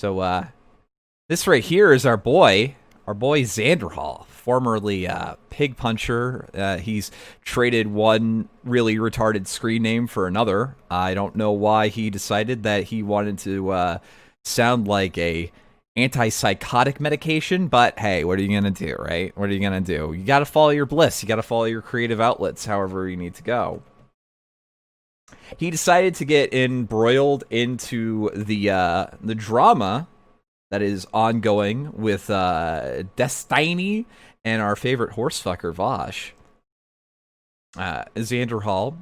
So, this right here is our boy Xanderhal, formerly Pig Puncher. He's traded one really retarded screen name for another. I don't know why he decided that he wanted to sound like a antipsychotic medication, but hey, what are you gonna do, right? What are you gonna do? You gotta follow your bliss. You gotta follow your creative outlets, however you need to go. He decided to get embroiled into the drama that is ongoing with Destiny and our favorite horsefucker Vosh. Xanderhal,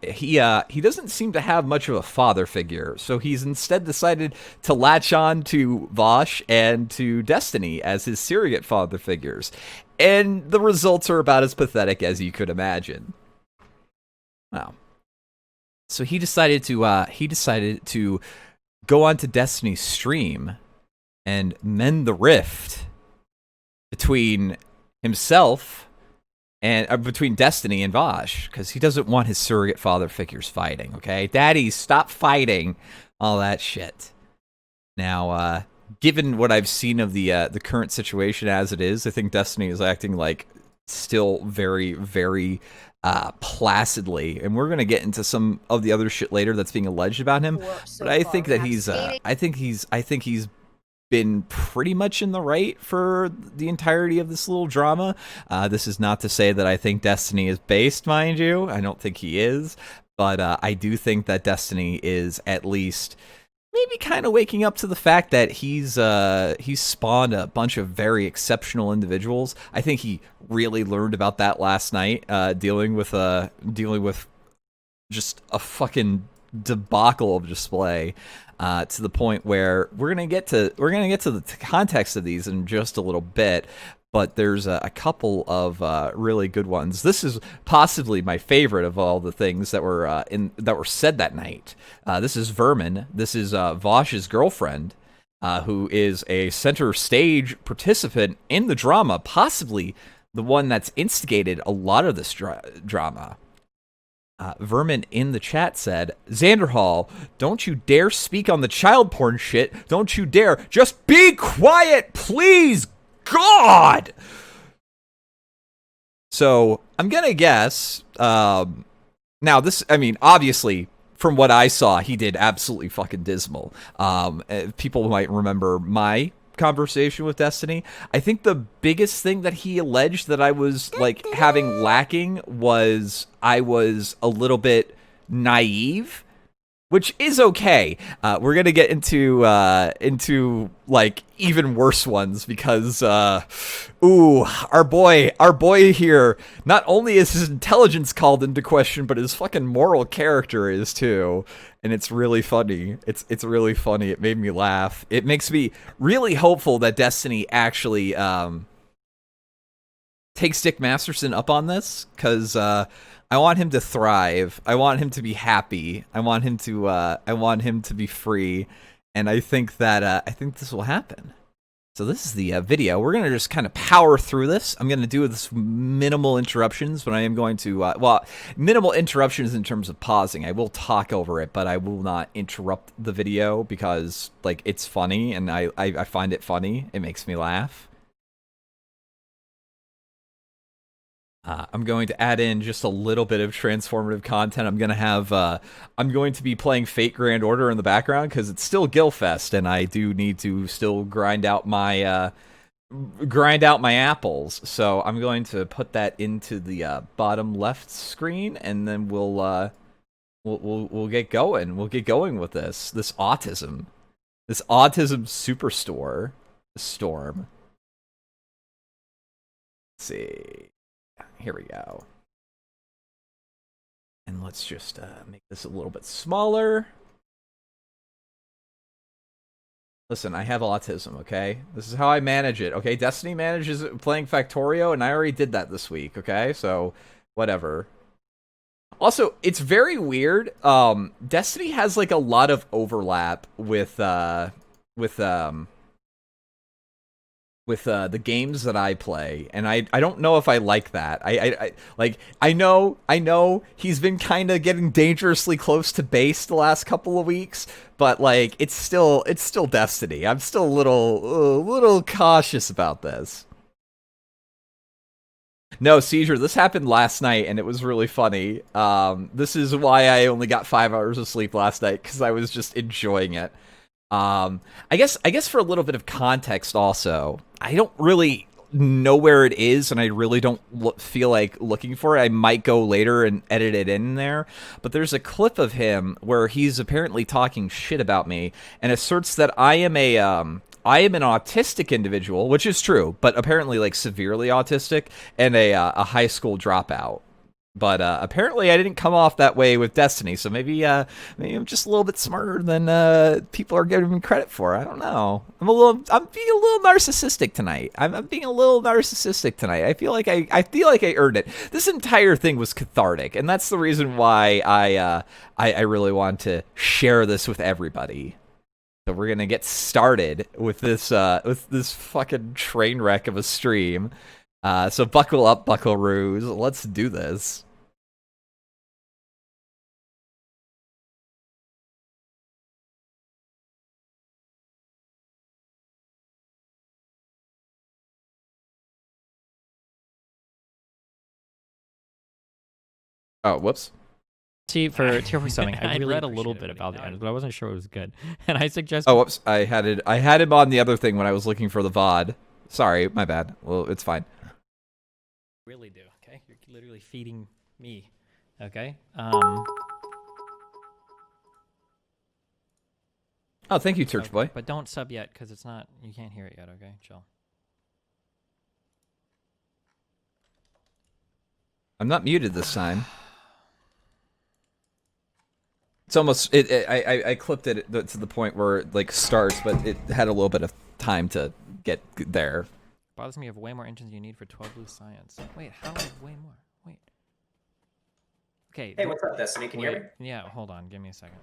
he doesn't seem to have much of a father figure, so he's instead decided to latch on to Vosh and to Destiny as his surrogate father figures, and the results are about as pathetic as you could imagine. Wow. So he decided to go onto Destiny's stream and mend the rift between himself and between Destiny and Vosh, because he doesn't want his surrogate father figures fighting. Okay, Daddy, stop fighting, all that shit. Now, given what I've seen of the current situation as it is, I think Destiny is acting like still very, very placidly, and we're gonna get into some of the other shit later that's being alleged about him. But I think that I think he's been pretty much in the right for the entirety of this little drama. This is not to say that I think Destiny is based, mind you. I don't think he is, but I do think that Destiny is at least maybe kind of waking up to the fact that he's spawned a bunch of very exceptional individuals. I think he really learned about that last night, dealing with just a fucking debacle of display, to the point where we're gonna get to the context of these in just a little bit. But there's a couple of really good ones. This is possibly my favorite of all the things that were said that night. This is Vermin. This is Vosh's girlfriend, who is a center stage participant in the drama, possibly the one that's instigated a lot of this drama. Vermin in the chat said, Xanderhal, don't you dare speak on the child porn shit. Don't you dare. Just be quiet, please, God! So, I'm gonna guess, now this, I mean, obviously, from what I saw, he did absolutely fucking dismal. People might remember my conversation with Destiny. I think the biggest thing that he alleged that I was like having lacking was I was a little bit naive, which is okay. We're gonna get into like even worse ones because our boy here, not only is his intelligence called into question, but his fucking moral character is too. And it's really funny. It's really funny. It made me laugh. It makes me really hopeful that Destiny actually takes Dick Masterson up on this, because I want him to thrive. I want him to be happy. I want him to be free. And I think that I think this will happen. So this is the video. We're gonna just kind of power through this. I'm gonna do this minimal interruptions, but I am going to well, minimal interruptions in terms of pausing. I will talk over it, but I will not interrupt the video because like it's funny and I find it funny. It makes me laugh. I'm going to add in just a little bit of transformative content. I'm going to be playing Fate Grand Order in the background because it's still Gilfest, and I do need to still grind out my apples. So I'm going to put that into the bottom left screen, and then we'll get going. We'll get going with this autism superstore storm. Let's see. Here we go. And let's just make this a little bit smaller. Listen, I have autism, okay? This is how I manage it, okay? Destiny manages it playing Factorio, and I already did that this week, okay? So, whatever. Also, it's very weird. Destiny has, like, a lot of overlap with with the games that I play, and I don't know if I like that. I like I know he's been kind of getting dangerously close to base the last couple of weeks, but like it's still Destiny. I'm still a little cautious about this. No, Seizure, this happened last night and it was really funny. This is why I only got 5 hours of sleep last night, because I was just enjoying it. I guess for a little bit of context also, I don't really know where it is, and I really don't feel like looking for it. I might go later and edit it in there, but there's a clip of him where he's apparently talking shit about me and asserts that I am an autistic individual, which is true, but apparently like severely autistic and a high school dropout. But apparently, I didn't come off that way with Destiny, so maybe I'm just a little bit smarter than people are giving me credit for. I don't know. I'm being a little narcissistic tonight. I'm being a little narcissistic tonight. I feel like I earned it. This entire thing was cathartic, and that's the reason why I really want to share this with everybody. So we're gonna get started with this fucking train wreck of a stream. So buckle up, buckaroos. Let's do this. Oh, whoops. See, for tier 4 summing, I really read a little bit about the end, but I wasn't sure it was good. And I suggested... Oh, whoops. I had him on the other thing when I was looking for the VOD. Sorry, my bad. Well, it's fine. Really do, okay? You're literally feeding me, okay? Oh, thank you, Church Boy. But don't sub yet, because it's not... You can't hear it yet, okay? Chill. I'm not muted this time. It's almost I clipped it to the point where it like starts, but it had a little bit of time to get there. Bothers me, you have way more engines you need for 12 blue science. Wait, how do I have way more? Wait. Okay. Hey, what's up, Destiny? Can you hear me? Yeah, hold on. Give me a second.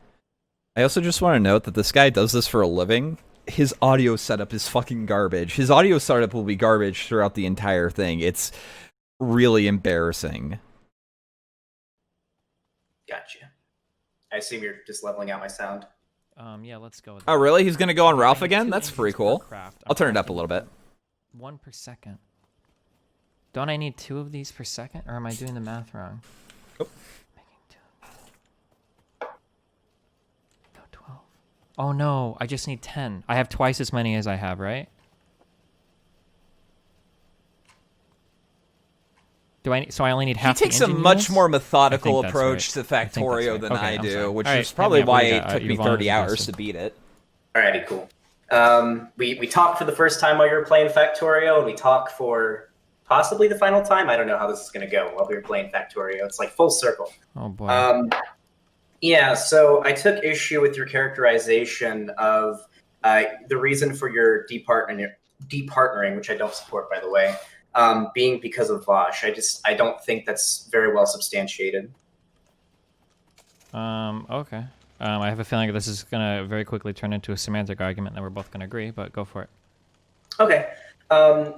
I also just want to note that this guy does this for a living. His audio setup is fucking garbage. His audio setup will be garbage throughout the entire thing. It's really embarrassing. Gotcha. I assume you're just leveling out my sound. Yeah, let's go with that. Oh, really? He's gonna go on Ralph again? That's pretty cool. I'll turn it up a little bit. 1 per second. Don't I need 2 of these per second, or am I doing the math wrong? Oh. No, 12. Oh no, I just need 10. I have twice as many as I have, right? So I only need half. He takes a much more methodical approach to Factorio than I do, which is probably why it took me 30 hours to beat it. Alrighty, cool. We talked for the first time while you were playing Factorio, and we talked for possibly the final time. I don't know how this is going to go while we were playing Factorio. It's like full circle. Oh boy. Yeah, so I took issue with your characterization of the reason for your departnering, which I don't support, by the way. Being because of Vosh. I don't think that's very well substantiated. Okay. I have a feeling this is gonna very quickly turn into a semantic argument that we're both gonna agree, but go for it. Okay.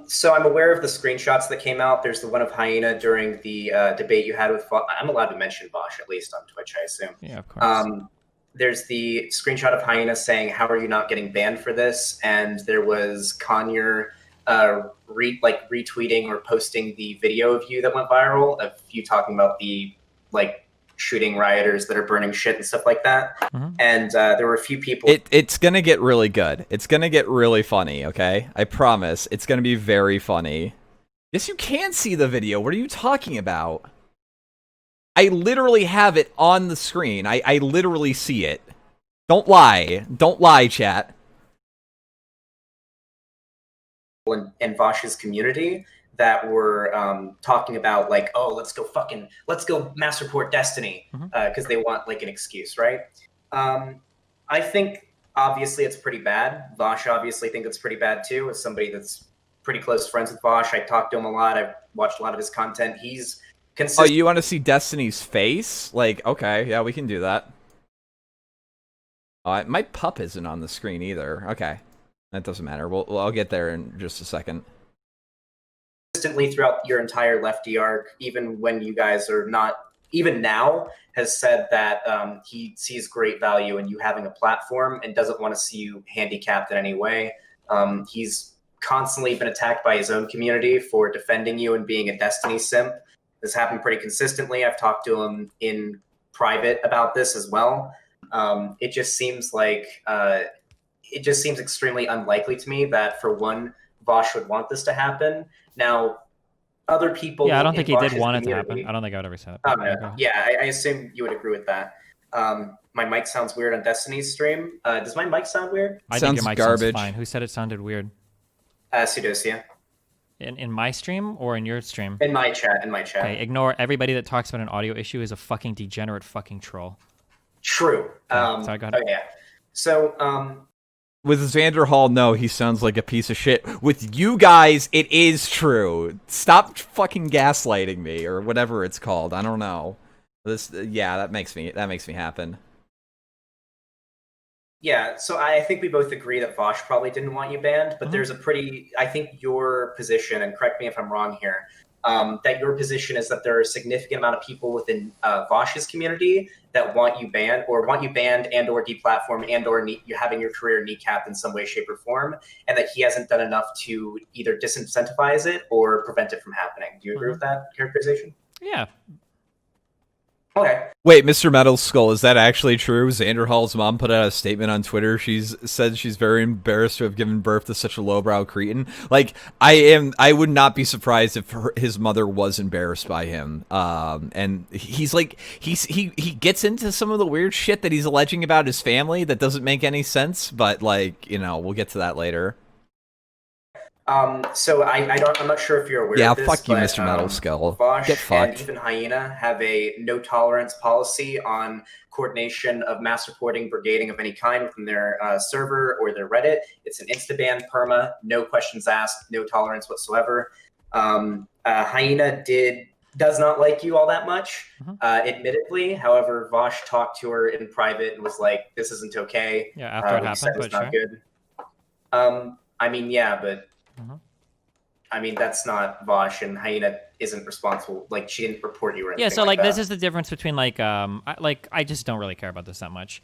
So I'm aware of the screenshots that came out. There's the one of Hyena during the debate you had with Vosh. I'm allowed to mention Vosh, at least on Twitch, I assume. Yeah, of course. There's the screenshot of Hyena saying, "How are you not getting banned for this?" And there was Conyer retweeting or posting the video of you that went viral of you talking about the shooting rioters that are burning shit and stuff like that. Mm-hmm. And there were a few people. It's gonna get really good. It's gonna get really funny. Okay, I promise. It's gonna be very funny. Yes, you can see the video. What are you talking about? I literally have it on the screen. I literally see it. Don't lie. Don't lie, chat. And Vosh's community that were talking about let's go mass report Destiny because they want an excuse, right? I think obviously it's pretty bad. Vosh obviously think it's pretty bad too. As somebody that's pretty close friends with Vosh, I talked to him a lot. I've watched a lot of his content. He's consistent. Oh, you want to see Destiny's face? Okay, yeah, we can do that. My pup isn't on the screen either. Okay. That doesn't matter. I'll get there in just a second. Consistently throughout your entire lefty arc, even when you guys are not, even now, has said that he sees great value in you having a platform and doesn't want to see you handicapped in any way. He's constantly been attacked by his own community for defending you and being a Destiny simp. This happened pretty consistently. I've talked to him in private about this as well. It just seems extremely unlikely to me that, for one, Vosh would want this to happen. Now, other people. Yeah, I don't think he did Vosh's want it to community- happen. I don't think I would ever say that. Oh, no. Yeah, I assume you would agree with that. My mic sounds weird on Destiny's stream. Does my mic sound weird? I Sounds think your mic garbage. sounds fine. Who said it sounded weird? Sudosia. In my stream or in your stream? In my chat. Okay, ignore everybody that talks about an audio issue is a fucking degenerate fucking troll. True. Sorry, go ahead. Oh, yeah. So, With Xanderhal, no, he sounds like a piece of shit. With you guys, it is true. Stop fucking gaslighting me, or whatever it's called. I don't know. Yeah, that makes me happen. yeah, so I think we both agree that Vosh probably didn't want you banned, but there's I think your position, and correct me if I'm wrong here, that your position is that there are a significant amount of people within Vosh's community that want you banned and or deplatformed and or you having your career kneecapped in some way, shape, or form, and that he hasn't done enough to either disincentivize it or prevent it from happening. Do you agree with that characterization? Yeah. Okay. Wait, Mr. Metal Skull, is that actually true? Xanderhal's mom put out a statement on Twitter. She's said she's very embarrassed to have given birth to such a lowbrow cretin. Like, I would not be surprised if his mother was embarrassed by him. And he's like, he gets into some of the weird shit that he's alleging about his family that doesn't make any sense. But, like, you know, we'll get to that later. So I'm not sure if you're aware Yeah, of this. fuck you, but, Mr. Metal Skull. Vosh Get fucked. and even Hyena have a no tolerance policy on coordination of mass reporting, brigading of any kind within their server or their Reddit. It's an insta-ban perma, no questions asked, no tolerance whatsoever. Hyena does not like you all that much, admittedly. However, Vosh talked to her in private and was like, "This isn't okay." Yeah, after it happened, but not sure. good. I mean, yeah, but I mean, that's not Vosh, and Hyena isn't responsible. Like, she didn't report you or anything. Yeah, so like that. this is the difference between like I just don't really care about this that much.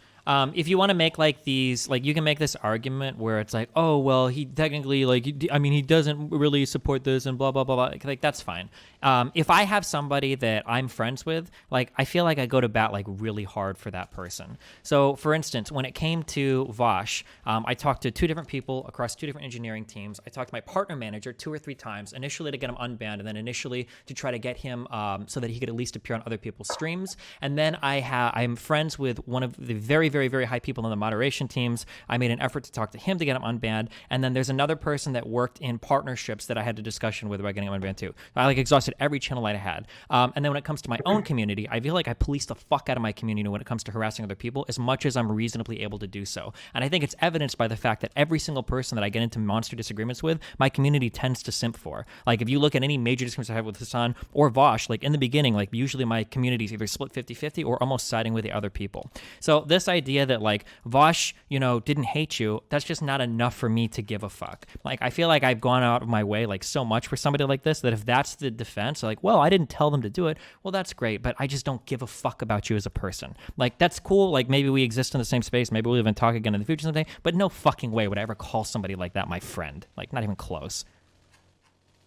If you want to make like these, like you can make this argument where it's like, oh well, he technically like, he doesn't really support this and blah blah blah blah. Like that's fine. If I have somebody that I'm friends with, like I feel like I go to bat like really hard for that person. So for instance, when it came to Vosh, I talked to 2 different people across 2 different engineering teams. I talked to my partner manager 2 or 3 times, initially to get him unbanned, and then initially to try to get him so that he could at least appear on other people's streams. And then I'm friends with one of the very, very, very high people on the moderation teams. I made an effort to talk to him to get him unbanned. And then there's another person that worked in partnerships that I had a discussion with about getting him unbanned too. I like exhausted every channel I had. And then when it comes to my own community, I feel like I police the fuck out of my community when it comes to harassing other people as much as I'm reasonably able to do so. And I think it's evidenced by the fact that every single person that I get into monster disagreements with, my community tends to simp for. Like if you look at any major disagreements I have with Hassan or Vosh, like in the beginning, like usually my community is either split 50-50 or almost siding with the other people. So this idea that like Vosh, didn't hate you, that's just not enough for me to give a fuck. Like I feel like I've gone out of my way like so much for somebody like this that if that's the defense, like, well, I didn't tell them to do it. Well, that's great, but I just don't give a fuck about you as a person. Like that's cool. Like maybe we exist in the same space. Maybe we'll even talk again in the future someday, but no fucking way would I ever call somebody like that my friend. Like not even close.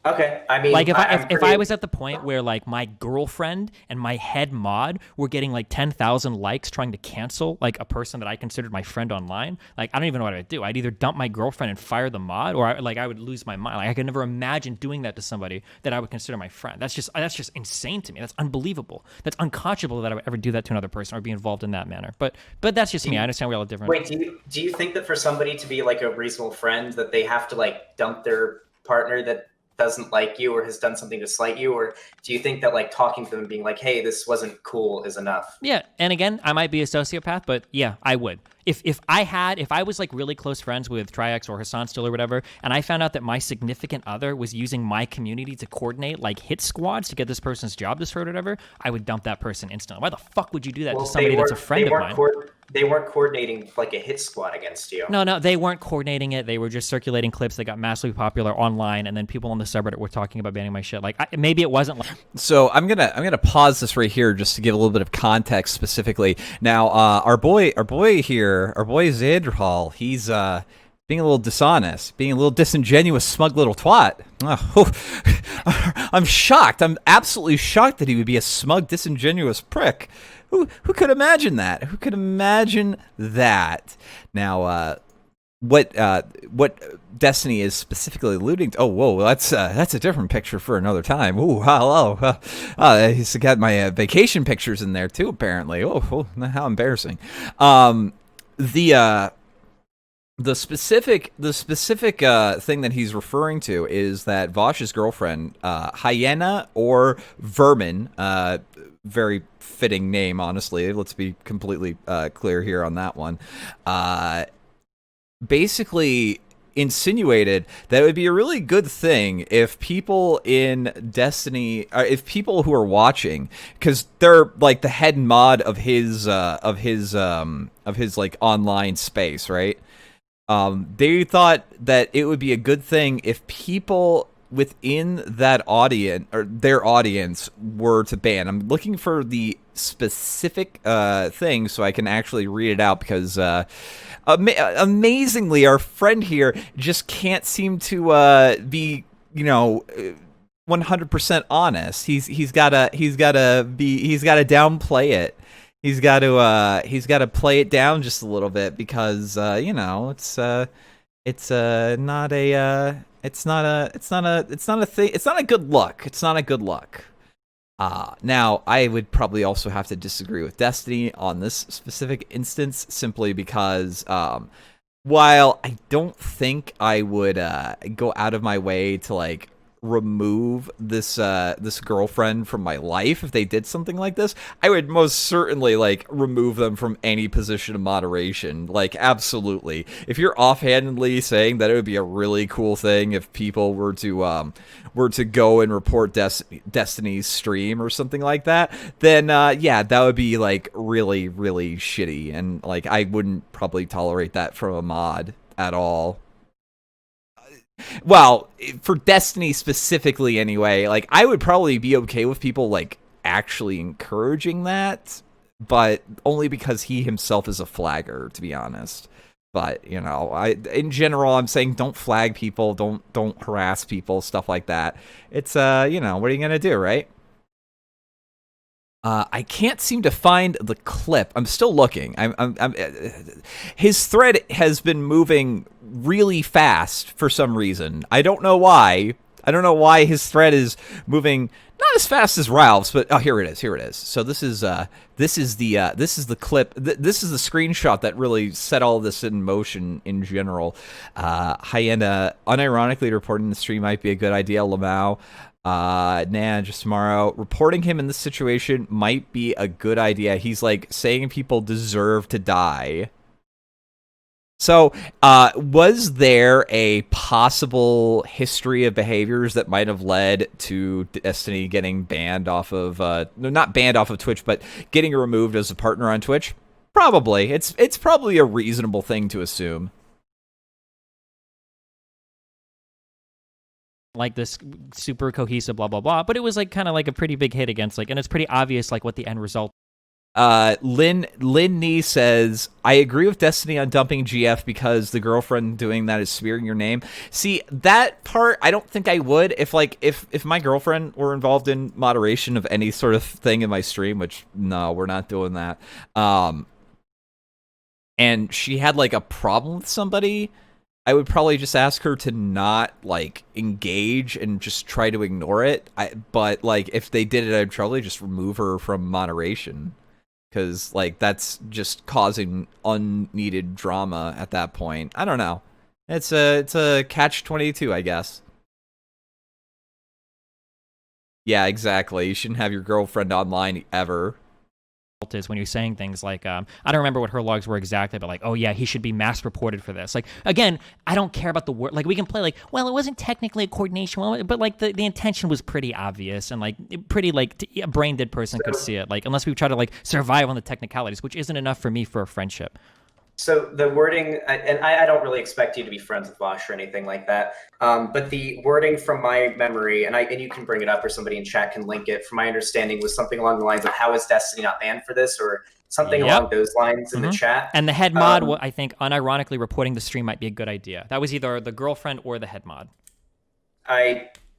Okay, I mean, like if I was at the point where like my girlfriend and my head mod were getting like 10,000 likes trying to cancel like a person that I considered my friend online, like I don't even know what I'd do. I'd either dump my girlfriend and fire the mod, or I would lose my mind. Like I could never imagine doing that to somebody that I would consider my friend. That's just insane to me. That's unbelievable. That's unconscionable that I would ever do that to another person or be involved in that manner. But that's just me. I understand we're all different. Wait, do you think that for somebody to be like a reasonable friend that they have to like dump their partner that doesn't like you or has done something to slight you, or do you think that like talking to them and being like, hey, this wasn't cool is enough? Yeah, and again, I might be a sociopath, but yeah, I would. If I was like really close friends with Triax or Hassan still or whatever, and I found out that my significant other was using my community to coordinate like hit squads to get this person's job destroyed or whatever, I would dump that person instantly. Why the fuck would you do that to somebody that's a friend of mine? They weren't coordinating like a hit squad against you. No, they weren't coordinating it. They were just circulating clips that got massively popular online, and then people on the subreddit were talking about banning my shit. Like, maybe it wasn't like... So I'm gonna pause this right here just to give a little bit of context specifically. Now, our boy Xanderhal, he's being a little dishonest, being a little disingenuous, smug little twat. Oh, I'm shocked. I'm absolutely shocked that he would be a smug, disingenuous prick. Who could imagine that? Who could imagine that? Now, what Destiny is specifically alluding to? Oh, whoa, that's a different picture for another time. Ooh, hello. He's got my vacation pictures in there too, apparently. Oh, how embarrassing. The specific thing that he's referring to is that Vosh's girlfriend, Hyena or Vermin, very fitting name, honestly. Let's be completely clear here on that one. Basically insinuated that it would be a really good thing if people in Destiny, if people who are watching, because they're like the head mod of his like online space, right? They thought that it would be a good thing if people within that audience or their audience were to ban. I'm looking for the specific thing so I can actually read it out because amazingly our friend here just can't seem to be 100% honest. He's got to downplay it. He's got to play it down just a little bit because it's not a thing. It's not a good look. It's not a good look. Now I would probably also have to disagree with Destiny on this specific instance simply because while I don't think I would go out of my way to like remove this girlfriend from my life if they did something like this, I would most certainly like remove them from any position of moderation. Like, absolutely. If you're offhandedly saying that it would be a really cool thing if people were to go and report Destiny's stream or something like that, then yeah, that would be like really, really shitty, and like I wouldn't probably tolerate that from a mod at all. Well, for Destiny specifically anyway, like I would probably be okay with people like actually encouraging that, but only because he himself is a flagger, to be honest. But, in general, I'm saying don't flag people, don't harass people, stuff like that. It's what are you going to do, right? I can't seem to find the clip. I'm still looking. His thread has been moving really fast for some reason. I don't know why. I don't know why his thread is moving not as fast as Ralph's, but here it is. Here it is. So this is the clip. This is the screenshot that really set all this in motion in general. Hyena unironically reporting the stream might be a good idea. Lamau. Just tomorrow. Reporting him in this situation might be a good idea. He's like saying people deserve to die. So, was there a possible history of behaviors that might have led to Destiny getting banned off of, not banned off of Twitch, but getting removed as a partner on Twitch? Probably. It's probably a reasonable thing to assume. Like this super cohesive blah blah blah, but it was like kind of like a pretty big hit against like, and it's pretty obvious like what the end result. Lynn Nee says, I agree with Destiny on dumping GF because the girlfriend doing that is smearing your name. See, that part I don't think I would if my girlfriend were involved in moderation of any sort of thing in my stream, which no, we're not doing that. And she had like a problem with somebody, I would probably just ask her to not like engage and just try to ignore it. But like if they did it, I'd probably just remove her from moderation, because like that's just causing unneeded drama at that point. I don't know. It's a catch-22, I guess. Yeah, exactly. You shouldn't have your girlfriend online ever. is when you're saying things like, I don't remember what her logs were exactly, but like, oh yeah, he should be mass reported for this. Like, again, I don't care about the word. Like, we can play like, well, it wasn't technically a coordination, but like the intention was pretty obvious and like pretty like a brain dead person could see it. Like, unless we try to like survive on the technicalities, which isn't enough for me for a friendship. So the wording, and I don't really expect you to be friends with Vosh or anything like that, but the wording from my memory, and you can bring it up or somebody in chat can link it, from my understanding was something along the lines of how is Destiny not banned for this, or something along those lines in the chat. And the head mod, I think, unironically reporting the stream might be a good idea. That was either the girlfriend or the head mod.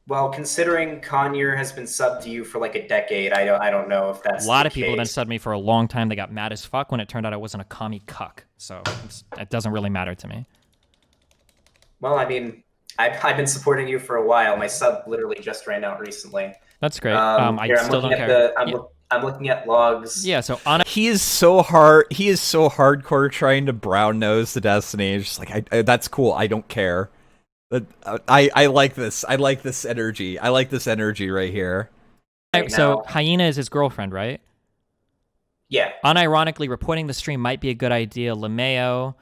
Well, considering Conyer has been subbed to you for like a decade, I don't know if that's a lot of people have been subbed me for a long time. They got mad as fuck when it turned out I wasn't a commie cuck. So it doesn't really matter to me. Well, I mean, I've been supporting you for a while. My sub literally just ran out recently. That's great. I still don't care. I'm looking at logs. Yeah, so he is so hard. He is so hardcore trying to brown nose the Destiny. It's just like that's cool. I don't care. I like this. I like this energy. I like this energy right here. So Hyena is his girlfriend, right? Yeah. Unironically, reporting the stream might be a good idea. LeMayo,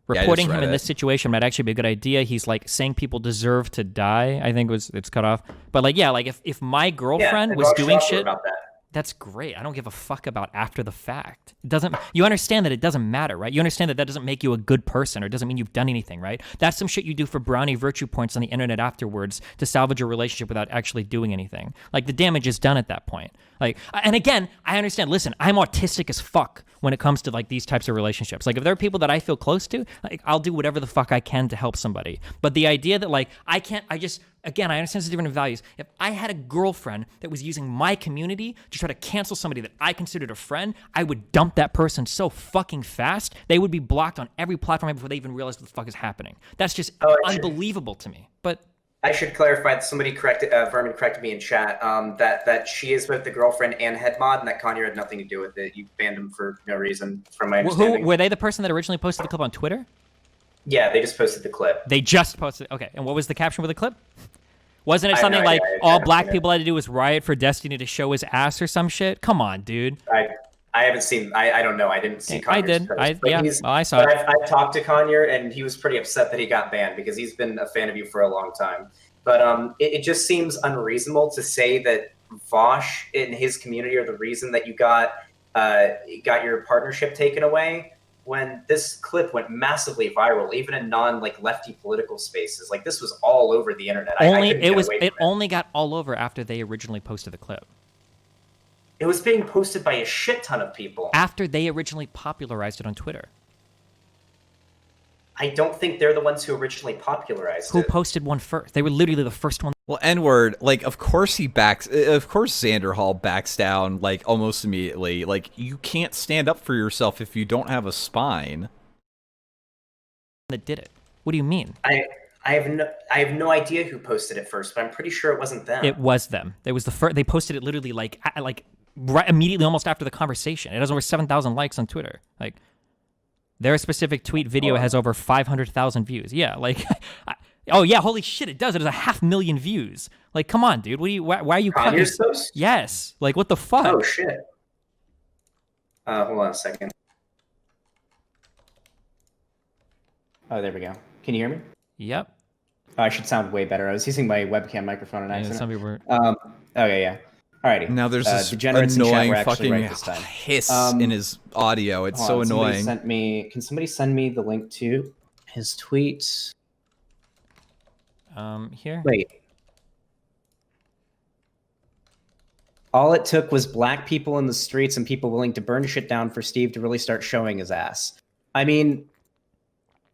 reporting him in this situation might actually be a good idea. He's like saying people deserve to die. I think it's cut off. But like, yeah, like if my girlfriend was doing shit. About that. That's great. I don't give a fuck about after the fact. It doesn't. You understand that it doesn't matter, right? You understand that doesn't make you a good person or doesn't mean you've done anything, right? That's some shit you do for brownie virtue points on the internet afterwards to salvage a relationship without actually doing anything. Like, the damage is done at that point. Like, and again, I understand. Listen, I'm autistic as fuck when it comes to like these types of relationships. Like, if there are people that I feel close to, like, I'll do whatever the fuck I can to help somebody. But the idea that like again, I understand it's different values. If I had a girlfriend that was using my community to try to cancel somebody that I considered a friend, I would dump that person so fucking fast, they would be blocked on every platform before they even realize what the fuck is happening. That's just unbelievable to me. But I should clarify that somebody Vermin corrected me in chat, that she is both the girlfriend and head mod, and that Conyer had nothing to do with it. You banned him for no reason, from my understanding. Were they the person that originally posted the clip on Twitter? Yeah, they just posted the clip. They just posted. Okay, and what was the caption with the clip? Wasn't it something like all black people had to do was riot for Destiny to show his ass or some shit? Come on, dude. I haven't seen. I don't know. I didn't see. Conyer's I did. post, I saw it. I've talked to Conyer, and he was pretty upset that he got banned because he's been a fan of you for a long time. But it just seems unreasonable to say that Vosh in his community are the reason that you got your partnership taken away, when this clip went massively viral, even in lefty political spaces. Like, this was all over the internet. It only got all over after they originally posted the clip. It was being posted by a shit ton of people. After they originally popularized it on Twitter. I don't think they're the ones who originally popularized it. Who posted one first? They were literally the first one. Well, N-word, like, of course Xanderhal backs down, like, almost immediately. Like, you can't stand up for yourself if you don't have a spine. That did it. What do you mean? I have no idea who posted it first, but I'm pretty sure it wasn't them. It was them. It was the first. They posted it literally like right immediately, almost after the conversation. It has over 7,000 likes on Twitter. Like, their specific tweet video has over 500,000 views. Yeah, like, oh yeah, holy shit, it does. It has 500,000 views. Like, come on, dude. Why are you cutting? Yes. Like, what the fuck? Oh shit. Hold on a second. Oh, there we go. Can you hear me? Yep. Oh, I should sound way better. I was using my webcam microphone on accident. Some people were... Okay, yeah. Alrighty. Now there's this annoying fucking hiss in his audio. It's so annoying. Can somebody send me the link to his tweet? Here. Wait. All it took was black people in the streets and people willing to burn shit down for Steve to really start showing his ass. I mean,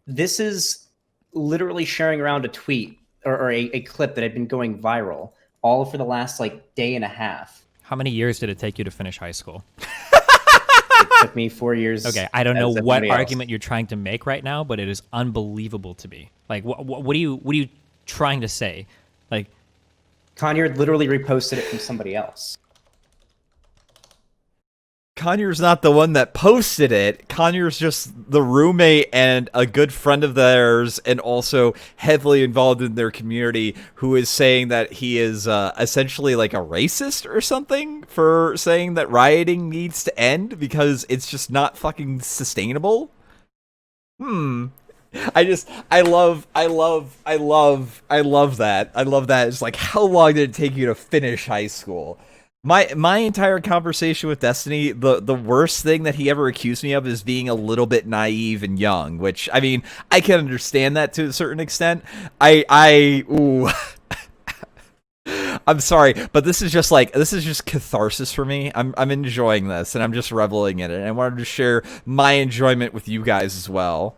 this is literally sharing around a tweet or a clip that had been going viral all for the last day and a half. How many years did it take you to finish high school? It took me 4 years. Okay, I don't know what argument you're trying to make right now, but it is unbelievable to me. Like, what are you trying to say? Like, Conyer literally reposted it from somebody else. Conyers not the one that posted it. Conyers just the roommate and a good friend of theirs, and also heavily involved in their community, who is saying that he is essentially like a racist or something for saying that rioting needs to end because it's just not fucking sustainable. I love that. I love that. It's like, how long did it take you to finish high school? My entire conversation with Destiny, the worst thing that he ever accused me of is being a little bit naive and young, which, I mean, I can understand that to a certain extent. Ooh. I'm sorry, but this is just catharsis for me. I'm enjoying this, and I'm just reveling in it. And I wanted to share my enjoyment with you guys as well.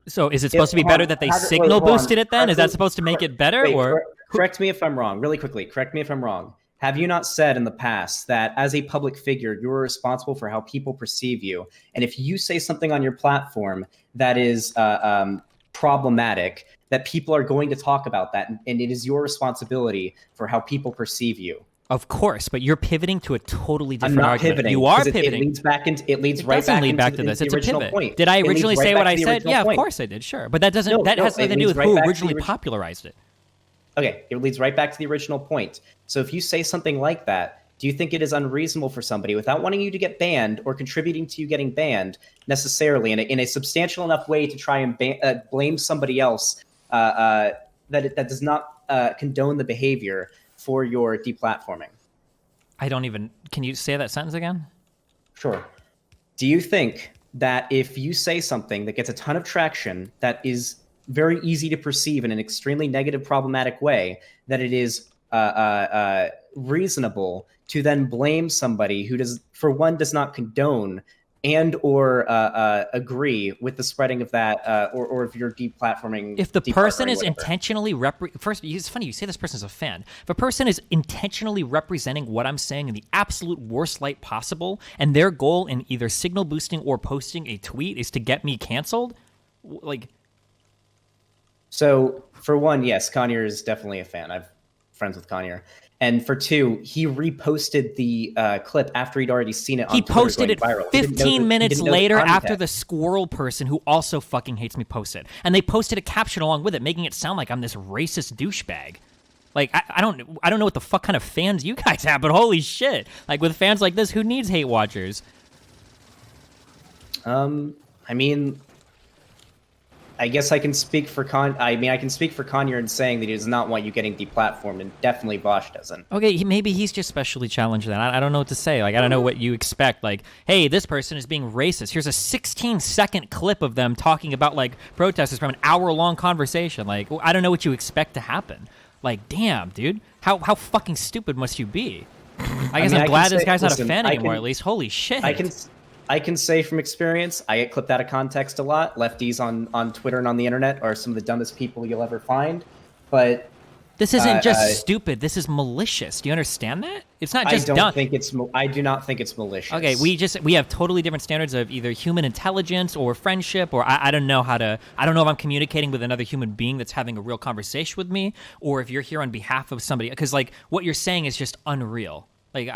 So is it supposed to be better that they signal boosted it then? Is that supposed to make it better? Or correct me if I'm wrong, really quickly. Correct me if I'm wrong. Have you not said in the past that as a public figure, you're responsible for how people perceive you? And if you say something on your platform that is problematic, that people are going to talk about that, and it is your responsibility for how people perceive you. Of course, but you're pivoting to a totally different I'm not argument. pivoting. You are It pivoting. leads back into. It leads right doesn't back lead into back to the, this. the It's a original pivot. point. Did I It leads originally right say back what to I the said? original Yeah, point. of course I did. Sure, but that doesn't. No, that no, has nothing it to do leads with right who back to the originally original- popularized it. Okay, it leads right back to the original point. So if you say something like that, do you think it is unreasonable for somebody, without wanting you to get banned or contributing to you getting banned necessarily, in a substantial enough way to try and blame somebody else that does not condone the behavior for your deplatforming? I don't even. Can you say that sentence again? Sure. Do you think that if you say something that gets a ton of traction, that is very easy to perceive in an extremely negative, problematic way, that it is reasonable to then blame somebody who does not condone and or agree with the spreading of that, or if you're deplatforming? If the person is whatever. intentionally first, it's funny you say this person is a fan. If a person is intentionally representing what I'm saying in the absolute worst light possible, and their goal in either signal boosting or posting a tweet is to get me canceled, like. So for one, yes, Conyer is definitely a fan. I'm friends with Conyer. And for two, he reposted the clip after he'd already seen it on He Twitter posted going it viral. He didn't know 15 he minutes didn't know the later after context. the squirrel person who also fucking hates me posted. And they posted a caption along with it, making it sound like I'm this racist douchebag. Like, I don't know what the fuck kind of fans you guys have, but holy shit. Like, with fans like this, who needs hate watchers? I mean, I guess I can speak for I can speak for Conyer in saying that he does not want you getting deplatformed, and definitely Vosh doesn't. Okay, maybe he's just specially challenged then. I don't know what to say. Like, I don't know what you expect. Like, hey, this person is being racist. Here's a 16-second clip of them talking about, like, protesters from an hour-long conversation. Like, I don't know what you expect to happen. Like, damn, dude. How fucking stupid must you be? I guess I'm glad this guy's not a fan anymore, at least. Holy shit. I can say from experience, I get clipped out of context a lot. Lefties on Twitter and on the internet are some of the dumbest people you'll ever find. But this isn't just stupid. This is malicious. Do you understand that? It's not just dumb. I do not think it's malicious. Okay, we have totally different standards of either human intelligence or friendship, or I don't know if I'm communicating with another human being that's having a real conversation with me, or if you're here on behalf of somebody. Because, like, what you're saying is just unreal. Like,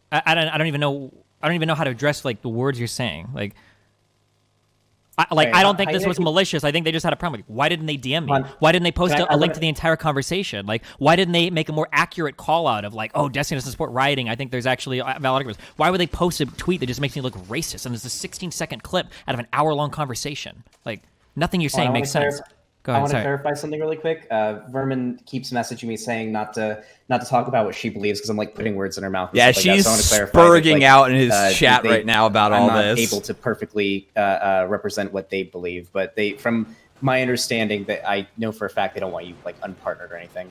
I don't even know. I don't even know how to address, like, the words you're saying. Like, I don't think this was malicious. I think they just had a problem. Like, why didn't they DM me? Why didn't they post a link to the entire conversation? Like, why didn't they make a more accurate call out of, like, oh, Destiny doesn't support rioting. I think there's actually valid arguments. Why would they post a tweet that just makes me look racist? And there's a 16-second clip out of an hour-long conversation. Like, nothing you're saying makes sense. Go ahead, I want to clarify something really quick. Vermin keeps messaging me saying not to talk about what she believes because I'm, like, putting words in her mouth. Yeah, she's spurging out in his chat right now about all this. I'm not able to perfectly represent what they believe, but from my understanding, that I know for a fact they don't want you, like, unpartnered or anything.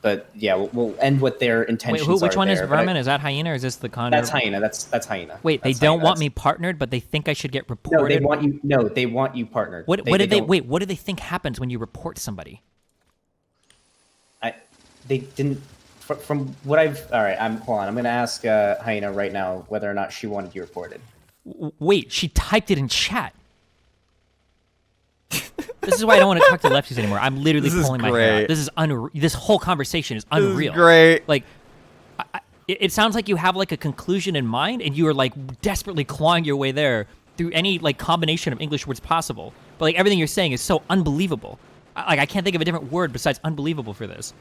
But yeah, we'll end what their intentions are. Which one is Vermin? Is that Hyena or is this the Condor? That's Hyena. That's Hyena. Wait, they don't want me partnered, but they think I should get reported? No, they want you partnered. What do they think happens when you report somebody? They didn't. From what I've. All right, hold on. I'm going to ask Hyena right now whether or not she wanted you reported. Wait, she typed it in chat. This is why I don't want to talk to lefties anymore. I'm literally pulling my hair out. This is this whole conversation is unreal. This is great. Like, it sounds like you have like a conclusion in mind, and you are like desperately clawing your way there through any like combination of English words possible. But like everything you're saying is so unbelievable. I can't think of a different word besides unbelievable for this.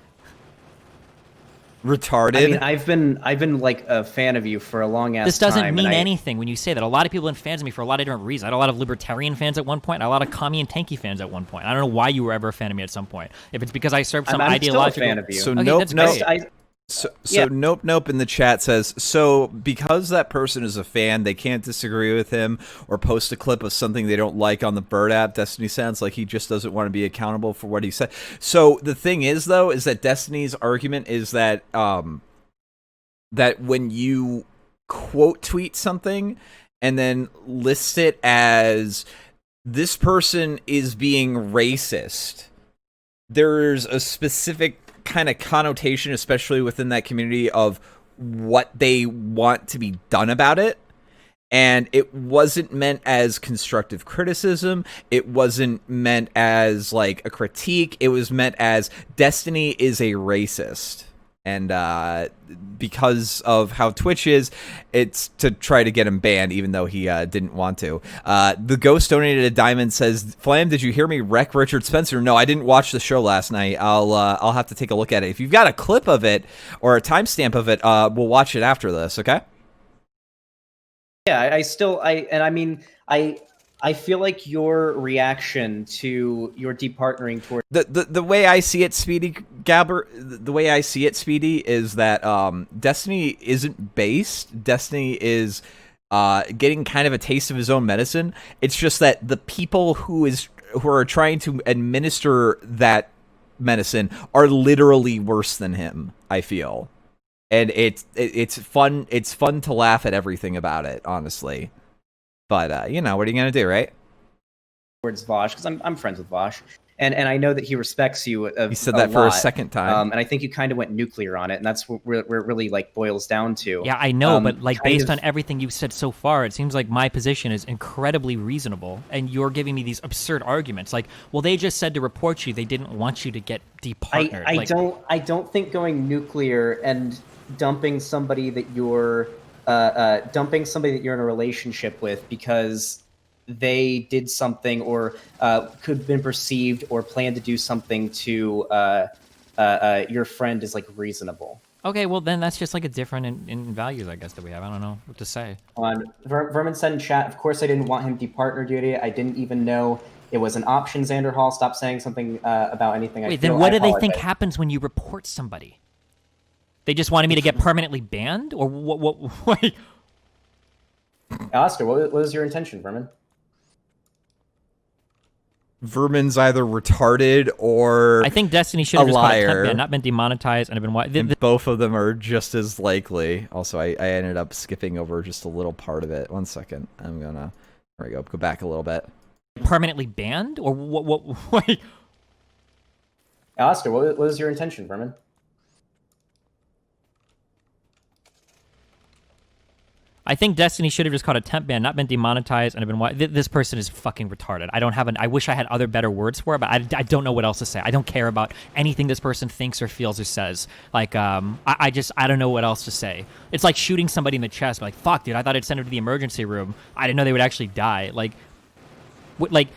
Retarded. I mean, I've been like a fan of you for a long ass time. This doesn't mean anything when you say that. A lot of people have been fans of me for a lot of different reasons. I had a lot of libertarian fans at one point, and a lot of commie and tanky fans at one point. I don't know why you were ever a fan of me at some point. If it's because I served some ideological... I'm still a fan of you. So okay, nope, that's nope. great. So nope in the chat says, so because that person is a fan, they can't disagree with him or post a clip of something they don't like on the Bird app. Destiny sounds like he just doesn't want to be accountable for what he said. So the thing is, though, is that Destiny's argument is that that when you quote tweet something and then list it as this person is being racist, there's a specific kind of connotation, especially within that community, of what they want to be done about it. And it wasn't meant as constructive criticism. It wasn't meant as like a critique. It was meant as Destiny is a racist. And because of how Twitch is, it's to try to get him banned, even though he didn't want to. The Ghost donated a diamond, says, Flam, did you hear me wreck Richard Spencer? No, I didn't watch the show last night. I'll have to take a look at it. If you've got a clip of it or a timestamp of it, we'll watch it after this, okay? Yeah, I feel like your reaction to your departnering toward the way I see it, Speedy Gabber, the way I see it, Speedy, is that Destiny isn't based. Destiny is getting kind of a taste of his own medicine. It's just that the people who are trying to administer that medicine are literally worse than him, I feel. And it's fun to laugh at everything about it, honestly. But, you know, what are you going to do, right? Towards Vosh, because I'm friends with Vosh. And I know that he respects you. He said that for a second time. And I think you kind of went nuclear on it, and that's where it really like boils down to. Yeah, I know, but like based on everything you've said so far, it seems like my position is incredibly reasonable, and you're giving me these absurd arguments. Like, well, they just said to report you; they didn't want you to get departnered. I don't think going nuclear and dumping somebody that you're in a relationship with because they did something or could have been perceived or planned to do something to your friend is like reasonable. Okay, well then that's just like a different in values, I guess, that we have. I don't know what to say. Vermin said in chat, of course I didn't want him departner duty. I didn't even know it was an option, Xanderhal. Stop saying something about anything. Wait, then what do they think happens when you report somebody? They just wanted me to get permanently banned? Or what? Oscar, what was your intention, Vermin? Vermin's either retarded or I think Destiny should have just liar. caught a temp ban, not been demonetized, and have been... And both of them are just as likely. Also, I ended up skipping over just a little part of it. 1 second. I'm gonna... There we go. Go back a little bit. Permanently banned? Or what? Oscar, what was your intention, Vermin? I think Destiny should have just caught a temp ban, not been demonetized, and have been... This person is fucking retarded. I don't have I wish I had other better words for it, but I don't know what else to say. I don't care about anything this person thinks or feels or says. Like, I don't know what else to say. It's like shooting somebody in the chest. Like, fuck, dude, I thought I'd send them to the emergency room. I didn't know they would actually die. Like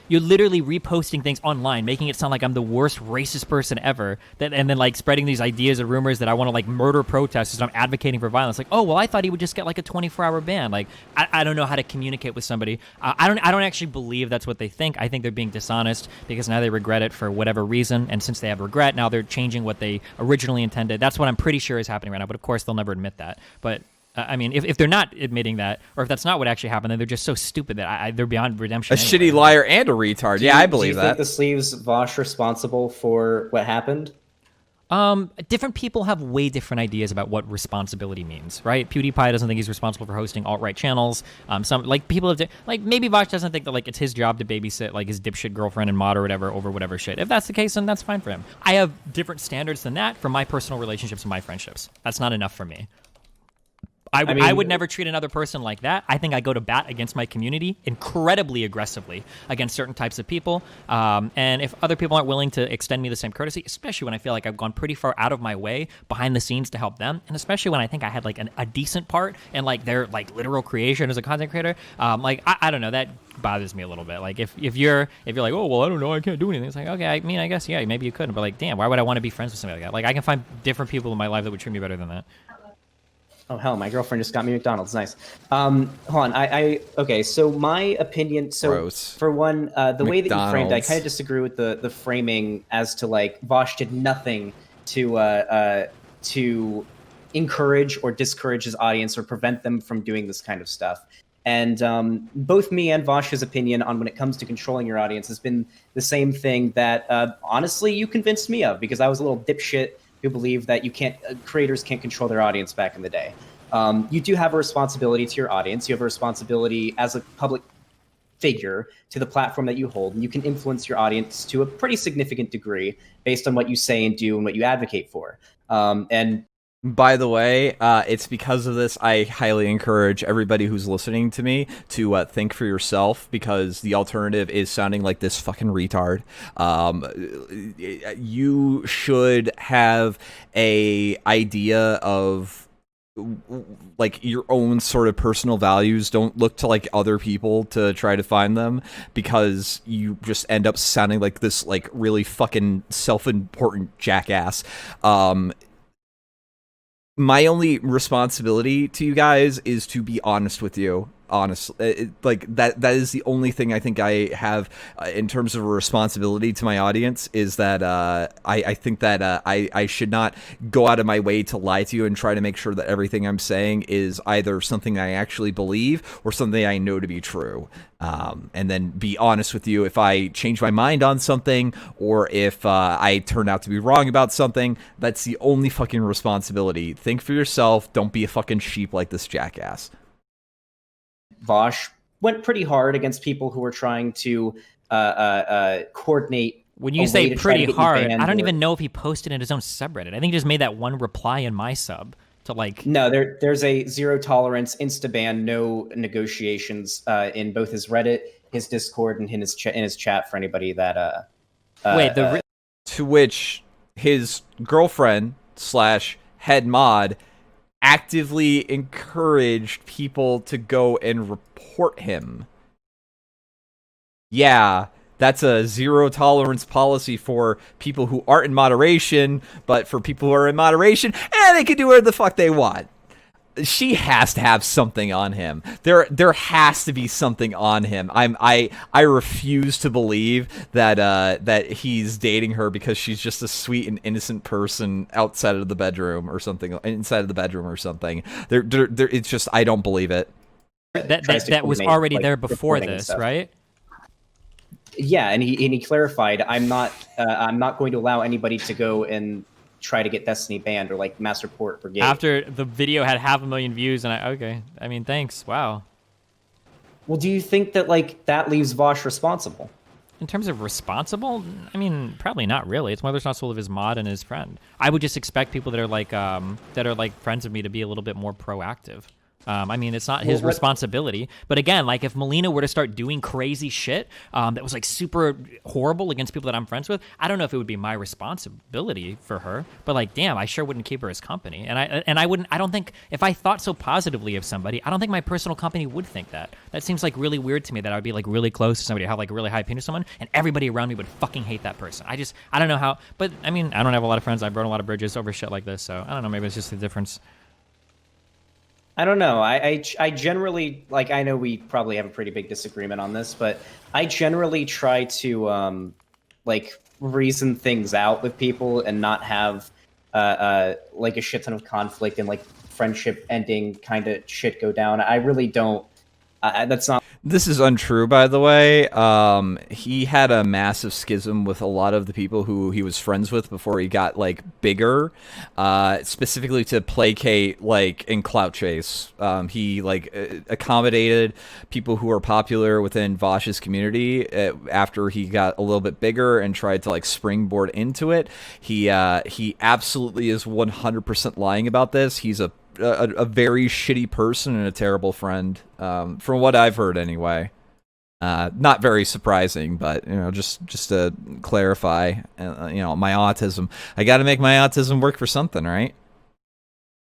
you're literally reposting things online, making it sound like I'm the worst racist person ever. And then like spreading these ideas or rumors that I want to like murder protesters and I'm advocating for violence. Like, oh well, I thought he would just get like a 24-hour ban. Like, I don't know how to communicate with somebody. I don't actually believe that's what they think. I think they're being dishonest because now they regret it for whatever reason. And since they have regret, now they're changing what they originally intended. That's what I'm pretty sure is happening right now. But of course, they'll never admit that. But I mean, if they're not admitting that, or if that's not what actually happened, then they're just so stupid that they're beyond redemption. A shitty liar and a retard. Yeah, I believe that. Do you think this leaves Vosh responsible for what happened? Different people have way different ideas about what responsibility means, right? PewDiePie doesn't think he's responsible for hosting alt-right channels. Some like people have like maybe Vosh doesn't think that like it's his job to babysit like his dipshit girlfriend and mod or whatever over whatever shit. If that's the case, then that's fine for him. I have different standards than that for my personal relationships and my friendships. That's not enough for me. I would never treat another person like that. I think I go to bat against my community incredibly aggressively against certain types of people. And if other people aren't willing to extend me the same courtesy, especially when I feel like I've gone pretty far out of my way behind the scenes to help them, and especially when I think I had like a decent part in like their like literal creation as a content creator, like I don't know, that bothers me a little bit. Like if you're like, oh well, I don't know, I can't do anything. It's like, okay, I mean, I guess yeah, maybe you couldn't, but like, damn, why would I want to be friends with somebody like that? Like I can find different people in my life that would treat me better than that. Oh hell, my girlfriend just got me McDonald's. Nice. Hold on. Okay. So my opinion. So Gross. for one, the way that you framed, I McDonald's. kind of disagree with the framing as to like Vosh did nothing to encourage or discourage his audience or prevent them from doing this kind of stuff. And both me and Vosh's opinion on when it comes to controlling your audience has been the same thing that honestly you convinced me of, because I was a little dipshit who believed that creators can't control their audience back in the day. You do have a responsibility to your audience. You have a responsibility as a public figure to the platform that you hold, and you can influence your audience to a pretty significant degree based on what you say and do and what you advocate for. And By the way, it's because of this I highly encourage everybody who's listening to me to think for yourself, because the alternative is sounding like this fucking retard. You should have a idea of like your own sort of personal values. Don't look to like other people to try to find them, because you just end up sounding like this like really fucking self-important jackass. My only responsibility to you guys is to be honest with you. Honestly, like that is the only thing I think I have in terms of a responsibility to my audience, is that I think that I should not go out of my way to lie to you and try to make sure that everything I'm saying is either something I actually believe or something I know to be true. And then be honest with you if I change my mind on something, or if I turn out to be wrong about something. That's the only fucking responsibility. Think for yourself. Don't be a fucking sheep like this jackass. Vosh went pretty hard against people who were trying to coordinate. When you say pretty hard, I don't even know if he posted in his own subreddit. I think he just made that one reply in my sub to like. No, there's a zero tolerance, insta ban, no negotiations in both his Reddit, his Discord, and in his chat for anybody that. To which his girlfriend / head mod actively encouraged people to go and report him. Yeah, that's a zero tolerance policy for people who aren't in moderation, but for people who are in moderation, they can do whatever the fuck they want. She has to have something on him. There has to be something on him. I refuse to believe that he's dating her because she's just a sweet and innocent person outside of the bedroom or something, inside of the bedroom or something. It's just, I don't believe it. That was already there before this, right? Yeah, and he clarified, I'm not going to allow anybody to go and try to get Destiny banned or like mass report brigade. After the video had 500,000 views, and I mean, thanks. Wow. Well, do you think that like that leaves Vosh responsible? In terms of responsible, I mean, probably not really. It's Mother's Not Soul of his mod and his friend. I would just expect people that are like friends of me to be a little bit more proactive. I mean, it's not his responsibility. But again, like if Melina were to start doing crazy shit that was like super horrible against people that I'm friends with, I don't know if it would be my responsibility for her. But like, damn, I sure wouldn't keep her as company. And I don't think, if I thought so positively of somebody, I don't think my personal company would think that. That seems like really weird to me, that I would be like really close to somebody, have like a really high opinion of someone, and everybody around me would fucking hate that person. I don't know how. But I mean, I don't have a lot of friends. I've burned a lot of bridges over shit like this. So I don't know. Maybe it's just the difference. I don't know. I generally, like, I know we probably have a pretty big disagreement on this, but I generally try to like reason things out with people and not have like a shit ton of conflict and like friendship ending kind of shit go down. I really don't. That's not. This is untrue, by the way. He had a massive schism with a lot of the people who he was friends with before he got like bigger, specifically to placate like in clout chase. He like accommodated people who were popular within Vosh's community after he got a little bit bigger and tried to like springboard into it. He absolutely is 100% lying about this. He's a a very shitty person and a terrible friend, from what I've heard anyway. Not very surprising, but just to clarify, my autism. I got to make my autism work for something, right?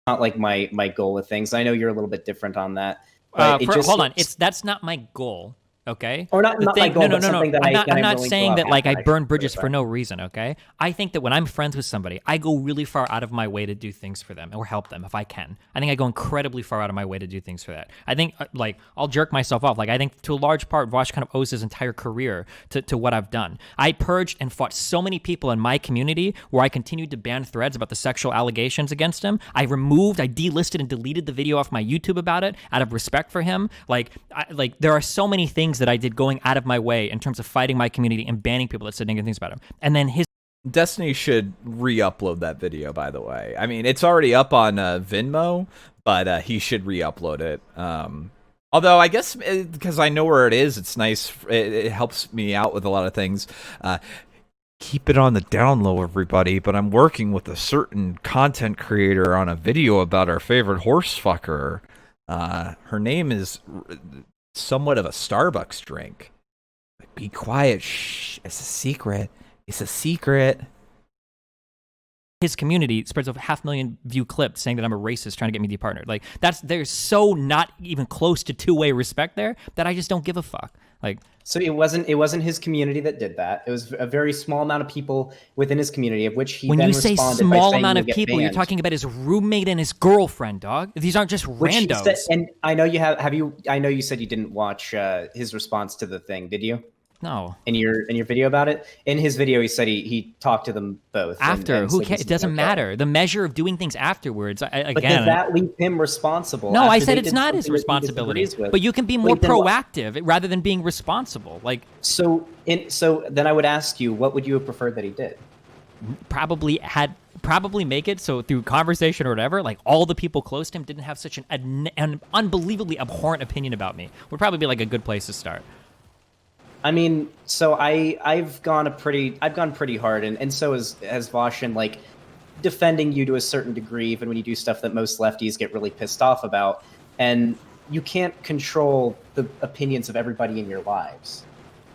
Not like my goal with things. I know you're a little bit different on that. But Hold on, that's not my goal. Okay. Or not my goal, but something that I'm not willing saying to that like I action burn bridges for no reason. Okay. I think that when I'm friends with somebody, I go really far out of my way to do things for them or help them if I can. I think I go incredibly far out of my way to do things for that. I think like I'll jerk myself off. Like I think to a large part, Vosh kind of owes his entire career to what I've done. I purged and fought so many people in my community where I continued to ban threads about the sexual allegations against him. I delisted and deleted the video off my YouTube about it out of respect for him. Like there are so many things that I did going out of my way in terms of fighting my community and banning people that said negative things about him. And then Destiny should re-upload that video, by the way. I mean, it's already up on Venmo, but he should re-upload it. Although, I guess, because I know where it is, it's nice. It helps me out with a lot of things. Keep it on the down low, everybody, but I'm working with a certain content creator on a video about our favorite horse fucker. Her name is somewhat of a Starbucks drink. Be quiet. Shh. It's a secret. It's a secret. His community spreads over 500,000 view clip saying that I'm a racist trying to get me departnered. Like there's so not even close to two-way respect there that I just don't give a fuck. Like, so it wasn't his community that did that. It was a very small amount of people within his community, of which he when then you say responded small by saying amount you'll of get people, banned. you're talking about his roommate and his girlfriend, dog. These aren't just randos. And I know you have you. I know you said you didn't watch his response to the thing, did you? No. In your video about it? In his video, he said he talked to them both. After. and Who said cares? It doesn't matter. The measure of doing things afterwards, again. But does that leave him responsible? No, I after said they it's did not his something that he responsibility. disagrees with? But you can be more Wait, then what- proactive rather than being responsible. Like, So then I would ask you, what would you have preferred that he did? probably make it so through conversation or whatever, like all the people close to him didn't have such an unbelievably abhorrent opinion about me. Would probably be like a good place to start. I mean, so I've gone pretty hard, and so has Vosh, in like defending you to a certain degree, even when you do stuff that most lefties get really pissed off about, and you can't control the opinions of everybody in your lives.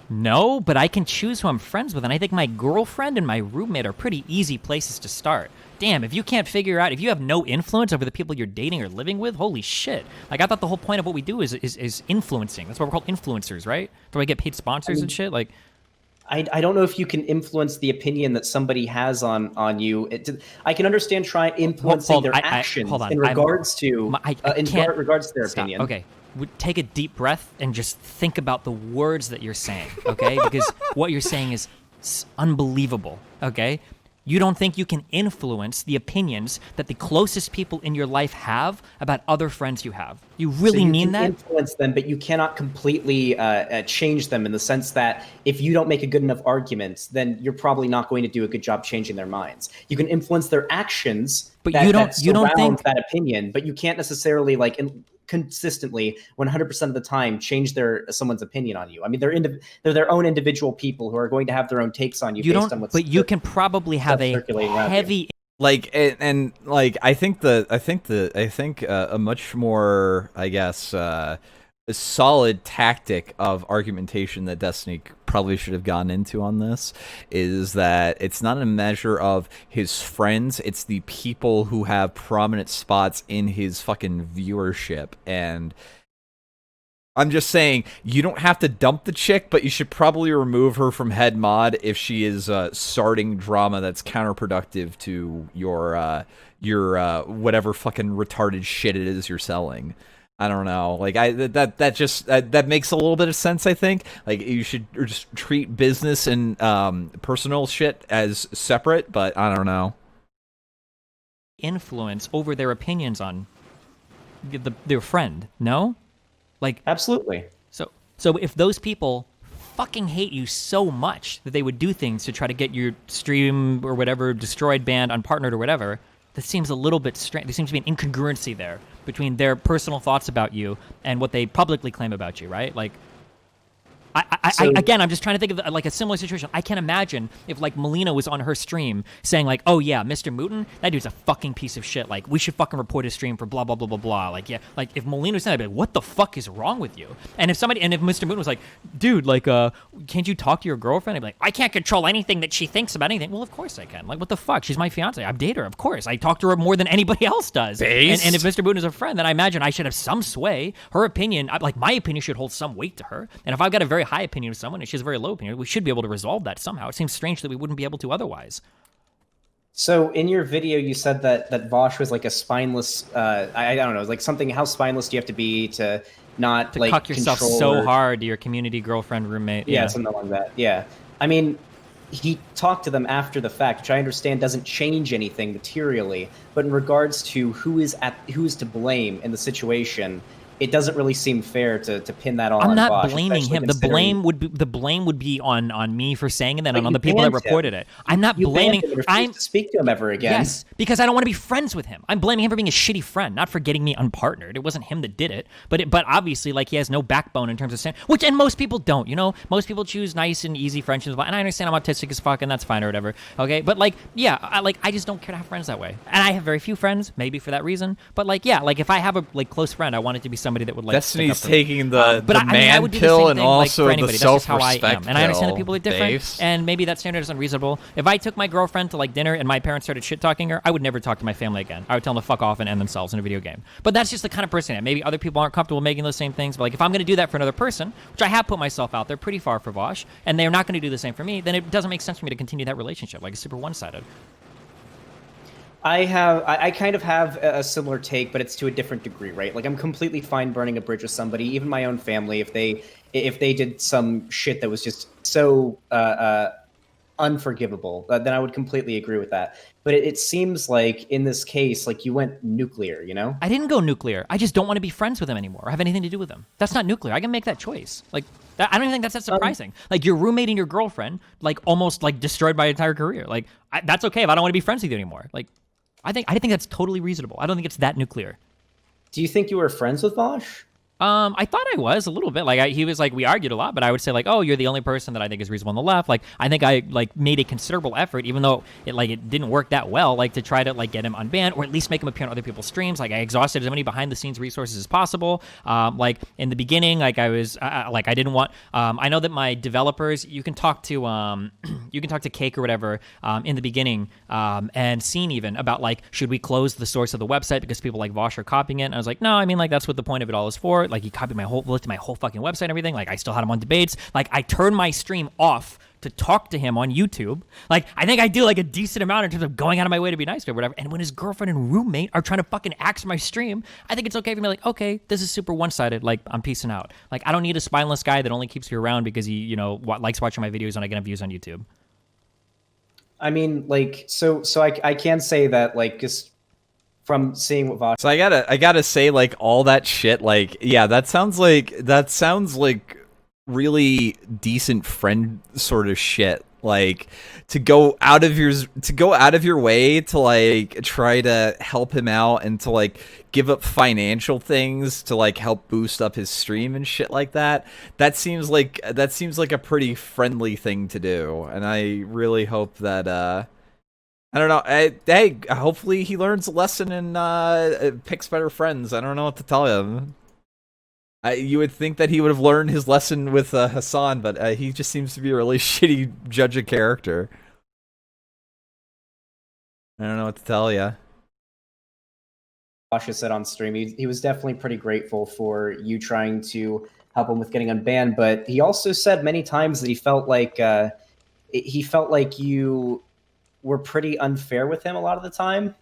No, but I can choose who I'm friends with, and I think my girlfriend and my roommate are pretty easy places to start. Damn, if you can't figure out, if you have no influence over the people you're dating or living with, holy shit. Like, I thought the whole point of what we do is influencing. That's why we're called influencers, right? Do I get paid sponsors and shit? Like, I don't know if you can influence the opinion that somebody has on you. I can understand influencing their actions in regards to their opinion. Okay, take a deep breath and just think about the words that you're saying, okay? Because what you're saying is unbelievable, okay? You don't think you can influence the opinions that the closest people in your life have about other friends you have. You really mean that? You can influence them, but you cannot completely change them, in the sense that if you don't make a good enough argument, then you're probably not going to do a good job changing their minds. You can influence their actions, but that you don't think that opinion, but you can't necessarily consistently 100% of the time change someone's opinion on you. I mean, they're their own individual people who are going to have their own takes on you. You can probably have a heavy I think a much more, I guess, a solid tactic of argumentation that Destiny probably should have gone into on this is that it's not a measure of his friends, it's the people who have prominent spots in his fucking viewership. And I'm just saying, you don't have to dump the chick, but you should probably remove her from head mod if she is starting drama that's counterproductive to your whatever fucking retarded shit it is you're selling. I don't know. Like, that makes a little bit of sense, I think. Like, you should just treat business and personal shit as separate, but I don't know. Influence over their opinions on their friend, no? Like, absolutely. So if those people fucking hate you so much that they would do things to try to get your stream or whatever destroyed, banned, unpartnered, or whatever, that seems a little bit strange. There seems to be an incongruency there between their personal thoughts about you and what they publicly claim about you, right? Like, Again, I'm just trying to think of like a similar situation. I can't imagine if like Melina was on her stream saying like, "Oh yeah, Mr. Mooten, that dude's a fucking piece of shit. Like we should fucking report his stream for blah blah blah blah blah." Like yeah, like if Melina was saying that, I'd be like, "What the fuck is wrong with you?" And if Mr. Mooten was like, "Dude, like can't you talk to your girlfriend?" I'd be like, "I can't control anything that she thinks about anything." Well, of course I can. Like what the fuck? She's my fiance. I date her. Of course, I talk to her more than anybody else does. And if Mr. Mooten is a friend, then I imagine I should have some sway. Her opinion, like my opinion, should hold some weight to her. And if I've got a very high opinion of someone and she has a very low opinion, we should be able to resolve that somehow. It seems strange that we wouldn't be able to otherwise. So in your video, you said that Vosh was like a spineless. I don't know, like something. How spineless do you have to be to not like cuck yourself so hard to your community girlfriend, roommate? Yeah, something like that. Yeah, I mean, he talked to them after the fact, which I understand doesn't change anything materially. But in regards to who is to blame in the situation, it doesn't really seem fair to pin that on. I'm not Bosch, blaming him. The blame would be on me for saying it and on the people that reported it. I'm not blaming. I'm to speak to him ever again. Yes, because I don't want to be friends with him. I'm blaming him for being a shitty friend, not for getting me unpartnered. It wasn't him that did it, but obviously like he has no backbone in terms of saying, and most people don't. You know, most people choose nice and easy friendships, and I understand I'm autistic as fuck, and that's fine or whatever. Okay, but like yeah, I just don't care to have friends that way, and I have very few friends, maybe for that reason. But like yeah, like if I have a like close friend, I want it to be somebody that would like Destiny's taking the man pill and also like, the that's just how I self-respect am. And I understand that people are pill, different, Daves. and maybe that standard is unreasonable. If I took my girlfriend to like dinner and my parents started shit talking her, I would never talk to my family again. I would tell them to fuck off and end themselves in a video game. But that's just the kind of person I am. Maybe other people aren't comfortable making those same things. But like if I'm going to do that for another person, which I have put myself out there pretty far for Vosh, and they're not going to do the same for me, then it doesn't make sense for me to continue that relationship. Like it's super one-sided. I kind of have a similar take, but it's to a different degree, right? Like I'm completely fine burning a bridge with somebody, even my own family, if they did some shit that was just so unforgivable, then I would completely agree with that. But it seems like in this case, like you went nuclear, you know? I didn't go nuclear. I just don't want to be friends with them anymore or have anything to do with them. That's not nuclear. I can make that choice. Like I don't even think that's that surprising. Like your roommate and your girlfriend, like almost like destroyed my entire career. Like that's okay if I don't want to be friends with you anymore. Like I think that's totally reasonable. I don't think it's that nuclear. Do you think you were friends with Vosh? I thought I was a little bit. Like he was like we argued a lot, but I would say like, oh, you're the only person that I think is reasonable on the left. Like I think I like made a considerable effort, even though it didn't work that well, like to try to like get him unbanned or at least make him appear on other people's streams. Like I exhausted as many behind the scenes resources as possible. Like in the beginning, like I was like I didn't want. I know that my developers, you can talk to Cake or whatever in the beginning and Scene even about like should we close the source of the website because people like Vosh are copying it. And I was like, no, I mean like that's what the point of it all is for. Like he copied looked at my whole fucking website and everything. Like I still had him on debates. Like I turned my stream off to talk to him on YouTube. Like I think I do like a decent amount in terms of going out of my way to be nice to him or whatever. And when his girlfriend and roommate are trying to fucking axe my stream, I think it's okay for me like, okay, this is super one-sided. Like I'm peacing out. Like I don't need a spineless guy that only keeps me around because he, likes watching my videos and I get views on YouTube. I mean, like, so I can say that, like, just from seeing what Vosh. So I gotta say, like, all that shit, like, yeah, that sounds like really decent friend sort of shit. Like to go out of your way to like try to help him out and to like give up financial things to like help boost up his stream and shit like that. That seems like a pretty friendly thing to do, and I really hope that I don't know. Hey, hopefully he learns a lesson and picks better friends. I don't know what to tell him. You would think that he would have learned his lesson with Hassan, but he just seems to be a really shitty judge of character. I don't know what to tell you. Vosh said on stream, he was definitely pretty grateful for you trying to help him with getting unbanned, but he also said many times that he felt like you were pretty unfair with him a lot of the time.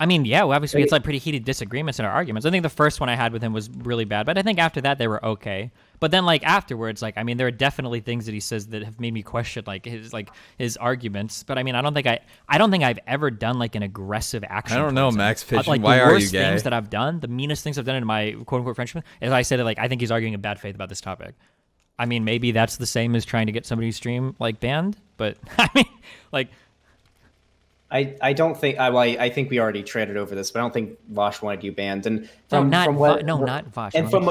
I mean, yeah, well, obviously it's like pretty heated disagreements in our arguments. I think the first one I had with him was really bad, but I think after that they were okay. But then like afterwards, like I mean, there are definitely things that he says that have made me question like his arguments. But I mean, I don't think I've ever done like an aggressive action. I don't know, Max Pigeon. Like why the are worst you gay? things that I've done, the meanest things I've done in my quote unquote friendship, is I say that like I think he's arguing in bad faith about this topic. I mean, maybe that's the same as trying to get somebody's stream like banned, but I mean, like. I don't think I think we already traded over this, but I don't think Vosh wanted you banned. And No, from not what not Vosh. and from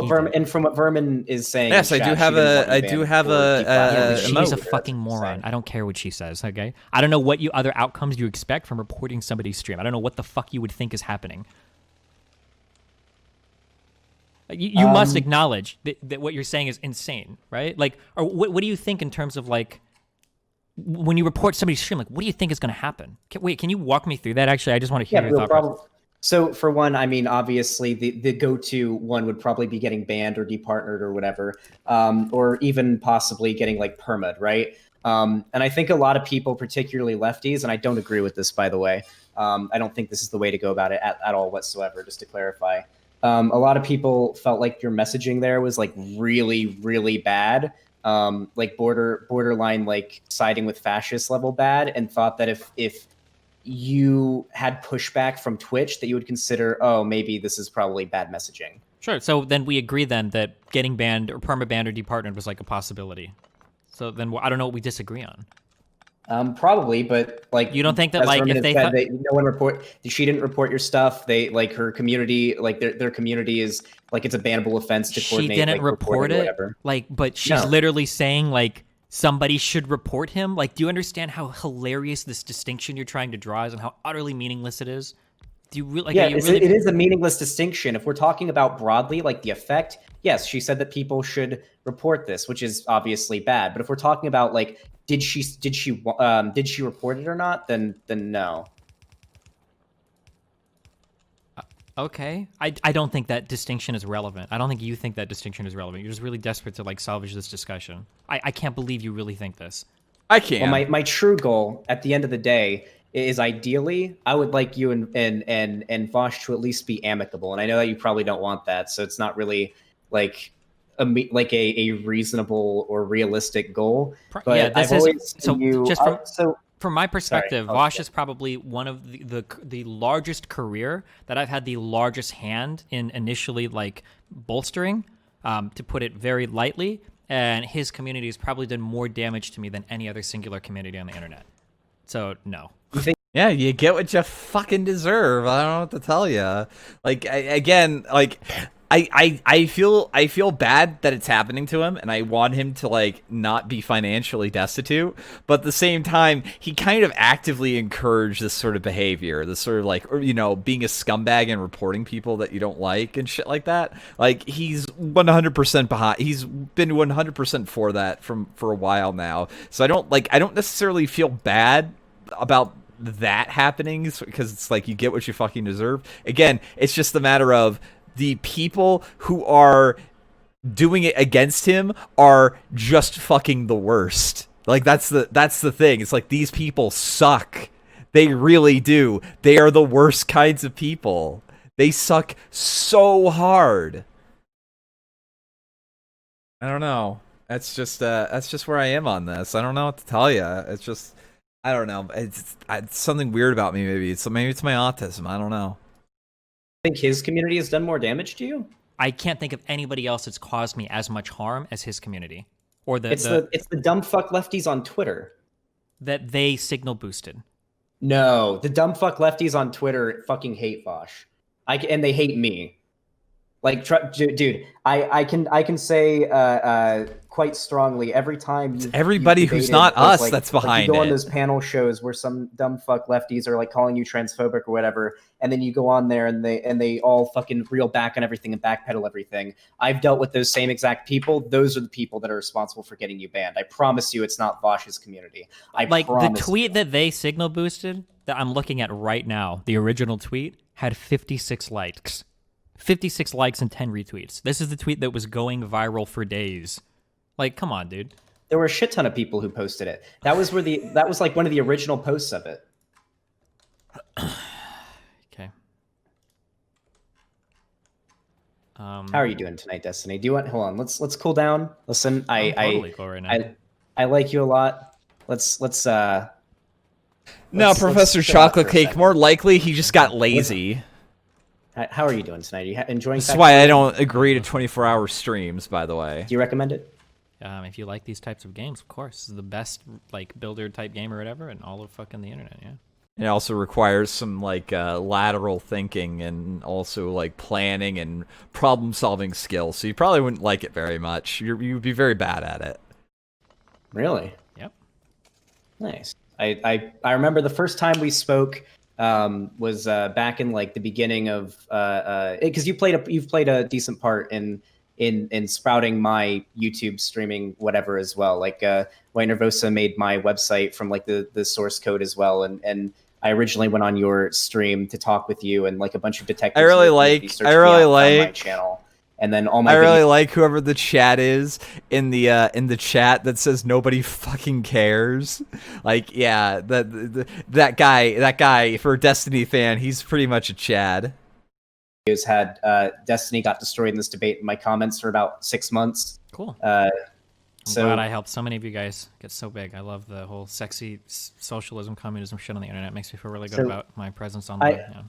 what Vermin is saying, Yes, in I do chat, have she didn't a want you I do banned have for a Yeah, but deplatforming. she's a emote. fucking moron. I don't care what she says, okay? I don't know what you other outcomes you expect from reporting somebody's stream. I don't know what the fuck you would think is happening. You must acknowledge that what you're saying is insane, right? Like, or what do you think in terms of, like, when you report somebody's stream, like, what do you think is going to happen? Can you walk me through that? Actually, I just want to hear your thought process. So for one, I mean, obviously the go-to one would probably be getting banned or departnered or whatever, or even possibly getting like perma'd, right? And I think a lot of people, particularly lefties, and I don't agree with this, by the way. I don't think this is the way to go about it at all whatsoever, just to clarify. A lot of people felt like your messaging there was like really, really bad. Like borderline like siding with fascist level bad, and thought that if you had pushback from Twitch that you would consider, oh, maybe this is probably bad messaging. Sure. So then we agree then that getting banned or perma-banned or departnered was like a possibility. So then I don't know what we disagree on. Probably, but like you don't think that like if they said, no one report, she didn't report your stuff. They like her community, like their community is like it's a bannable offense to coordinate. She didn't like, report it, whatever. like, but she's literally saying like somebody should report him. Like, do you understand how hilarious this distinction you're trying to draw is and how utterly meaningless it is? Do you really? Like, yeah, it is a meaningless distinction. If we're talking about broadly, like the effect, yes, she said that people should report this, which is obviously bad. But if we're talking about like, did she report it or not? Then no. Okay, I don't think that distinction is relevant. I don't think you think that distinction is relevant. You're just really desperate to like salvage this discussion. I can't believe you really think this. I can't. Well, my true goal at the end of the day is ideally I would like you and Vosh to at least be amicable, and I know that you probably don't want that, so it's not really like a reasonable or realistic goal. But yeah, this I've is so you, just from my perspective, sorry, Vosh is probably one of the largest career that I've had the largest hand in initially like bolstering, to put it very lightly. And his community has probably done more damage to me than any other singular community on the internet. So no. Yeah, you get what you fucking deserve. I don't know what to tell you. Like, I feel bad that it's happening to him, and I want him to like not be financially destitute. But at the same time, he kind of actively encouraged this sort of behavior, this sort of like, or, you know, being a scumbag and reporting people that you don't like and shit like that. Like, he's 100% behind. He's been 100% for that for a while now. So I don't necessarily feel bad about that happening, because it's like you get what you fucking deserve. Again, it's just a matter of the people who are doing it against him are just fucking the worst. Like, that's the thing. It's like, these people suck. They really do. They are the worst kinds of people. They suck so hard. I don't know. That's just where I am on this. I don't know what to tell you. It's just, I don't know. It's something weird about me. Maybe it's my autism. I don't know. Think his community has done more damage to you? I can't think of anybody else that's caused me as much harm as his community, or it's the dumb fuck lefties on Twitter that they signal boosted. No, the dumb fuck lefties on Twitter fucking hate Vosh. And they hate me. Like, dude, I can say quite strongly every time it's everybody who's not us like, that's behind you go it. on those panel shows where some dumb fuck lefties are like calling you transphobic or whatever, and then you go on there and they all fucking reel back on everything and backpedal everything. I've dealt with those same exact people. Those are the people that are responsible for getting you banned. I promise you, it's not Vosh's community. The tweet that they signal boosted that I'm looking at right now, the original tweet had 56 likes. 56 likes and 10 retweets. This is the tweet that was going viral for days. Like, come on, dude. There were a shit ton of people who posted it. That was like one of the original posts of it. Okay. How are you doing tonight, Destiny? Do you want? Hold on. Let's cool down. Listen, I'm totally cool right now. I like you a lot. Let's No, Professor Chocolate Cake. More likely, he just got lazy. How are you doing tonight? Are you enjoying? That's why I don't agree to 24-hour streams, by the way. Do you recommend it? If you like these types of games, of course. This is the best like builder type game or whatever in all of fucking the internet, yeah. It also requires some like lateral thinking and also like planning and problem solving skills. So you probably wouldn't like it very much. You'd be very bad at it. Really? Yep. Nice. I remember the first time we spoke was back in like the beginning of because you've played a decent part in sprouting my YouTube streaming whatever as well. Like White Nervosa made my website from like the source code as well, and I originally went on your stream to talk with you and like a bunch of detectives. I really like my channel. And then all my really like whoever the chat is in the chat that says nobody fucking cares. Like, yeah, that guy for a Destiny fan, he's pretty much a Chad. Has had Destiny got destroyed in this debate in my comments for about 6 months. Cool. I'm So glad I helped so many of you guys get so big. I love the whole sexy socialism, communism shit on the internet. It makes me feel really good about my presence online. Yeah.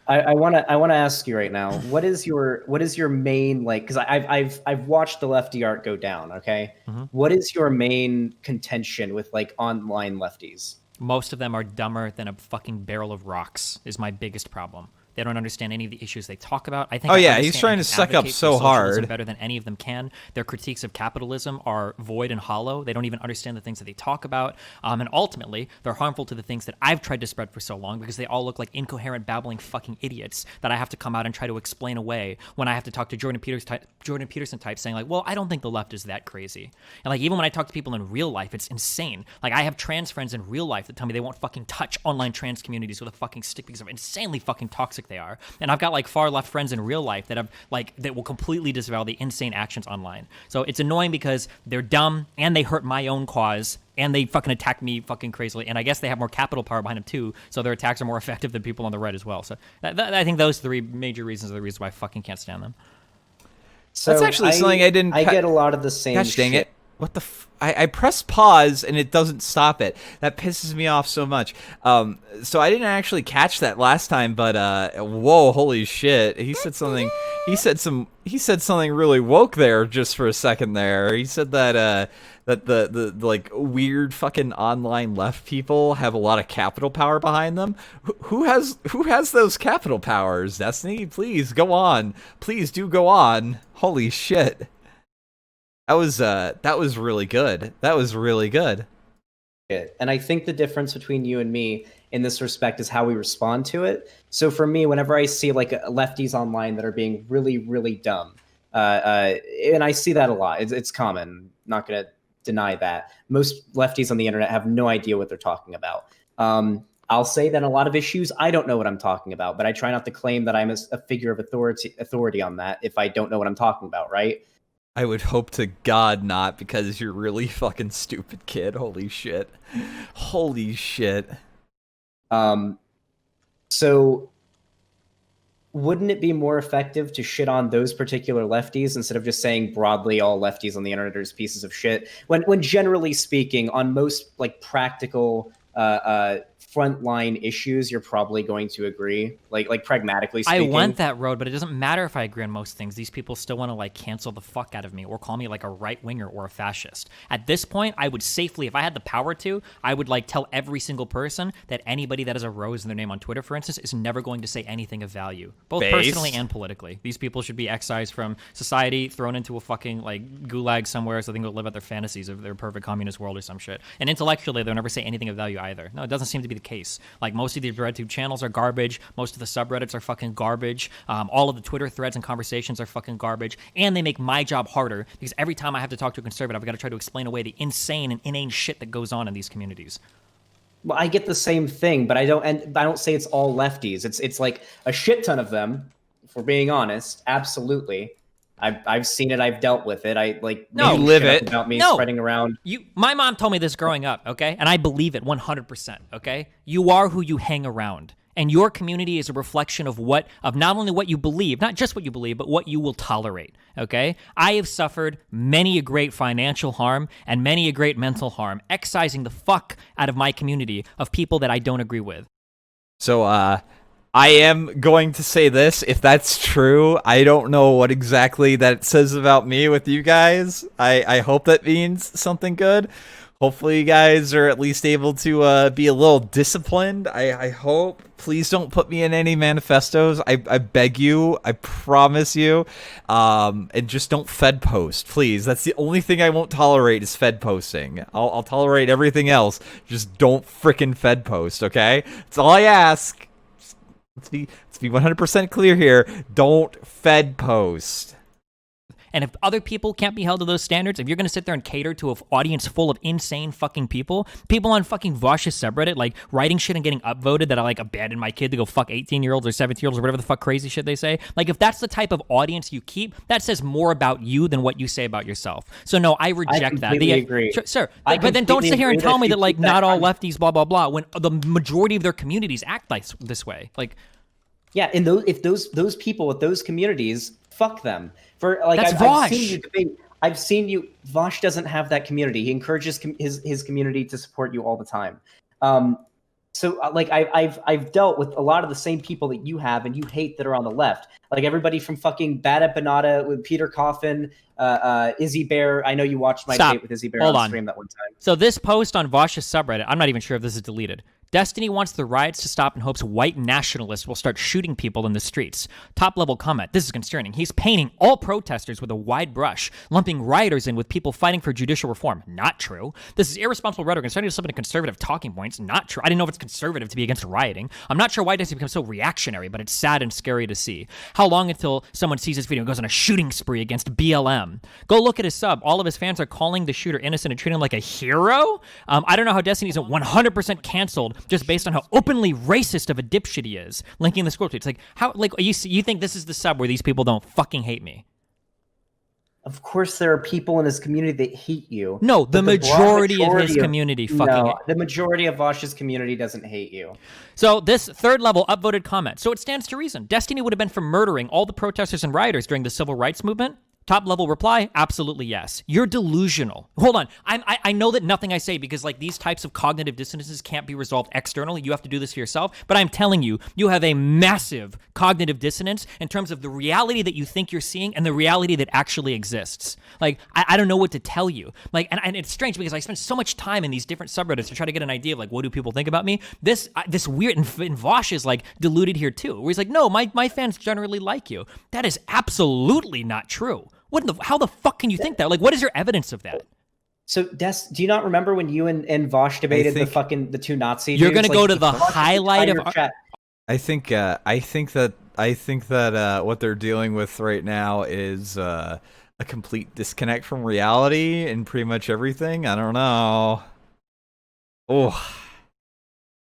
I want to ask you right now, what is your main, like, because I've watched the lefty art go down. Okay, What is your main contention with like online lefties? Most of them are dumber than a fucking barrel of rocks. Is my biggest problem. They don't understand any of the issues they talk about. I think. Oh yeah, he's trying to suck up so hard. Better than any of them can. Their critiques of capitalism are void and hollow. They don't even understand the things that they talk about. And ultimately, they're harmful to the things that I've tried to spread for so long because they all look like incoherent, babbling fucking idiots that I have to come out and try to explain away when I have to talk to Jordan Peterson type saying like, well, I don't think the left is that crazy. And like even when I talk to people in real life, it's insane. Like I have trans friends in real life that tell me they won't fucking touch online trans communities with a fucking stick because of insanely fucking toxic they are. And I've got like far left friends in real life that have like that will completely disavow the insane actions online. So it's annoying because they're dumb and they hurt my own cause and they fucking attack me fucking crazily. And I guess they have more capital power behind them too, so their attacks are more effective than people on the right as well. So I think those three major reasons are the reasons why I fucking can't stand them. So that's actually something I didn't. I get a lot of the same. Gosh dang it! What the? I press pause and it doesn't stop it. That pisses me off so much. So I didn't actually catch that last time, but whoa, holy shit! He said something. He said something really woke there just for a second there. He said that that the like weird fucking online left people have a lot of capital power behind them. Who has those capital powers? Destiny, please go on. Please do go on. Holy shit. That was really good. That was really good. And I think the difference between you and me in this respect is how we respond to it. So for me, whenever I see like lefties online that are being really, really dumb, and I see that a lot, it's common. Not going to deny that. Most lefties on the internet have no idea what they're talking about. I'll say that in a lot of issues, I don't know what I'm talking about, but I try not to claim that I'm a figure of authority on that if I don't know what I'm talking about, right? I would hope to God not, because you're really fucking stupid, kid. Holy shit. Holy shit. So wouldn't it be more effective to shit on those particular lefties instead of just saying broadly all lefties on the internet are just pieces of shit? When generally speaking, on most like practical frontline issues, you're probably going to agree, like pragmatically speaking. I went that road, but it doesn't matter if I agree on most things. These people still want to like cancel the fuck out of me or call me like a right winger or a fascist. At this point, I would safely, if I had the power to, I would like tell every single person that anybody that has a rose in their name on Twitter, for instance, is never going to say anything of value, both personally and politically. These people should be excised from society, thrown into a fucking like gulag somewhere so they can go live out their fantasies of their perfect communist world or some shit. And intellectually, they'll never say anything of value either. No, it doesn't seem to be the case. Like most of these RedTube channels are garbage. Most of the subreddits are fucking garbage. All of the Twitter threads and conversations are fucking garbage. And they make my job harder because every time I have to talk to a conservative, I've got to try to explain away the insane and inane shit that goes on in these communities. Well, I get the same thing, but I don't say it's all lefties. It's like a shit ton of them, if we're being honest. Absolutely. I've seen it. I've dealt with it. I like no, you live it about me spreading around. My mom told me this growing up, okay, and I believe it 100%. Okay, you are who you hang around, and your community is a reflection of not only what you believe, not just what you believe, but what you will tolerate. Okay, I have suffered many a great financial harm and many a great mental harm, excising the fuck out of my community of people that I don't agree with. So, I am going to say this, if that's true. I don't know what exactly that says about me with you guys. I hope that means something good. Hopefully you guys are at least able to be a little disciplined. I hope. Please don't put me in any manifestos. I beg you. I promise you. And just don't Fed post, please. That's the only thing I won't tolerate is Fed posting. I'll tolerate everything else. Just don't frickin' Fed post, okay? That's all I ask. Let's be 100% clear here. Don't Fed post. And if other people can't be held to those standards, if you're going to sit there and cater to an audience full of insane fucking people on fucking Vosh's subreddit, like writing shit and getting upvoted that I like abandoned my kid to go fuck 18-year-olds or 17-year-olds or whatever the fuck crazy shit they say. Like if that's the type of audience you keep, that says more about you than what you say about yourself. So no, I reject that. I completely agree. Sir, but then don't sit here and tell me that like not all lefties blah blah blah when the majority of their communities act like this way. Like, yeah, and if those people with those communities, fuck them. For like, that's I've seen you debate. I've seen you. Vosh doesn't have that community. He encourages his community to support you all the time. So like I've dealt with a lot of the same people that you have and you hate that are on the left. Like everybody from fucking Bad Empanada with Peter Coffin, Izzy Bear. I know you watched my debate with Izzy Bear on stream that one time. So this post on Vosh's subreddit, I'm not even sure if this is deleted. Destiny wants the riots to stop and hopes white nationalists will start shooting people in the streets. Top level comment. This is concerning. He's painting all protesters with a wide brush, lumping rioters in with people fighting for judicial reform. Not true. This is irresponsible rhetoric and starting to slip into conservative talking points. Not true. I didn't know if it's conservative to be against rioting. I'm not sure why Destiny becomes so reactionary, but it's sad and scary to see. How long until someone sees this video and goes on a shooting spree against BLM? Go look at his sub. All of his fans are calling the shooter innocent and treating him like a hero. I don't know how Destiny isn't 100% canceled just based on how openly racist of a dipshit he is. Linking the script. It's like, how, like, you think this is the sub where these people don't fucking hate me? Of course there are people in his community that hate you. No, the majority of his community fucking hate. The majority of Vosh's community doesn't hate you. So this third level upvoted comment. So it stands to reason. Destiny would have been for murdering all the protesters and rioters during the civil rights movement. Top level reply, absolutely yes. You're delusional. Hold on. I know that nothing I say, because like these types of cognitive dissonances can't be resolved externally. You have to do this for yourself. But I'm telling you, you have a massive cognitive dissonance in terms of the reality that you think you're seeing and the reality that actually exists. Like, I don't know what to tell you. Like, and it's strange because I spend so much time in these different subreddits to try to get an idea of like, what do people think about me? This weird, and Vosh is like deluded here too, where he's like, no, my fans generally like you. That is absolutely not true. How the fuck can you think that? Like, what is your evidence of that? So, Des, do you not remember when you and Vosh debated the two Nazi dudes? You're gonna go to the highlight of chat. I think that what they're dealing with right now is a complete disconnect from reality in pretty much everything. I don't know. Oh.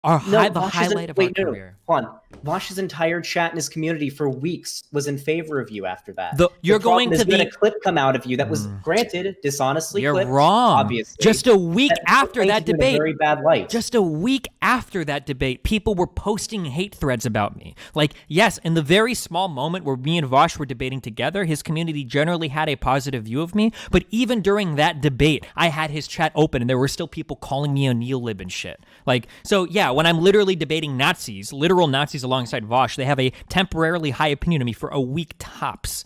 The highlight of our career. Hold on. Vosh's entire chat in his community for weeks was in favor of you after that. You're going to a clip come out of you that was granted dishonestly. You're clipped, wrong. Obviously, just a week after that debate, very bad light. Just a week after that debate, people were posting hate threads about me. Like, yes, in the very small moment where me and Vosh were debating together, his community generally had a positive view of me. But even during that debate, I had his chat open, and there were still people calling me a neolib and shit. Like, so yeah, when I'm literally debating Nazis, literal Nazis alongside Vosh, they have a temporarily high opinion of me for a week tops.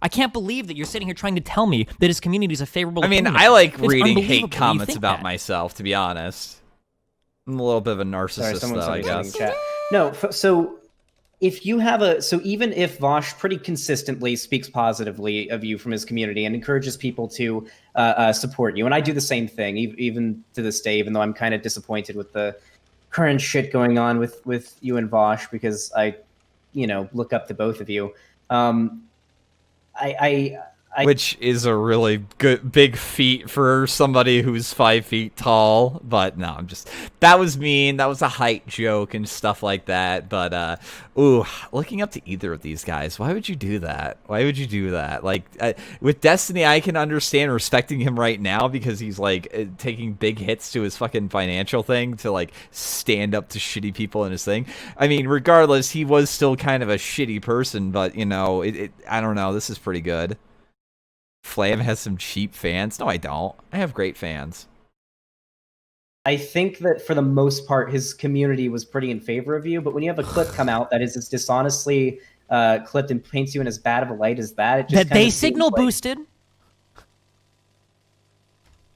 I can't believe that you're sitting here trying to tell me that his community is a favorable opinion. I like reading hate comments about myself, to be honest. I'm a little bit of a narcissist, though, I guess. No, so if you have even if Vosh pretty consistently speaks positively of you from his community and encourages people to support you, and I do the same thing, even to this day, even though I'm kind of disappointed with the current shit going on with you and Vosh, because I look up to both of you. Which is a really good big feat for somebody who's 5 feet tall. But no, that was mean. That was a height joke and stuff like that. But looking up to either of these guys, why would you do that? Why would you do that? Like with Destiny, I can understand respecting him right now because he's like taking big hits to his fucking financial thing to like stand up to shitty people in his thing. I mean, regardless, he was still kind of a shitty person, but I don't know. This is pretty good. Flam has some cheap fans. No, I don't. I have great fans. I think that for the most part, his community was pretty in favor of you. But when you have a clip come out that is as dishonestly clipped and paints you in as bad of a light as that, it just that they signal boosted.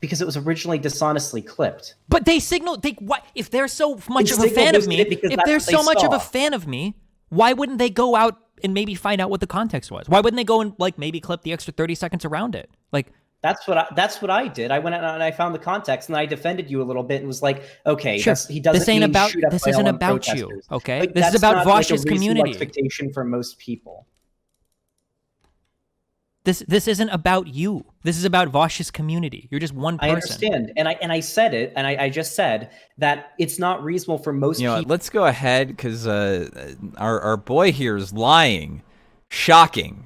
Because it was originally dishonestly clipped. But they signaled what if they're so much They of a fan of me? signal-boosted it because If that's they're what they so much of a saw. fan of me, why wouldn't they go out and maybe find out what the context was? Why wouldn't they go and like maybe clip the extra 30 seconds around it? Like That's what I did. I went out and I found the context, and I defended you a little bit, and was like, okay, Sure. he doesn't This ain't mean about- shoot up this isn't violent about you, protesters. okay? Like, This is that's about not, like, a Vosh's reasonable community. expectation for most people. this isn't about you. This is about Vosh's community. You're just one person. I understand, and I said it, and I just said that it's not reasonable for most You know, people. let's go ahead because our boy here is lying. Shocking,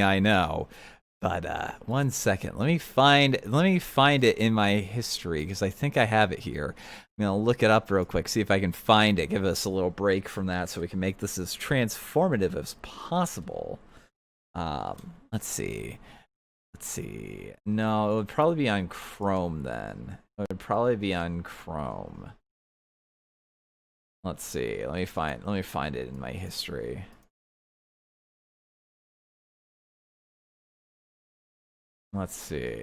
I know. But 1 second, let me find it in my history because I think I have it here. I'm gonna look it up real quick, see if I can find it. Give us a little break from that so we can make this as transformative as possible. Let's see. No, it would probably be on Chrome then. It would probably be on Chrome. Let's see. Let me find it in my history. Let's see.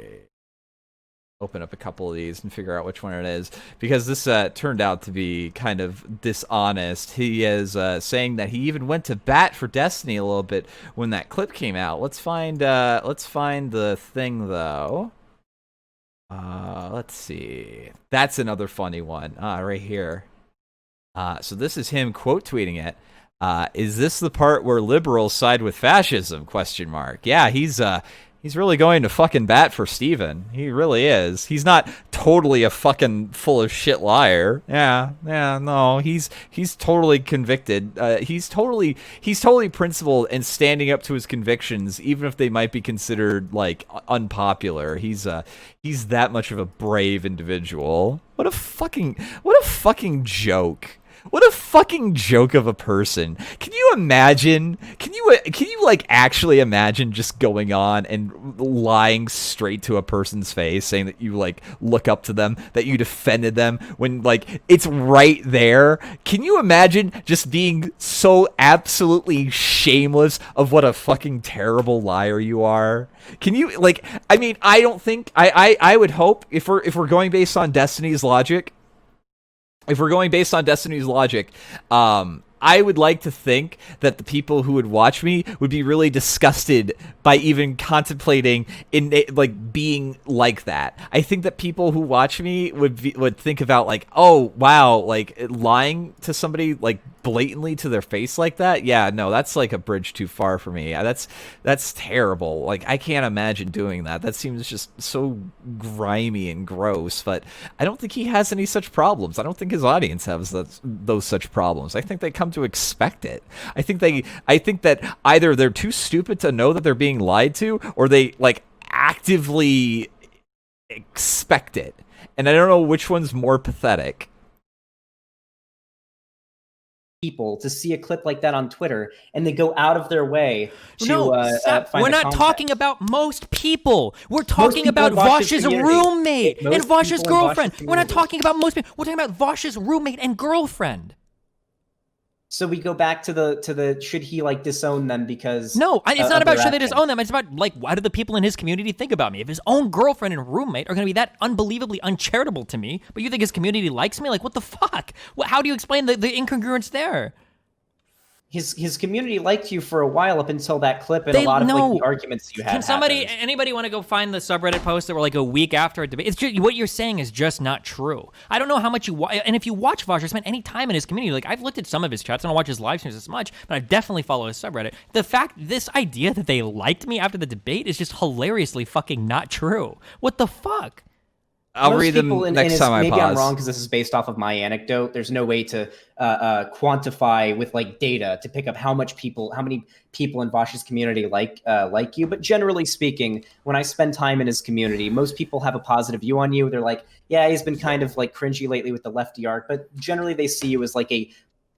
Open up a couple of these and figure out which one it is, because this turned out to be kind of dishonest. He is saying that he even went to bat for Destiny a little bit when that clip came out. Let's find the thing though. Let's see. That's another funny one. Right here. So this is him quote tweeting it. Is this the part where liberals side with fascism? ? Yeah, he's really going to fucking bat for Steven. He really is. He's not totally a fucking full of shit liar. Yeah, no, he's totally convicted. He's totally principled and standing up to his convictions, even if they might be considered like unpopular. He's that much of a brave individual. What a fucking joke. What a fucking joke of a person. Can you imagine? Can you like actually imagine just going on and lying straight to a person's face, saying that you like look up to them, that you defended them when like it's right there? Can you imagine just being so absolutely shameless of what a fucking terrible liar you are? Can you like? I mean, I don't think I would hope if we're going based on Destiny's logic. I would like to think that the people who would watch me would be really disgusted by even contemplating like being like that. I think that people who watch me would think about like, oh wow, like lying to somebody like blatantly to their face like that. Yeah, no, that's like a bridge too far for me. That's terrible. Like I can't imagine doing that. That seems just so grimy and gross. But I don't think he has any such problems. I don't think his audience has those such problems. I think they come to expect it. I think that either they're too stupid to know that they're being lied to, or they like actively expect it. And I don't know which one's more pathetic. People to see a clip like that on Twitter, and they go out of their way to stop. find We're the not context. talking about most people. We're talking people about in Vosh's Vosh's community. roommate Most and Vosh's people in Vosh's girlfriend. We're not community. talking about most people. We're talking about Vosh's roommate and girlfriend. So we go back to the should he like disown them because No, it's not of about their should they actions? disown them. It's about like what do the people in his community think about me? If his own girlfriend and roommate are going to be that unbelievably uncharitable to me, but you think his community likes me? Like what the fuck? How do you explain the incongruence there? His community liked you for a while up until that clip and They a lot of like know. the arguments you had. Can happened. anybody want to go find the subreddit posts that were like a week after a debate? It's just, what you're saying is just not true. I don't know how much and if you watch Vosh or spend any time in his community, like I've looked at some of his chats, I don't watch his live streams as much, but I definitely follow his subreddit. This idea that they liked me after the debate is just hilariously fucking not true. What the fuck? I'll Most read them people next time I maybe pause. I'm wrong because this is based off of my anecdote. There's no way to quantify with like data to pick up how many people in Vosh's community like you. But generally speaking, when I spend time in his community, most people have a positive view on you. They're like, yeah, he's been kind of like cringy lately with the lefty art, but generally they see you as like a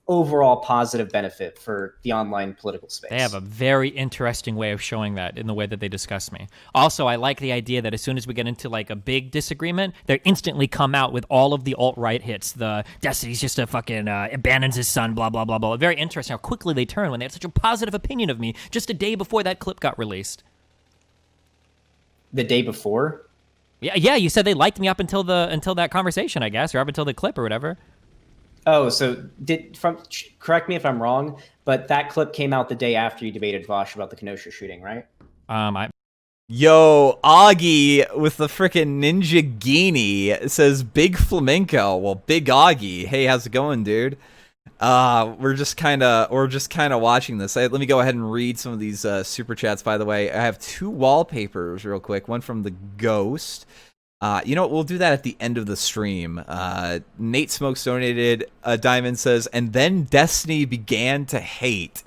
overall positive benefit for the online political space. They have a very interesting way of showing that in the way that they discuss me. Also, I like the idea that as soon as we get into like a big disagreement, they instantly come out with all of the alt-right hits. The Destiny's just a fucking abandons his son, blah, blah, blah, blah. Very interesting how quickly they turn when they have such a positive opinion of me just a day before that clip got released. The day before? Yeah. You said they liked me up until that conversation, I guess, or up until the clip or whatever. Oh, so correct me if I'm wrong, but that clip came out the day after you debated Vosh about the Kenosha shooting, right? I Yo, Augie with the frickin' ninja guinea says big flamenco. Well, big Augie. Hey, how's it going, dude? We're just kind of watching this. Let me go ahead and read some of these super chats. By the way, I have 2 wallpapers real quick. One from the Ghost. You know what? We'll do that at the end of the stream. Nate Smokes donated. Diamond says, and then Destiny began to hate.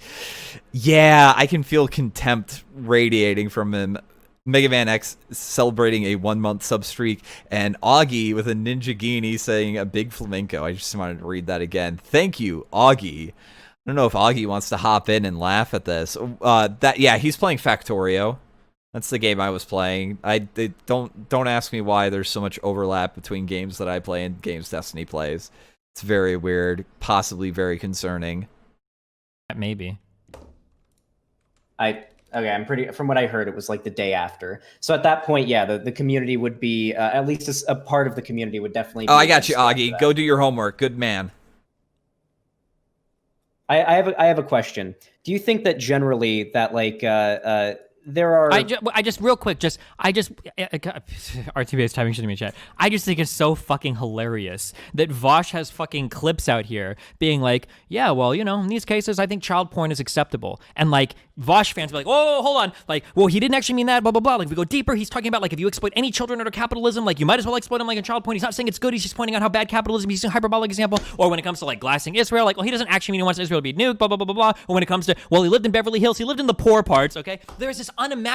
Yeah, I can feel contempt radiating from him. Mega Man X celebrating a 1-month sub streak, and Augie with a ninja guinea saying a big flamenco. I just wanted to read that again. Thank you, Augie. I don't know if Augie wants to hop in and laugh at this. Yeah, he's playing Factorio. That's the game I was playing. Don't ask me why there's so much overlap between games that I play and games Destiny plays. It's very weird, possibly very concerning. maybe. I'm pretty. From what I heard, it was like the day after. So at that point, yeah, the community would be at least a part of the community would definitely. Oh, I got you, Augie. Go do your homework. Good man. I have a question. Do you think that generally that like there are? I just real quick, RTB is typing shit in me chat. I just think it's so fucking hilarious that Vosh has fucking clips out here being like, yeah, well, you know, in these cases, I think child porn is acceptable, and like Vosh fans be like, oh, hold on, like, well, he didn't actually mean that, blah blah blah. Like, if we go deeper, he's talking about like if you exploit any children under capitalism, like you might as well exploit them like in child porn. He's not saying it's good. He's just pointing out how bad capitalism. He's using a hyperbolic example. Or when it comes to like glassing Israel, like, well, he doesn't actually mean he wants Israel to be nuked, blah blah blah blah blah. Or when it comes to, well, he lived in Beverly Hills, he lived in the poor parts. Okay, there's this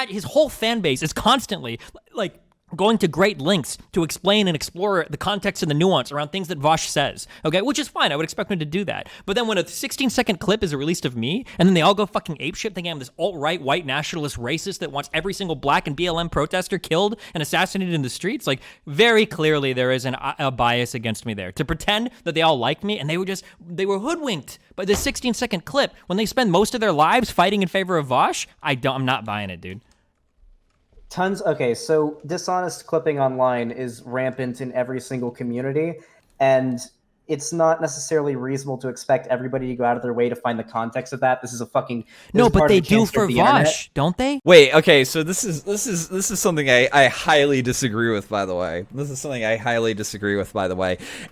his whole fan base is constantly like going to great lengths to explain and explore the context and the nuance around things that Vosh says, okay? Which is fine. I would expect him to do that. But then when a 16-second clip is released of me, and then they all go fucking apeshit thinking I'm this alt-right, white nationalist racist that wants every single black and BLM protester killed and assassinated in the streets, like, very clearly there is a bias against me there. To pretend that they all liked me and they were hoodwinked by this 16-second clip when they spend most of their lives fighting in favor of Vosh, I'm not buying it, dude. Okay, so dishonest clipping online is rampant in every single community, and it's not necessarily reasonable to expect everybody to go out of their way to find the context of that. This is no, but they do for Vosh, don't they? Wait, okay, so this is something I highly disagree with, by the way.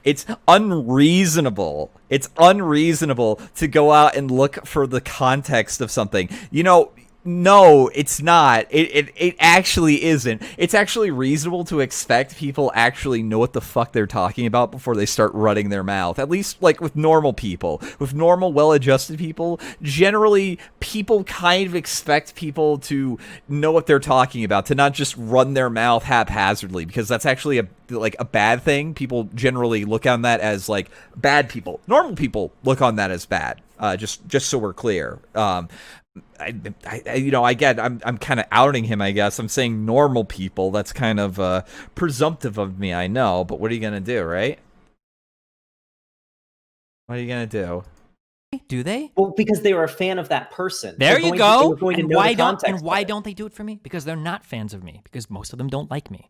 It's unreasonable. It's unreasonable to go out and look for the context of something. You know, no, it's not. It actually isn't. It's actually reasonable to expect people actually know what the fuck they're talking about before they start running their mouth. At least, like, with normal people. With normal, well-adjusted people, generally, people kind of expect people to know what they're talking about, to not just run their mouth haphazardly, because that's actually a bad thing. People generally look on that as, like, bad people. Normal people look on that as bad. Just so we're clear. I'm kind of outing him, I guess. I'm saying normal people. That's kind of presumptive of me, I know. But what are you gonna do, right? What are you gonna do? Do they? Well, because they were a fan of that person. There you go. And why don't they do it for me? Because they're not fans of me. Because most of them don't like me.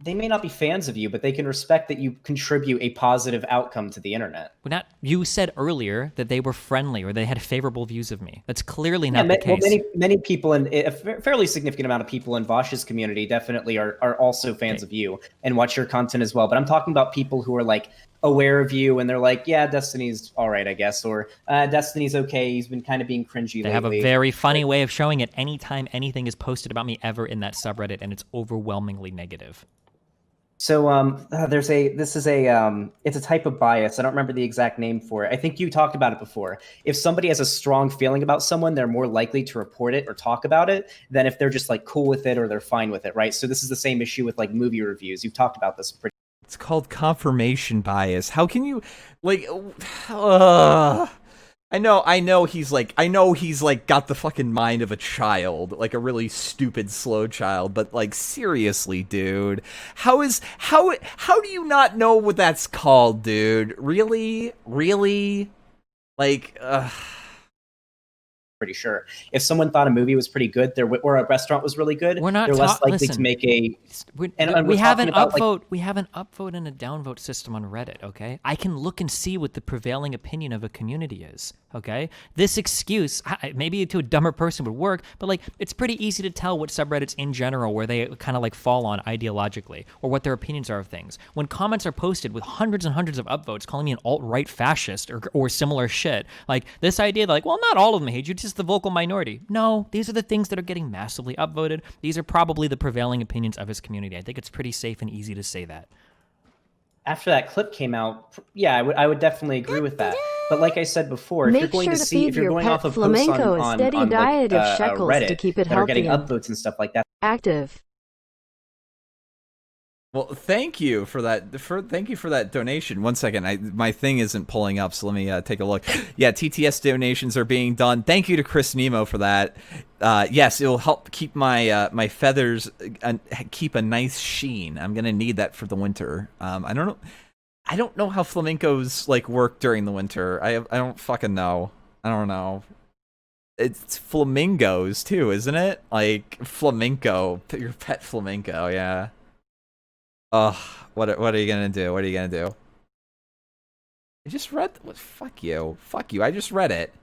They may not be fans of you, but they can respect that you contribute a positive outcome to the internet. You said earlier that they were friendly or they had favorable views of me. That's clearly not the case. Well, many people, and a fairly significant amount of people in Vosh's community definitely are also fans of you and watch your content as well. But I'm talking about people who are like aware of you and they're like, yeah, Destiny's all right, I guess, or Destiny's okay. He's been kind of being cringy lately. They have a very funny way of showing it anytime anything is posted about me ever in that subreddit, and it's overwhelmingly negative. So it's a type of bias. I don't remember the exact name for it. I think you talked about it before. If somebody has a strong feeling about someone, they're more likely to report it or talk about it than if they're just like cool with it or they're fine with it, right? So this is the same issue with like movie reviews. You've talked about this pretty. It's called confirmation bias. How can you, like, I know he's like got the fucking mind of a child, like a really stupid, slow child, but like, seriously, dude, how do you not know what that's called, dude? Really? Like, pretty sure. If someone thought a movie was pretty good, or a restaurant was really good, We're not they're less likely listen, to make a. we have an upvote. We have an upvote and a downvote system on Reddit. Okay, I can look and see what the prevailing opinion of a community is. Okay, this excuse maybe to a dumber person would work, but like it's pretty easy to tell what subreddits in general where they kind of like fall on ideologically or what their opinions are of things. When comments are posted with hundreds and hundreds of upvotes calling me an alt-right fascist or similar shit, like this idea that like, well, not all of them hate you, just the vocal minority. No, these are the things that are getting massively upvoted. These are probably the prevailing opinions of his community. I think it's pretty safe and easy to say that. After that clip came out, yeah, I would definitely agree with that. But like I said before, if Make you're going sure to to see, feed if you're your going pet off of posts flamenco on a steady diet of shekels Reddit to keep it that are getting healthy upvotes and stuff like that. active. Well, thank you for that. Thank you for that donation. 1 second, my thing isn't pulling up, so let me take a look. Yeah, TTS donations are being done. Thank you to Chris Nemo for that. Yes, it will help keep my my feathers keep a nice sheen. I'm gonna need that for the winter. I don't know how flamencos like work during the winter. I don't fucking know. I don't know. It's flamingos too, isn't it? Like flamenco, your pet flamenco. Yeah. Ugh, what are you gonna do? What are you gonna do? I just read what? Fuck you. I just read it.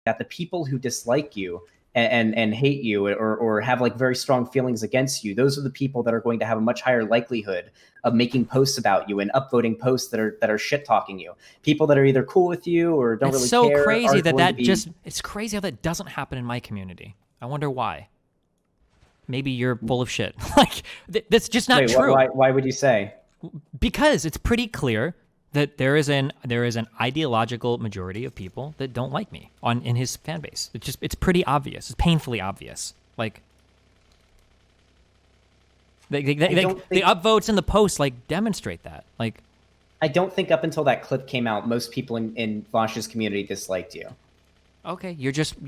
That the people who dislike you and hate you or have like very strong feelings against you, those are the people that are going to have a much higher likelihood of making posts about you and upvoting posts that are shit talking you. People that are either cool with you or don't really care. It's so crazy that it's crazy how that doesn't happen in my community. I wonder why. Maybe you're full of shit. Like, that's just not true. Why would you say? Because it's pretty clear that there is an ideological majority of people that don't like me in his fan base. It's pretty obvious. It's painfully obvious. Like, the upvotes and the posts like demonstrate that. Like, I don't think up until that clip came out, most people in Vosh's community disliked you. Okay,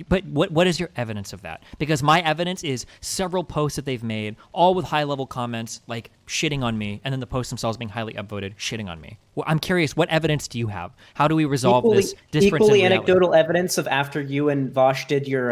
but what is your evidence of that? Because my evidence is several posts that they've made, all with high-level comments, like shitting on me, and then the posts themselves being highly upvoted, shitting on me. Well, I'm curious, what evidence do you have? How do we resolve this difference equally in reality? Anecdotal evidence of after you and Vosh did your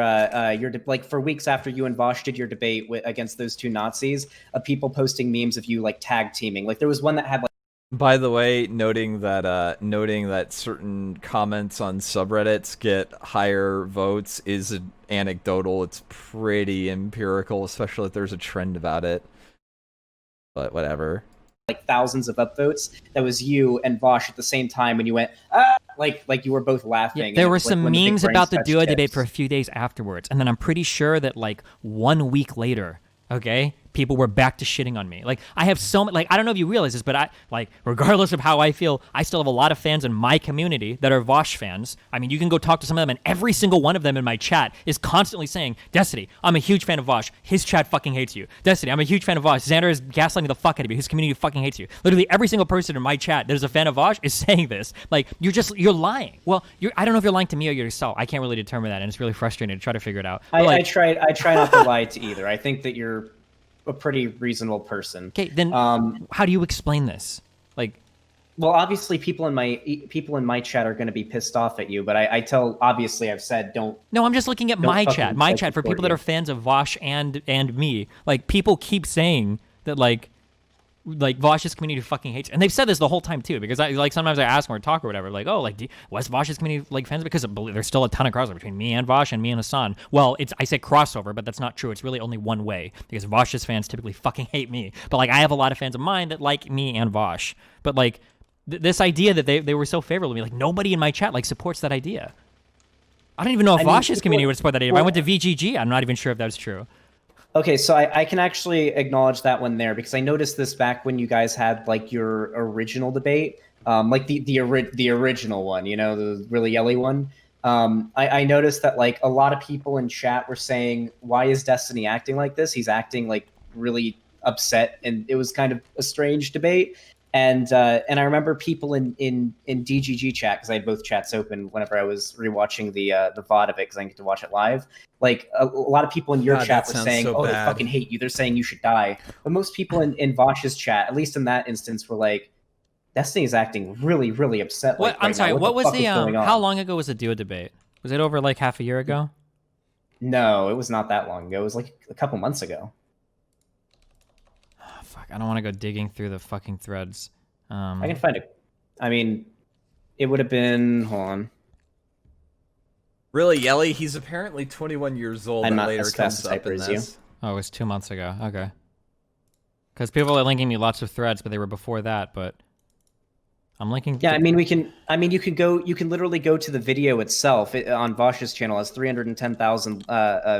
like for weeks after you and Vosh did your debate against those two Nazis, of people posting memes of you like tag teaming. Like there was one that had like. By the way, noting that certain comments on subreddits get higher votes is anecdotal. It's pretty empirical, especially if there's a trend about it. But whatever. Like thousands of upvotes. That was you and Vosh at the same time when you went like you were both laughing. Yeah, there were some memes about the duo debate for a few days afterwards, and then I'm pretty sure that like 1 week later, okay, people were back to shitting on me. Like, I have so much, like, I don't know if you realize this, but I, like, regardless of how I feel, I still have a lot of fans in my community that are Vosh fans. I mean, you can go talk to some of them, and every single one of them in my chat is constantly saying, Destiny, I'm a huge fan of Vosh. His chat fucking hates you. Destiny, I'm a huge fan of Vosh. Xander is gaslighting the fuck out of you. His community fucking hates you. Literally every single person in my chat that is a fan of Vosh is saying this. Like, you're lying. Well, I don't know if you're lying to me or yourself. I can't really determine that, and it's really frustrating to try to figure it out. I try not to lie to either. I think that you're a pretty reasonable person. Okay, then how do you explain this? Like, well, obviously people in my chat are going to be pissed off at you, but obviously I've said don't. No, I'm just looking at my chat for people that are fans of Vosh and me. Like, people keep saying that like Vosh's community fucking hates, and they've said this the whole time too. Because sometimes I ask them or talk or whatever, like, oh, like was Vosh's community like fans? Because there's still a ton of crossover between me and Vosh and me and Hassan. Well, I say crossover, but that's not true. It's really only one way because Vosh's fans typically fucking hate me. But like I have a lot of fans of mine that like me and Vosh. But like this idea that they were so favorable to me, like nobody in my chat like supports that idea. I don't even know if Vosh's community would support that idea. If I went to VGG, I'm not even sure if that's true. Okay, so I can actually acknowledge that one there because I noticed this back when you guys had like your original debate, like the original one, you know, the really yelly one. I noticed that like a lot of people in chat were saying, "Why is Destiny acting like this? He's acting like really upset," and it was kind of a strange debate. And I remember people in DGG chat, because I had both chats open whenever I was rewatching the VOD of it, because I didn't get to watch it live. Like a lot of people in your chat were saying, so they fucking hate you. They're saying you should die. But most people in Vosh's chat, at least in that instance, were like, Destiny's acting really, really upset. What? I'm sorry. What was the how long ago was the duo debate? Was it over like half a year ago? No, it was not that long ago. It was like a couple months ago. Oh, fuck, I don't want to go digging through the fucking threads. I can find it. I mean, it would have been. Hold on. Really, Yelly? He's apparently 21 years old. I'm and not later as fast comes a up typer in as you. this. Oh, it was 2 months ago. Okay. Because people are linking me lots of threads, but they were before that. But I'm linking. Yeah, I mean, we can. I mean, you can go. You can literally go to the video itself on Vosh's channel. It has 310,000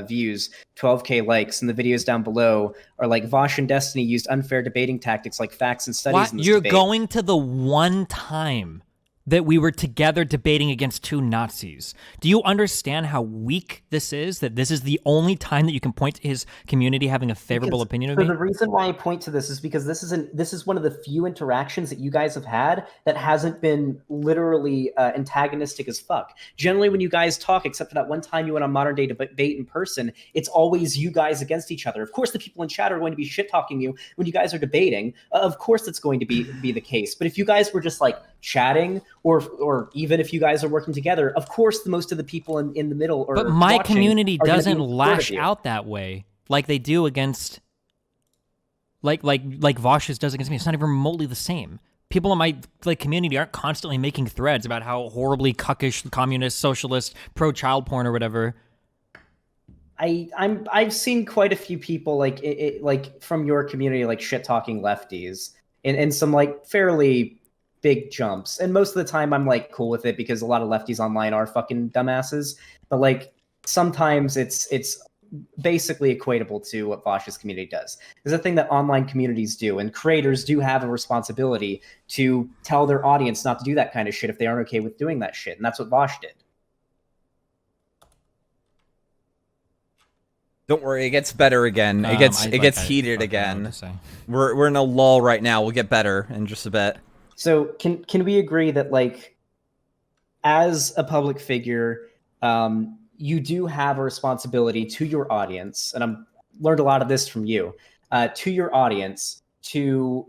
views, 12K likes, and the videos down below are like Vosh and Destiny used unfair debating tactics like facts and studies What? in this You're debate. going to the one time that we were together debating against two Nazis. Do you understand how weak this is? That this is the only time that you can point to his community having a favorable opinion of me? The reason why I point to this is because this is one of the few interactions that you guys have had that hasn't been literally antagonistic as fuck. Generally, when you guys talk, except for that one time you went on Modern Day Debate in person, it's always you guys against each other. Of course, the people in chat are going to be shit talking you when you guys are debating. Of course, that's going to be the case. But if you guys were just like chatting, or even if you guys are working together, of course, most of the people in the middle are. But my watching community are gonna be doesn't in support lash of you. out that way like they do against, like Vosh's does against me. It's not even remotely the same. People in my community aren't constantly making threads about how horribly cuckish, communist, socialist, pro-child porn or whatever. I've seen quite a few people like from your community like shit talking lefties and some like fairly big jumps, and most of the time I'm like cool with it because a lot of lefties online are fucking dumbasses, but like sometimes it's basically equatable to what Vosh's community does. There's a thing that online communities do, and creators do have a responsibility to tell their audience not to do that kind of shit if they aren't okay with doing that shit, and that's what Vosh did. Don't worry, it gets better again. It gets heated again. We're in a lull right now. We'll get better in just a bit. So can we agree that like as a public figure, you do have a responsibility to your audience, and I've learned a lot of this from you, to your audience to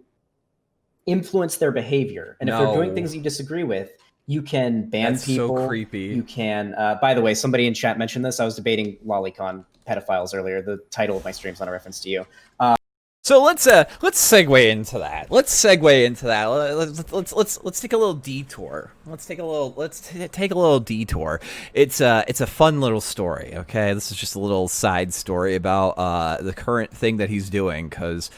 influence their behavior, and if they're doing things you disagree with, you can ban That's people. so creepy. You can. By the way, somebody in chat mentioned this. I was debating lolicon pedophiles earlier. The title of my stream's not a reference to you. So let's segue into that. Let's take a little detour. Let's take a little detour. It's a fun little story. Okay, this is just a little side story about the current thing that he's doing, because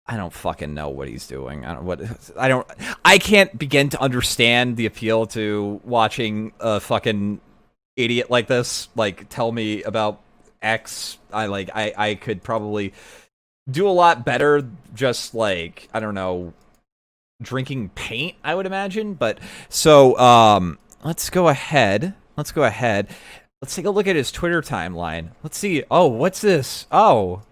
I don't fucking know what he's doing. I can't begin to understand the appeal to watching a fucking idiot like this like tell me about X. I could probably do a lot better just like, I don't know, drinking paint, I would imagine. But so let's go ahead. Let's take a look at his Twitter timeline. Let's see. Oh, what's this? Oh.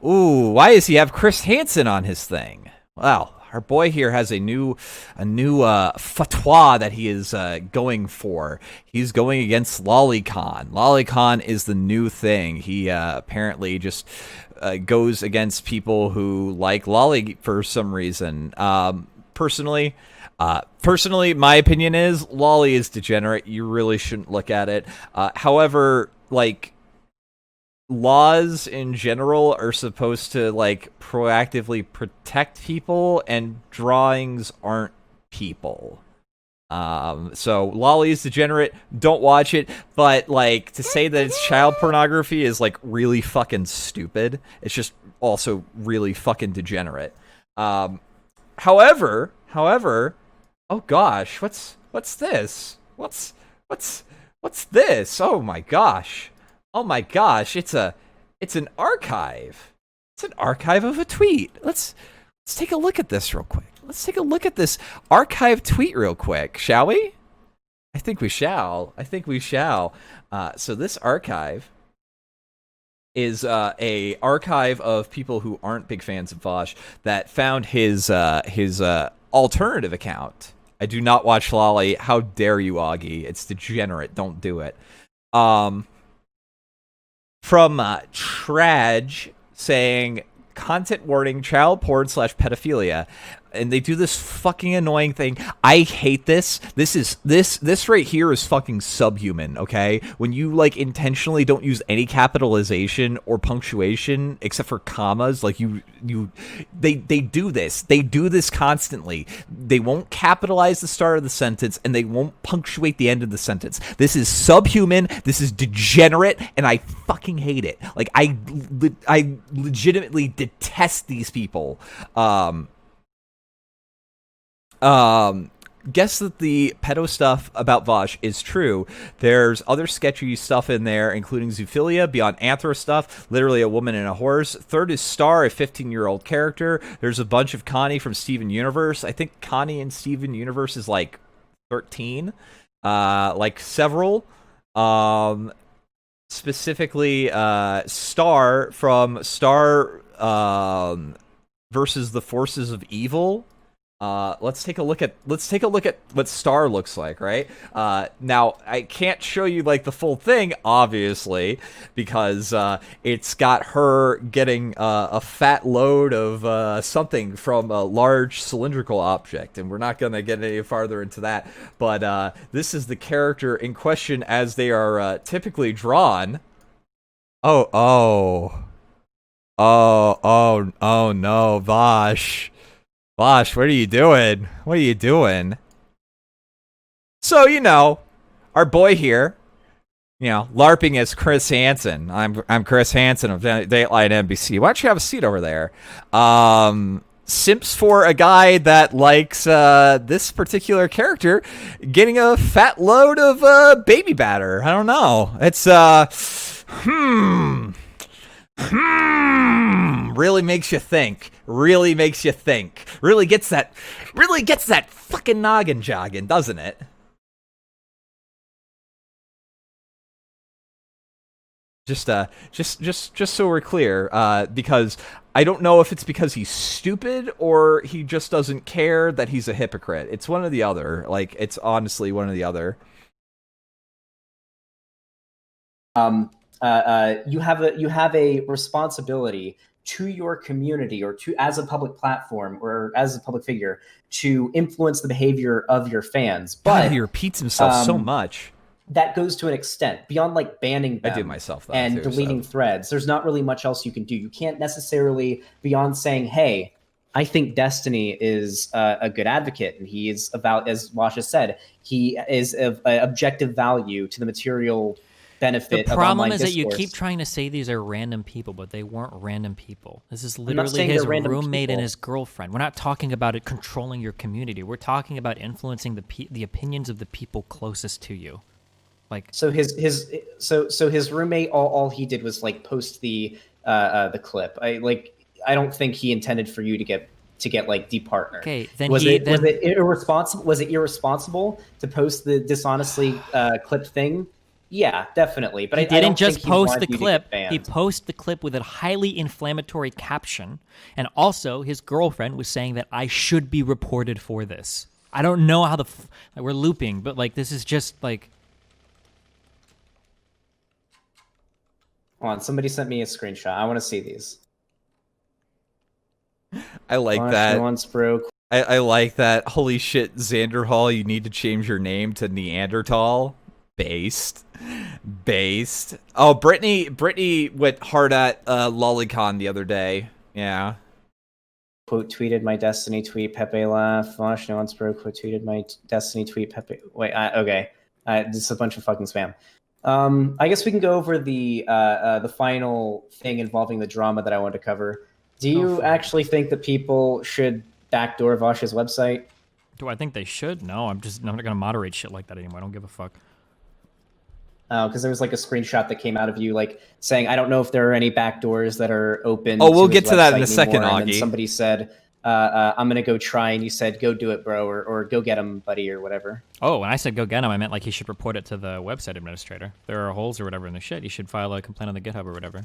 Ooh, why does he have Chris Hansen on his thing? Well, our boy here has a new fatwa that he is going for. He's going against Lolicon. Lolicon is the new thing. He apparently just goes against people who like lolly for some reason. Personally, my opinion is lolly is degenerate. You really shouldn't look at it. However, like, laws in general are supposed to like proactively protect people, and drawings aren't people. So lolly is degenerate, don't watch it, but like to say that it's child pornography is like really fucking stupid. It's just also really fucking degenerate. However, oh gosh, what's this? What's this? Oh my gosh, it's an archive. It's an archive of a tweet. Let's take a look at this real quick. Let's take a look at this archive tweet real quick, shall we? I think we shall. So this archive is a archive of people who aren't big fans of Vosh that found his alternative account. I do not watch Lolly. How dare you, Augie? It's degenerate. Don't do it. From Traj saying, content warning, child porn / pedophilia. and they do this fucking annoying thing. I hate this. This right here is fucking subhuman, okay? When you like intentionally don't use any capitalization or punctuation except for commas, like they do this. They do this constantly. They won't capitalize the start of the sentence and they won't punctuate the end of the sentence. This is subhuman. This is degenerate, and I fucking hate it. Like I legitimately detest these people. Guess that the pedo stuff about Vosh is true. There's other sketchy stuff in there, including zoophilia, beyond anthro stuff, literally a woman and a horse. Third is Star, a 15-year-old character. There's a bunch of Connie from Steven Universe. I think Connie in Steven Universe is like 13. Like several. Specifically, Star from Star versus the Forces of Evil. Let's take a look at what Star looks like, right? Now I can't show you like the full thing, obviously, because it's got her getting a fat load of something from a large cylindrical object, and we're not gonna get any farther into that. But this is the character in question as they are typically drawn. Oh no, Vosh. Vosh, what are you doing? What are you doing? So, you know, our boy here, you know, LARPing as Chris Hansen. I'm Chris Hansen of Dateline NBC. Why don't you have a seat over there? Simps for a guy that likes this particular character getting a fat load of baby batter. I don't know. It's really makes you think. Really makes you think. Really gets that fucking noggin jogging, doesn't it? Just so we're clear, because I don't know if it's because he's stupid or he just doesn't care that he's a hypocrite. It's one or the other. Like, it's honestly one or the other. You have a responsibility to your community, or to as a public platform or as a public figure, to influence the behavior of your fans. But God, he repeats himself so much. That goes to an extent beyond like banning them. I do myself that and too, deleting so. threads. There's not really much else you can do. You can't necessarily, beyond saying, "Hey, I think Destiny is a good advocate, and he is about," as Wash has said, he is of objective value to the material benefit. The problem is that you keep trying to say these are random people, but they weren't random people. This is literally saying his they're random roommate and people. his girlfriend. We're not talking about it controlling your community. We're talking about influencing the opinions of the people closest to you. Like, so his roommate, all he did was like post the clip. I don't think he intended for you to get like departnered. okay, then Was it irresponsible? Was it irresponsible to post the dishonestly clipped thing? Yeah, definitely. But he I didn't don't just think post wanted the you to clip. get He banned. posted the clip with a highly inflammatory caption, and also his girlfriend was saying that I should be reported for this. I don't know how like, we're looping, but like this is just like. Hold on, somebody sent me a screenshot. I want to see these. I like that. Once broke. I like that. Holy shit, Xanderhal, you need to change your name to Neanderthal. Based. Oh, Brittany went hard at Lolicon the other day. Yeah. Quote tweeted my Destiny tweet, Pepe laugh. Vosh, no one's broke. Quote tweeted my Destiny tweet, Pepe. Wait, okay. This is a bunch of fucking spam. I guess we can go over the final thing involving the drama that I wanted to cover. Do you actually think that people should backdoor Vosh's website? Do I think they should? No, I'm not going to moderate shit like that anymore. I don't give a fuck. Because there was like a screenshot that came out of you like saying, I don't know if there are any backdoors that are open. Oh, we'll to get his to that in a website second, anymore. And Augie. then somebody said, I'm going to go try. And you said, go do it, bro, or go get him, buddy, or whatever. Oh, when I said go get him, I meant like he should report it to the website administrator. If there are holes or whatever in the shit, he should file a complaint on the GitHub or whatever.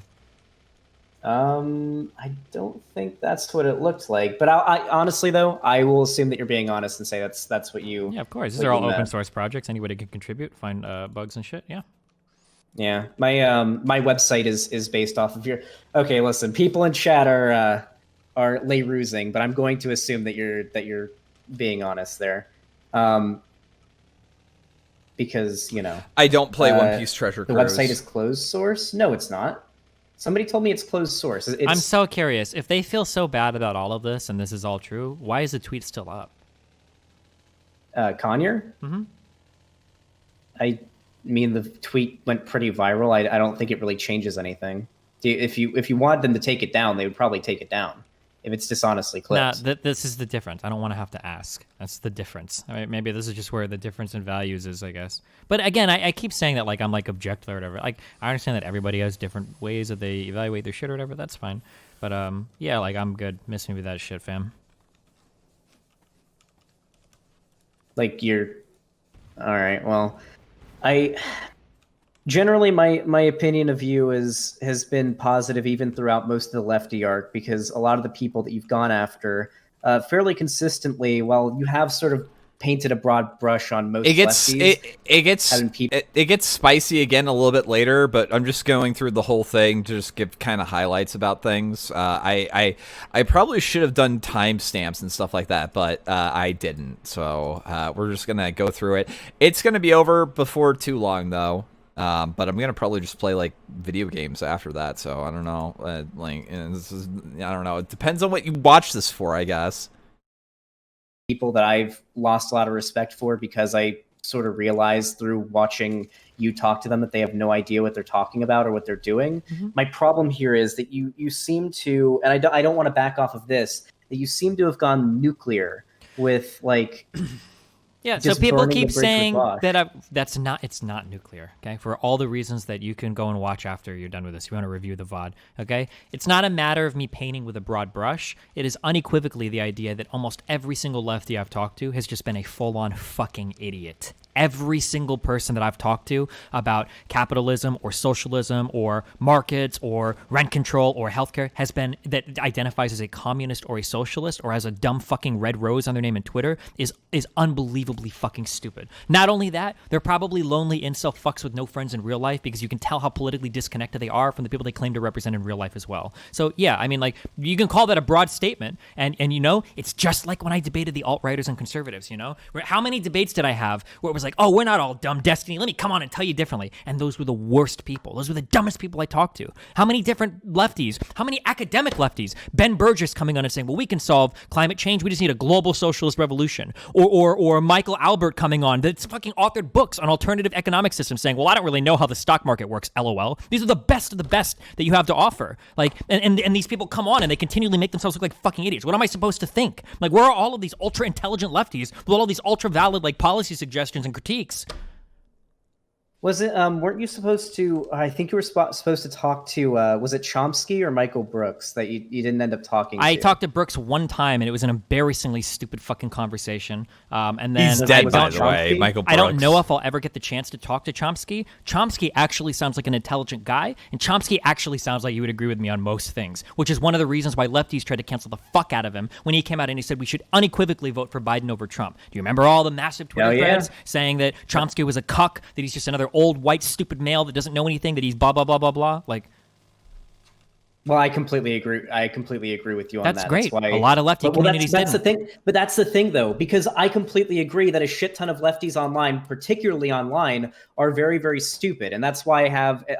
I don't think that's what it looked like. But I honestly, though, I will assume that you're being honest and say that's what you... Yeah, of course. These are all open source projects. Anybody can contribute, find bugs and shit. Yeah. Yeah, my website is based off of your... Okay, listen, people in chat are are lay rusing, but I'm going to assume that you're being honest there, because I don't play One Piece Treasure the Cruise. website is closed source. No, it's not. Somebody told me it's closed source. I'm so curious. If they feel so bad about all of this and this is all true, why is the tweet still up? Conyer? Mm-hmm. I mean, the tweet went pretty viral. I don't think it really changes anything. If you want them to take it down, they would probably take it down if it's dishonestly clipped. Nah, this is the difference. I don't want to have to ask. That's the difference. I mean, maybe this is just where the difference in values is, I guess. But again, I keep saying that like I'm like objective or whatever. Like I understand that everybody has different ways that they evaluate their shit or whatever. That's fine. But yeah, like I'm good. Miss me with that shit, fam. Like you're all right. Well, I generally my opinion of you has been positive even throughout most of the lefty arc, because a lot of the people that you've gone after fairly consistently, while you have sort of painted a broad brush on most lefties, it gets spicy again a little bit later, but I'm just going through the whole thing to just give kind of highlights about things. I probably should have done timestamps and stuff like that, but I didn't. So we're just gonna go through it. It's gonna be over before too long, though. But I'm gonna probably just play like video games after that. So I don't know. I don't know. It depends on what you watch this for, I guess. People that I've lost a lot of respect for, because I sort of realized through watching you talk to them that they have no idea what they're talking about or what they're doing. Mm-hmm. My problem here is that you seem to, and I don't want to back off of this, that you seem to have gone nuclear with like. Yeah, so people keep saying that it's not nuclear, okay? For all the reasons that you can go and watch after you're done with this. You want to review the VOD, okay? It's not a matter of me painting with a broad brush. It is unequivocally the idea that almost every single lefty I've talked to has just been a full-on fucking idiot. Every single person that I've talked to about capitalism or socialism or markets or rent control or healthcare has been that identifies as a communist or a socialist or has a dumb fucking red rose on their name in Twitter is unbelievably fucking stupid. Not only that, they're probably lonely incel fucks with no friends in real life, because you can tell how politically disconnected they are from the people they claim to represent in real life as well. So yeah, I mean, like, you can call that a broad statement, and it's just like when I debated the alt-righters and conservatives, how many debates did I have where it was like, oh, we're not all dumb, Destiny, let me come on and tell you differently. And those were the worst people. Those were the dumbest people I talked to. How many different lefties, how many academic lefties, Ben Burgess coming on and saying, well, we can solve climate change, we just need a global socialist revolution. Or Michael Albert coming on that's fucking authored books on alternative economic systems saying, well, I don't really know how the stock market works, LOL. These are the best of the best that you have to offer. Like, and these people come on and they continually make themselves look like fucking idiots. What am I supposed to think? Like, where are all of these ultra intelligent lefties with all these ultra valid like policy suggestions and critiques? Was it, weren't you supposed to, I think you were supposed to talk to, was it Chomsky or Michael Brooks that you didn't end up talking to? I talked to Brooks one time, and it was an embarrassingly stupid fucking conversation. And then he's dead, by the way, Michael Brooks. I don't know if I'll ever get the chance to talk to Chomsky. Chomsky actually sounds like an intelligent guy, and Chomsky actually sounds like you would agree with me on most things, which is one of the reasons why lefties tried to cancel the fuck out of him when he came out and he said we should unequivocally vote for Biden over Trump. Do you remember all the massive Twitter threads saying that Chomsky was a cuck, that he's just another old white stupid male that doesn't know anything, that he's blah blah blah blah blah? Like, well, I completely agree with you on that. That's great. That's why, a lot of lefty communities that's the thing. But that's the thing, though, because I completely agree that a shit ton of lefties online, particularly online, are very, very stupid, and that's why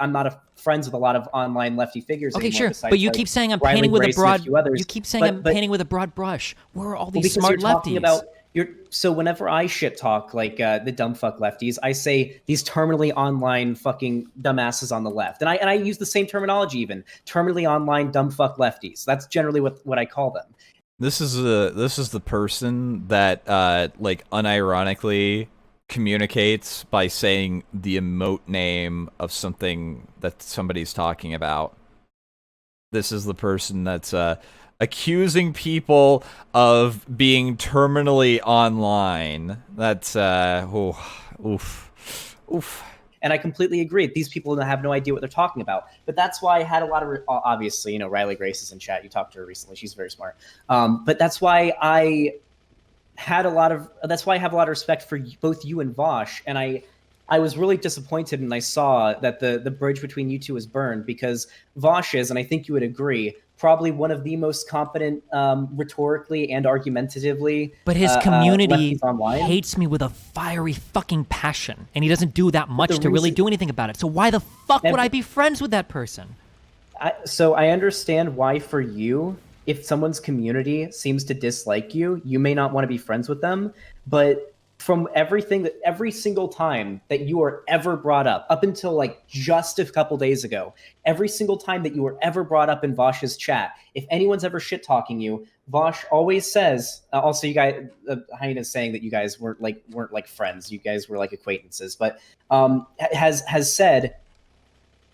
I'm not friends with a lot of online lefty figures. Okay, anymore, sure, but you keep saying I'm painting with a broad. You keep saying I'm painting with a broad brush. Where are all these smart lefties? So whenever I shit talk like the dumb fuck lefties, I say these terminally online fucking dumbasses on the left, and I use the same terminology, even terminally online dumb fuck lefties. That's generally what I call them. This is the person that like unironically communicates by saying the emote name of something that somebody's talking about. This is the person that's accusing people of being terminally online. That's oof. And I completely agree. These people have no idea what they're talking about. But that's why I had a lot of, obviously, Riley Grace is in chat. You talked to her recently. She's very smart. But that's why I have a lot of respect for both you and Vosh. And I was really disappointed, and I saw that the bridge between you two was burned, because Vosh is, and I think you would agree, probably one of the most competent rhetorically and argumentatively. But his community lefties online. hates me with a fiery fucking passion, and he doesn't do that much to really reason- do anything about it. So why the fuck would I be friends with that person? So I understand why for you, if someone's community seems to dislike you, you may not want to be friends with them. But from every single time that you are ever brought up until like just a couple days ago, every single time that you were ever brought up in Vosh's chat, if anyone's ever shit talking you, Vosh always says, also you guys, Hyena's saying that you guys weren't like friends, you guys were like acquaintances, but has said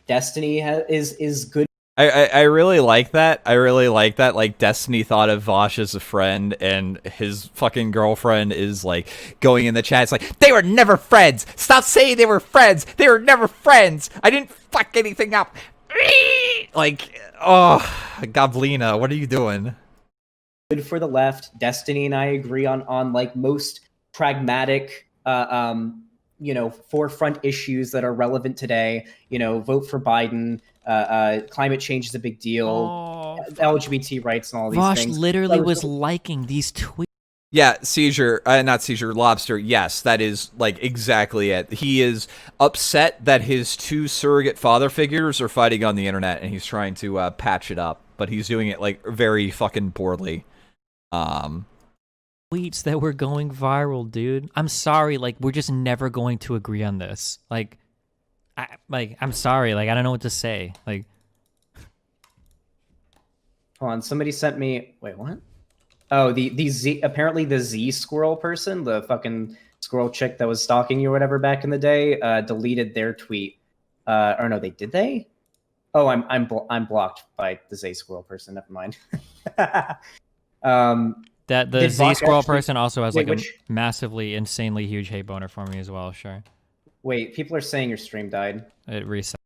Destiny is good. I really like that. I really like that. Like, Destiny thought of Vosh as a friend, and his fucking girlfriend is like going in the chat. It's like, they were never friends. Stop saying they were friends. They were never friends. I didn't fuck anything up. Like, oh, Goblina, what are you doing? Good for the left. Destiny and I agree on like most pragmatic forefront issues that are relevant today. Vote for Biden. Climate change is a big deal. LGBT rights and all these Vosh things. literally was liking these tweets. Yeah, not Seizure, Lobster. Yes, that is like exactly it. He is upset that his two surrogate father figures are fighting on the internet, and he's trying to patch it up, but he's doing it like very fucking poorly. Tweets that were going viral, dude. I'm sorry, like we're just never going to agree on this. I'm sorry, like I don't know what to say. Like, hold on, somebody sent me. Wait, what? Oh, the Z. Apparently, the Z squirrel person, the fucking squirrel chick that was stalking you or whatever back in the day, deleted their tweet. Or no, did they? Oh, I'm blocked by the Z squirrel person. Never mind. that the Z squirrel person also has wait, a massively, insanely huge hate boner for me as well. Sure. Wait, people are saying your stream died. It reset.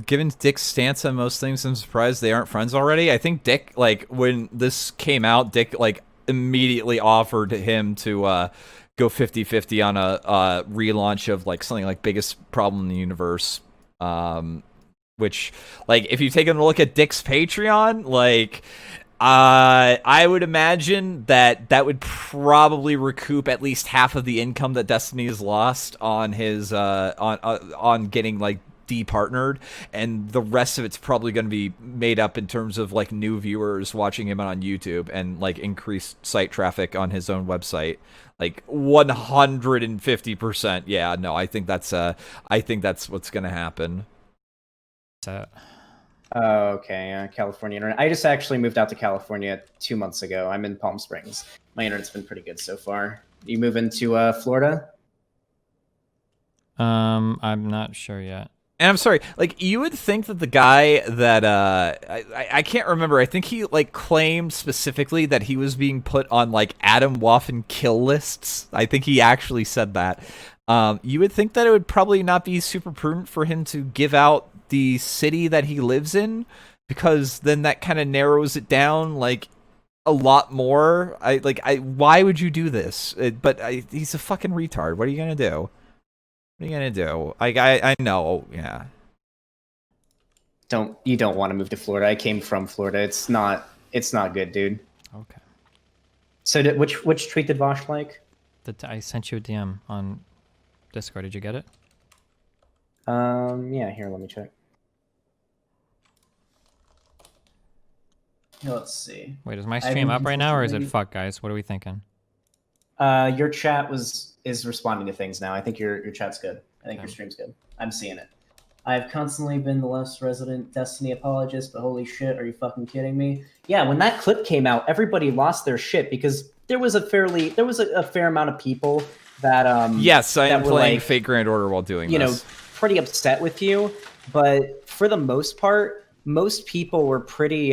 Given Dick's stance on most things, I'm surprised they aren't friends already. I think Dick, like, when this came out, Dick, like, immediately offered him to, go 50-50 on a relaunch of, like, something like Biggest Problem in the Universe. Which, like, if you take a look at Dick's Patreon, like, I would imagine that would probably recoup at least half of the income that Destiny has lost on his on getting like departnered, and the rest of it's probably going to be made up in terms of like new viewers watching him on YouTube and like increased site traffic on his own website. Like 150%. Yeah, no, I think that's what's going to happen. Oh, okay. California internet. I just actually moved out to California 2 months ago. I'm in Palm Springs. My internet's been pretty good so far. You move into Florida? I'm not sure yet. And I'm sorry, like, you would think that the guy that, I can't remember, I think he, like, claimed specifically that he was being put on, like, Adam Waffen kill lists. I think he actually said that. You would think that it would probably not be super prudent for him to give out the city that he lives in, because then that kind of narrows it down, like, a lot more. Why would you do this? He's a fucking retard. What are you gonna do? What are you gonna do? I know, yeah. You don't want to move to Florida. I came from Florida. It's not good, dude. Okay. So which tweet did Vosh like? I sent you a DM on Discord. Did you get it? Yeah, here, let me check. Let's see. Wait, is my stream up right now, or is it fuck, guys? What are we thinking? Your chat is responding to things now. I think your chat's good. I think your stream's good. I'm seeing it. I've constantly been the left's resident Destiny apologist, but holy shit, are you fucking kidding me? Yeah, when that clip came out, everybody lost their shit because there was a fair amount of people that yes, I am playing like, Fate Grand Order while doing this. You know, pretty upset with you, but for the most part, most people were pretty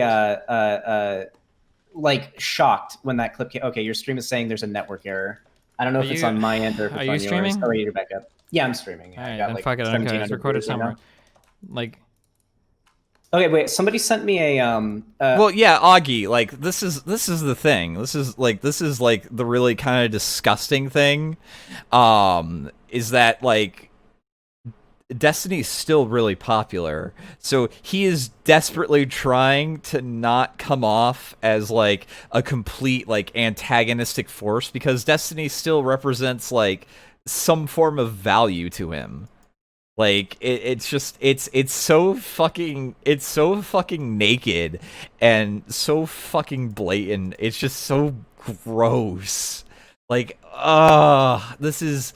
like shocked when that clip came. Okay, your stream is saying there's a network error. I don't know if it's on my end or if it's on yours. Are you streaming? Oh, you're back up. Yeah, I'm streaming. All right, I got then like fuck it. Okay, it's recorded somewhere. Like, okay, wait. Somebody sent me a well, yeah, Augie. Like, this is the thing. This is like the really kind of disgusting thing. Is that like Destiny's still really popular. So he is desperately trying to not come off as like a complete like antagonistic force, because Destiny still represents like some form of value to him. Like it's just it's so fucking naked and so fucking blatant. It's just so gross. Like, this is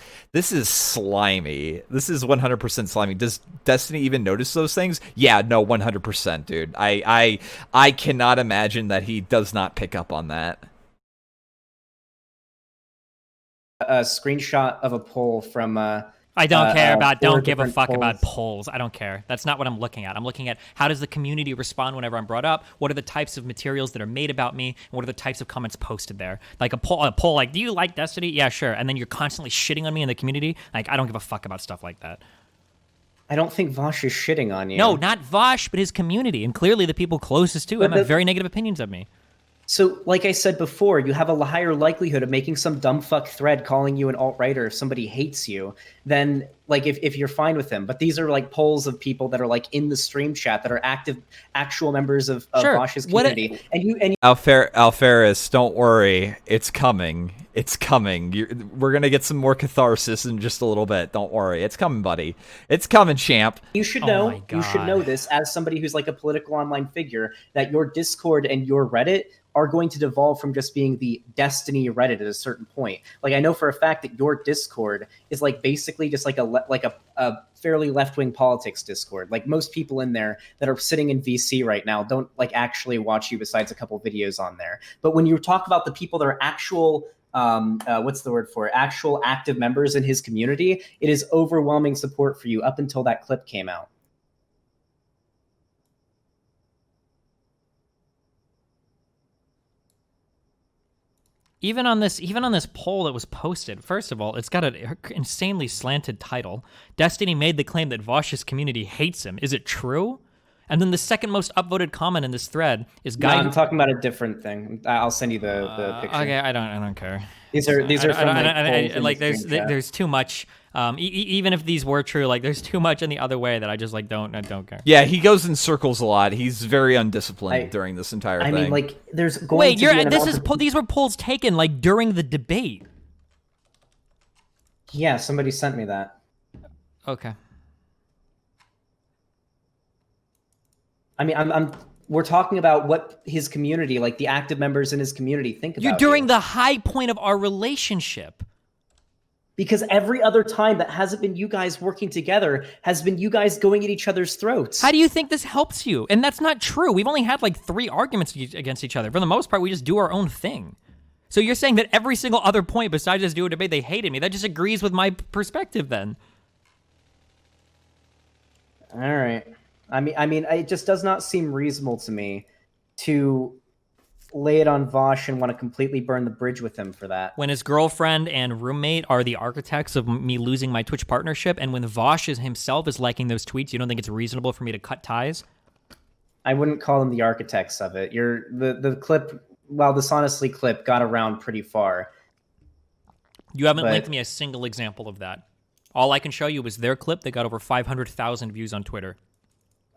slimy. This is 100% slimy. Does Destiny even notice those things? Yeah, no, 100%, dude. I cannot imagine that he does not pick up on that. A screenshot of a poll from I don't care about, don't give a different fuck polls. about polls. I don't care. That's not what I'm looking at. I'm looking at how does the community respond whenever I'm brought up? What are the types of materials that are made about me? And what are the types of comments posted there? Like a poll like, do you like Destiny? Yeah, sure. And then you're constantly shitting on me in the community. Like, I don't give a fuck about stuff like that. I don't think Vosh is shitting on you. No, not Vosh, but his community. And clearly the people closest to him have very negative opinions of me. So, like I said before, you have a higher likelihood of making some dumb fuck thread calling you an alt-righter if somebody hates you than, like, if you're fine with them. But these are, like, polls of people that are, like, in the stream chat that are actual members of Vosh's community. Alferis, don't worry. It's coming. It's coming. We're going to get some more catharsis in just a little bit. Don't worry. It's coming, buddy. It's coming, champ. You should know. You should know this as somebody who's, like, a political online figure, that your Discord and your Reddit are going to devolve from just being the Destiny Reddit at a certain point. Like, I know for a fact that your Discord is like basically just like a fairly left-wing politics Discord. Like, most people in there that are sitting in VC right now don't like actually watch you besides a couple videos on there. But when you talk about the people that are actual what's the word for it? Actual active members in his community, it is overwhelming support for you up until that clip came out. Even on this poll that was posted, first of all, it's got an insanely slanted title. Destiny made the claim that Vosh's community hates him. Is it true? And then the second most upvoted comment in this thread is guy. No, I'm talking about a different thing. I'll send you the picture. Okay, I don't care. These are from there's too much. Even if these were true, like there's too much in the other way that I just like don't care. Yeah, he goes in circles a lot. He's very undisciplined during this entire thing. I mean, like there's going to be these were polls taken like during the debate. Yeah, somebody sent me that. Okay. I mean, we're talking about what his community, like the active members in his community, think about. You're during the high point of our relationship. Because every other time that hasn't been you guys working together has been you guys going at each other's throats. How do you think this helps you? And that's not true. We've only had like 3 arguments against each other. For the most part, we just do our own thing. So you're saying that every single other point besides just do a debate, they hated me. That just agrees with my perspective then. All right. I mean, it just does not seem reasonable to me to lay it on Vosh and want to completely burn the bridge with him for that. When his girlfriend and roommate are the architects of me losing my Twitch partnership, and when Vosh himself is liking those tweets, you don't think it's reasonable for me to cut ties? I wouldn't call them the architects of it. The clip, while this honestly clip got around pretty far. You haven't linked me a single example of that. All I can show you is their clip that got over 500,000 views on Twitter.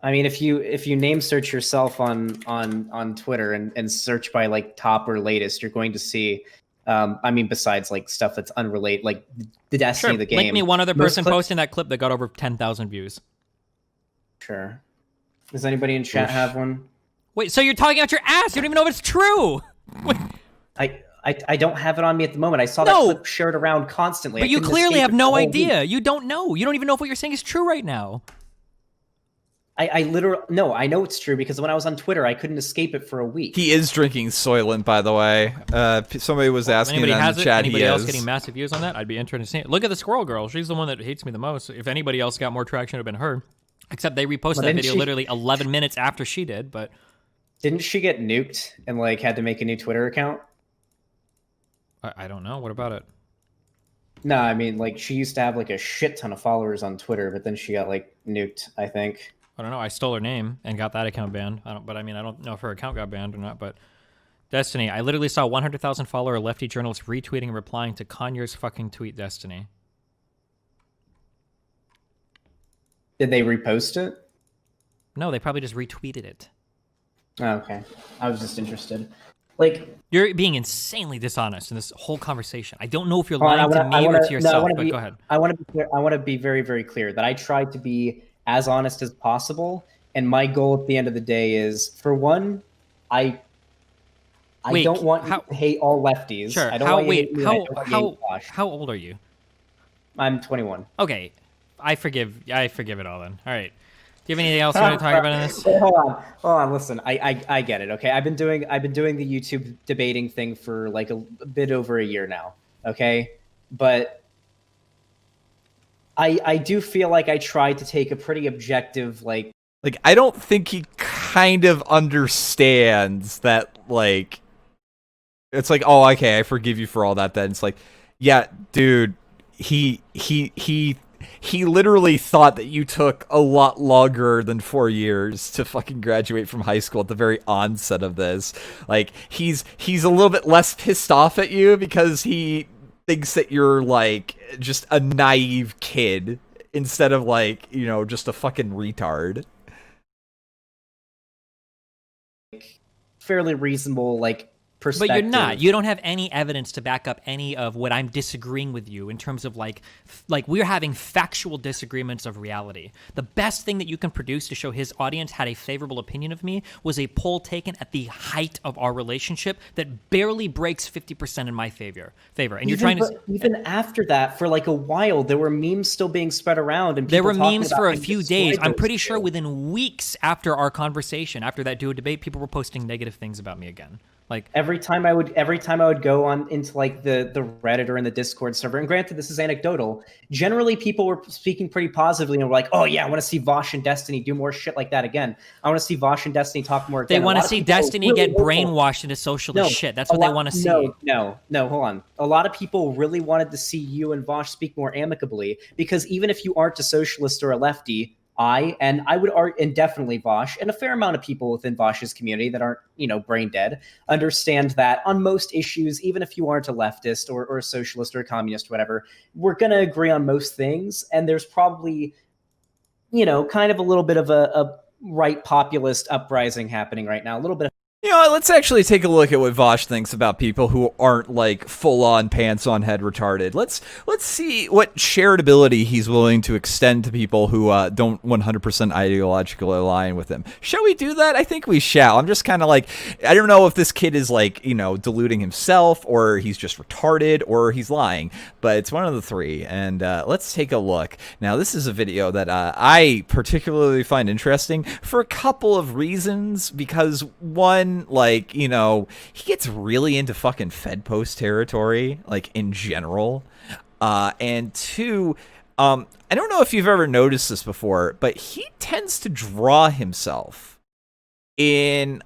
I mean, if you name search yourself on Twitter and search by like top or latest, you're going to see. I mean, besides like stuff that's unrelated, like the Destiny, the game. Link me one other person posting that clip that got over 10,000 views. Sure. Does anybody in chat have one? Wait, so you're talking out your ass? You don't even know if it's true. Wait. I don't have it on me at the moment. I saw that clip shared around constantly. But you clearly have no idea. You don't know. You don't even know if what you're saying is true right now. I literally no. I know it's true because when I was on Twitter, I couldn't escape it for a week. He is drinking Soylent, by the way. Somebody was asking in the chat. Anybody else getting massive views on that? I'd be interested to see it. Look at the squirrel girl. She's the one that hates me the most. If anybody else got more traction, it would have been her. Except they reposted that video literally 11 minutes after she did. But didn't she get nuked and like had to make a new Twitter account? I don't know. What about it? No, I mean like she used to have like a shit ton of followers on Twitter, but then she got like nuked, I think. I don't know. I stole her name and got that account banned. I don't know if her account got banned or not. But Destiny, I literally saw 100,000 follower lefty journalists retweeting and replying to Kanye's fucking tweet. Destiny. Did they repost it? No, they probably just retweeted it. Oh, okay. I was just interested. Like, You're being insanely dishonest in this whole conversation. I don't know if you're hold on, lying to me or to yourself, but go ahead. I want to be clear. I want to be very, very clear that I tried to be as honest as possible, and my goal at the end of the day is, for one, I Wait, don't want you to hate all lefties. Sure. I don't want you to hate me, and I don't want you to hate Josh. How old are you? I'm 21. Okay, I forgive it all then. All right. Do you have anything else you want to talk about in this? Hold on. Listen, I get it. Okay, I've been doing the YouTube debating thing for like a bit over a year now. Okay, but I do feel like I tried to take a pretty objective like I don't think he kind of understands that, like, it's like, oh, okay, I forgive you for all that. Then it's like, yeah, dude, he literally thought that you took a lot longer than 4 years to fucking graduate from high school at the very onset of this. Like, he's a little bit less pissed off at you because he thinks that you're, like, just a naive kid instead of, like, you know, just a fucking retard. fairly reasonable like perspective. But you're not. You don't have any evidence to back up any of what I'm disagreeing with you in terms of like we're having factual disagreements of reality. The best thing that you can produce to show his audience had a favorable opinion of me was a poll taken at the height of our relationship that barely breaks 50% in my favor. And you're trying to even after that, for like a while, there were memes still being spread around, and there were memes for a few days. I'm pretty sure within weeks after our conversation, after that duo debate, people were posting negative things about me again. Like every time I would go on into like the Reddit or in the Discord server, and granted this is anecdotal, generally people were speaking pretty positively and were like, oh yeah, I want to see Vosh and Destiny do more shit like that again. I want to see Vosh and Destiny talk more again. They want to see Destiny get brainwashed into socialist shit. That's what they want to see. No, hold on. A lot of people really wanted to see you and Vosh speak more amicably, because even if you aren't a socialist or a lefty, I would argue, and definitely Vosh, and a fair amount of people within Vosh's community that aren't, brain dead, understand that on most issues, even if you aren't a leftist or a socialist or a communist or whatever, we're going to agree on most things. And there's probably, kind of a little bit of a right populist uprising happening right now. A little bit of Let's actually take a look at what Vosh thinks about people who aren't like full-on pants-on-head retarded. Let's see what charitability he's willing to extend to people who don't 100% ideologically align with him. Shall we do that? I think we shall. I'm just kind of like, I don't know if this kid is like, deluding himself, or he's just retarded, or he's lying, but it's one of the three. And let's take a look. Now, this is a video that I particularly find interesting for a couple of reasons, because one, he gets really into fucking Fed Post territory, like, in general. And two, I don't know if you've ever noticed this before, but he tends to draw himself in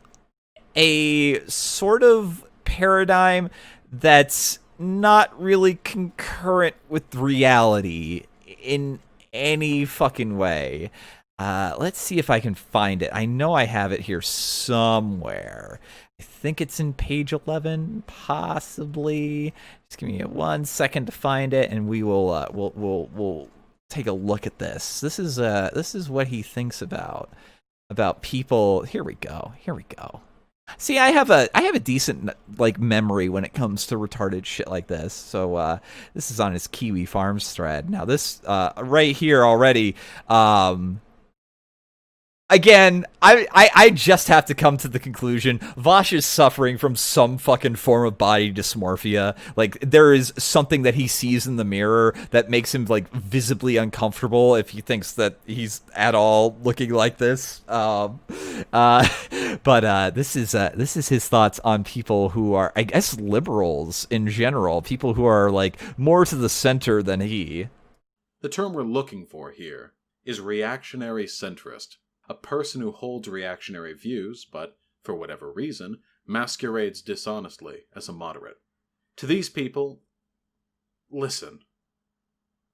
a sort of paradigm that's not really concurrent with reality in any fucking way. Let's see if I can find it. I know I have it here somewhere. I think it's in page 11, possibly. Just give me 1 second to find it, and we will we'll take a look at this. This is what he thinks about people. Here we go. See, I have a decent memory when it comes to retarded shit like this. So this is on his Kiwi Farms thread. Now this right here already. Again, I just have to come to the conclusion Vosh is suffering from some fucking form of body dysmorphia. Like, there is something that he sees in the mirror that makes him, visibly uncomfortable if he thinks that he's at all looking like this. But this is his thoughts on people who are, I guess, liberals in general, people who are, more to the center than he. The term we're looking for here is reactionary centrist. A person who holds reactionary views, but, for whatever reason, masquerades dishonestly as a moderate. To these people, listen.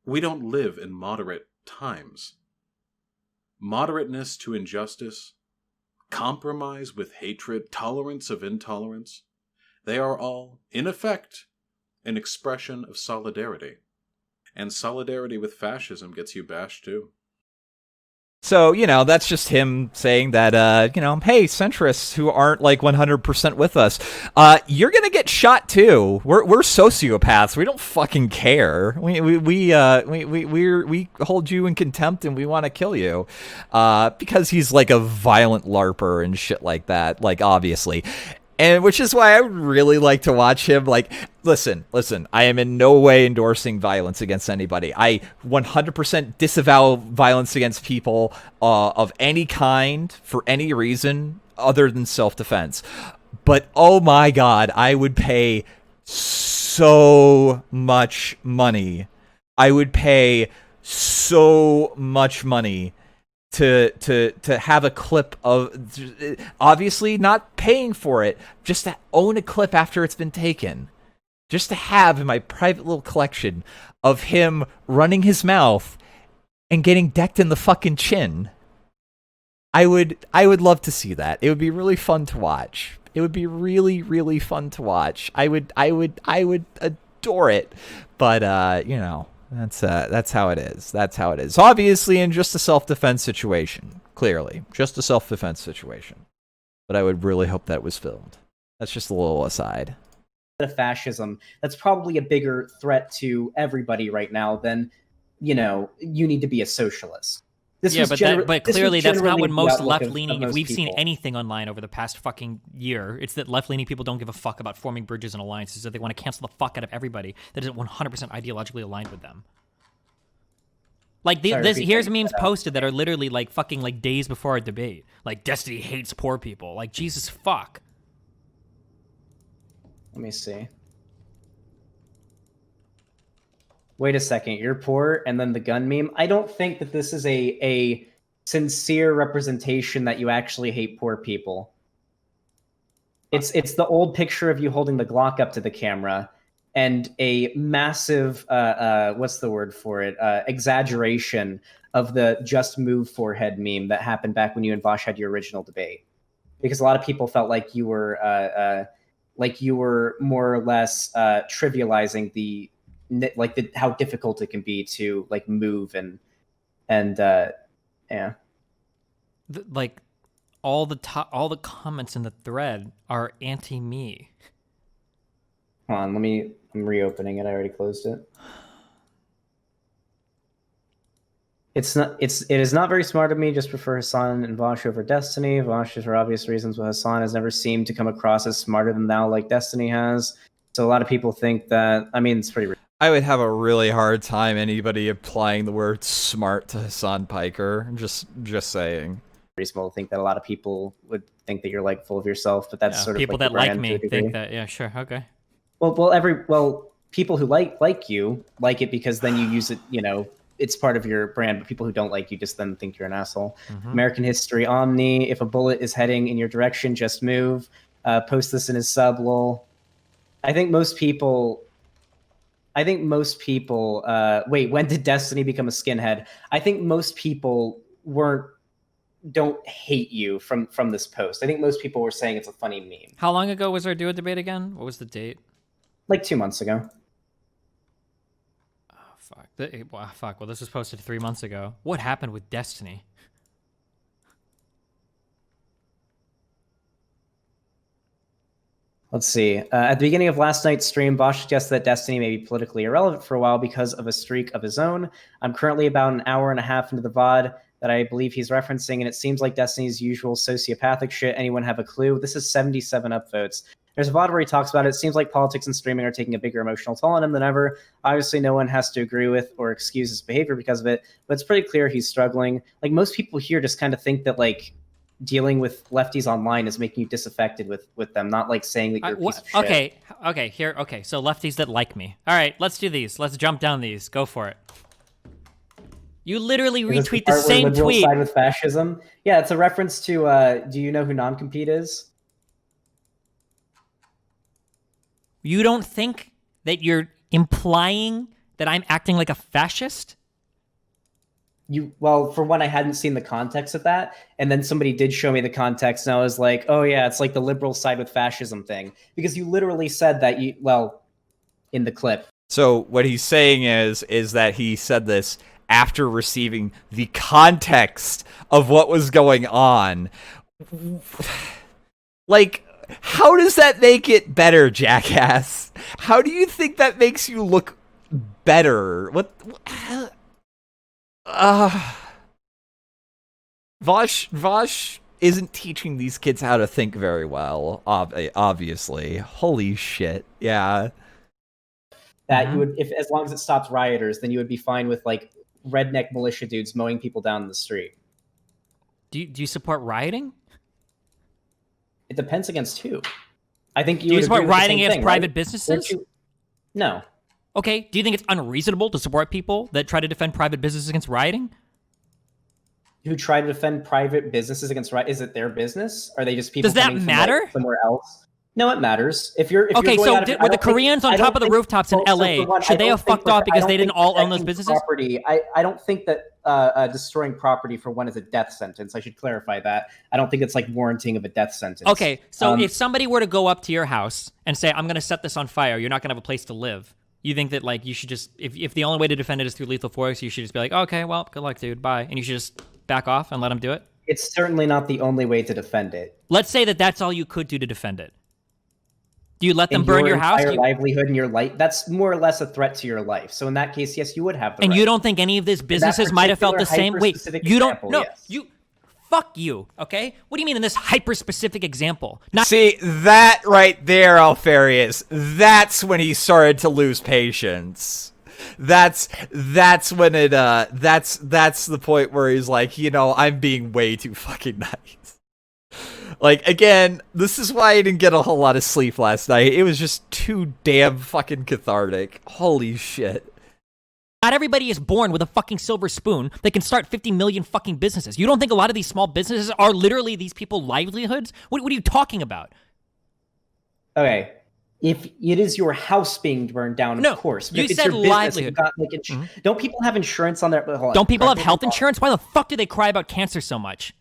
We don't live in moderate times. Moderateness to injustice, compromise with hatred, tolerance of intolerance, they are all, in effect, an expression of solidarity. And solidarity with fascism gets you bashed too. So, that's just him saying that, hey, centrists who aren't like 100% with us, you're going to get shot too. We're sociopaths. We don't fucking care. We hold you in contempt and we want to kill you. Because he's like a violent LARPer and shit like that, like, obviously. And which is why I would really like to watch him. Like, listen, I am in no way endorsing violence against anybody. I 100% disavow violence against people of any kind for any reason other than self-defense. But, oh my God, I would pay so much money. I would pay so much money to have a clip of, obviously not paying for it, just to own a clip after it's been taken, just to have in my private little collection of him running his mouth and getting decked in the fucking chin. I would love to see that. It would be really fun to watch. It would be really, really fun to watch. I would adore it. But that's how it is. That's how it is. Obviously, in just a self-defense situation. Clearly, just a self-defense situation. But I would really hope that was filmed. That's just a little aside. Of fascism, that's probably a bigger threat to everybody right now than, you need to be a socialist. But clearly that's not what most left-leaning, if we've seen anything online over the past fucking year, it's that left-leaning people don't give a fuck about forming bridges and alliances, that they want to cancel the fuck out of everybody that isn't 100% ideologically aligned with them. Like, here's memes posted that are literally like fucking like days before our debate. Like, Destiny hates poor people. Like, Jesus fuck. Let me see. Wait a second, you're poor, and then the gun meme. I don't think that this is a sincere representation that you actually hate poor people. It's the old picture of you holding the Glock up to the camera, and a massive what's the word for it? Exaggeration of the "just move" forehead meme that happened back when you and Vosh had your original debate, because a lot of people felt like you were more or less trivializing how difficult it can be to like move and yeah. All the comments in the thread are anti-me. Hold on, I'm reopening it. I already closed it. It is not very smart of me. Just prefer Hassan and Vosh over Destiny. Vosh is for obvious reasons, but Hassan has never seemed to come across as smarter than thou like Destiny has. So a lot of people think that. I mean, it's pretty. I would have a really hard time anybody applying the word smart to Hassan Piker. Just saying. Reasonable to think that a lot of people would think that you're like full of yourself, but that's sort of people like that like me think that. Yeah, sure, okay. Well, people who like you like it because then you use it. It's part of your brand. But people who don't like you just then think you're an asshole. Mm-hmm. American History Omni. If a bullet is heading in your direction, just move. Post this in his sub. Lol. I think most people. Wait, when did Destiny become a skinhead? I think most people don't hate you from this post. I think most people were saying it's a funny meme. How long ago was our duo debate again? What was the date? Like 2 months ago. Oh, fuck. Well, this was posted 3 months ago. What happened with Destiny? Let's see. At the beginning of last night's stream, Bosch suggested that Destiny may be politically irrelevant for a while because of a streak of his own. I'm currently about an hour and a half into the VOD that I believe he's referencing, and it seems like Destiny's usual sociopathic shit. Anyone have a clue? This is 77 upvotes. There's a VOD where he talks about it. It seems like politics and streaming are taking a bigger emotional toll on him than ever. Obviously, no one has to agree with or excuse his behavior because of it, but it's pretty clear he's struggling. Like, most people here just kind of think that, like, dealing with lefties online is making you disaffected with them, not like saying that you're a piece of shit. Okay, so lefties that like me. All right, let's do these. Let's jump down these. Go for it. You literally retweet the same tweet. Side with fascism? Yeah, it's a reference to, do you know who non-compete is? You don't think that you're implying that I'm acting like a fascist? Well, for one, I hadn't seen the context of that, and then somebody did show me the context, and I was like, oh yeah, it's like the liberal side with fascism thing, because you literally said that in the clip. So what he's saying is that he said this after receiving the context of what was going on. Like, how does that make it better, jackass? How do you think that makes you look better? Vosh isn't teaching these kids how to think very well, obviously. Holy shit. Yeah. That you would, if as long as it stops rioters, then you would be fine with like redneck militia dudes mowing people down in the street. Do you support rioting? It depends against who. I think Do you support rioting against private businesses? No. Okay. Do you think it's unreasonable to support people that try to defend private businesses against rioting? Who try to defend private businesses against riot? Is it their business? Are they just people? Does that coming matter? from, like, somewhere else? No, it matters. If you're okay, going so out of, were the Koreans on top of the rooftops in LA? Should they have fucked off because they didn't all own those businesses? Property. I don't think that destroying property for one is a death sentence. I should clarify that. I don't think it's like warranting of a death sentence. Okay, so if somebody were to go up to your house and say, "I'm going to set this on fire," you're not going to have a place to live. You think that like you should just, if the only way to defend it is through lethal force, you should just be like, "Okay, well, good luck, dude, bye," and you should just back off and let them do it? It's certainly not the only way to defend it. Let's say that that's all you could do to defend it. Do you let them burn your house? Your livelihood and your life, that's more or less a threat to your life. So in that case, yes, you would have the And right. you don't think any of these businesses might have felt the same? Wait, you don't? Example, No, yes. you. Fuck you, okay? What do you mean in this hyper-specific example? See, that right there, Alfarius, that's when he started to lose patience. That's when it that's the point where he's like, I'm being way too fucking nice. Like, again, this is why I didn't get a whole lot of sleep last night. It was just too damn fucking cathartic. Holy shit. Not everybody is born with a fucking silver spoon that can start 50 million fucking businesses. You don't think a lot of these small businesses are literally these people's livelihoods? What are you talking about? Okay. If it is your house being burned down, of course. But you if it's said your business, livelihood. got, like, Don't people have insurance on their... Don't people have health insurance? Why the fuck do they cry about cancer so much?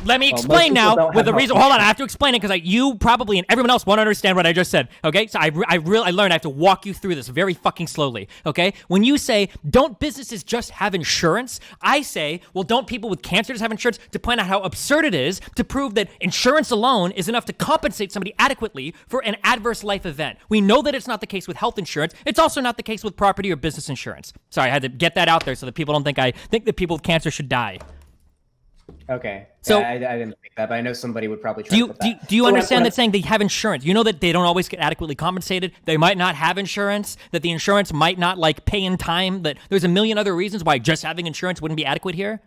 Let me explain now with the reason. Hold on, I have to explain it because you probably and everyone else won't understand what I just said. Okay, so I learned I have to walk you through this very fucking slowly. Okay, when you say don't businesses just have insurance, I say, well, don't people with cancer just have insurance? To point out how absurd it is to prove that insurance alone is enough to compensate somebody adequately for an adverse life event. We know that it's not the case with health insurance. It's also not the case with property or business insurance. Sorry, I had to get that out there so that people don't think I think that people with cancer should die. Okay. So I didn't think that, but I know somebody would probably try to put that. Do you understand that saying they have insurance? You know that they don't always get adequately compensated. They might not have insurance, that the insurance might not like pay in time, that there's a million other reasons why just having insurance wouldn't be adequate here?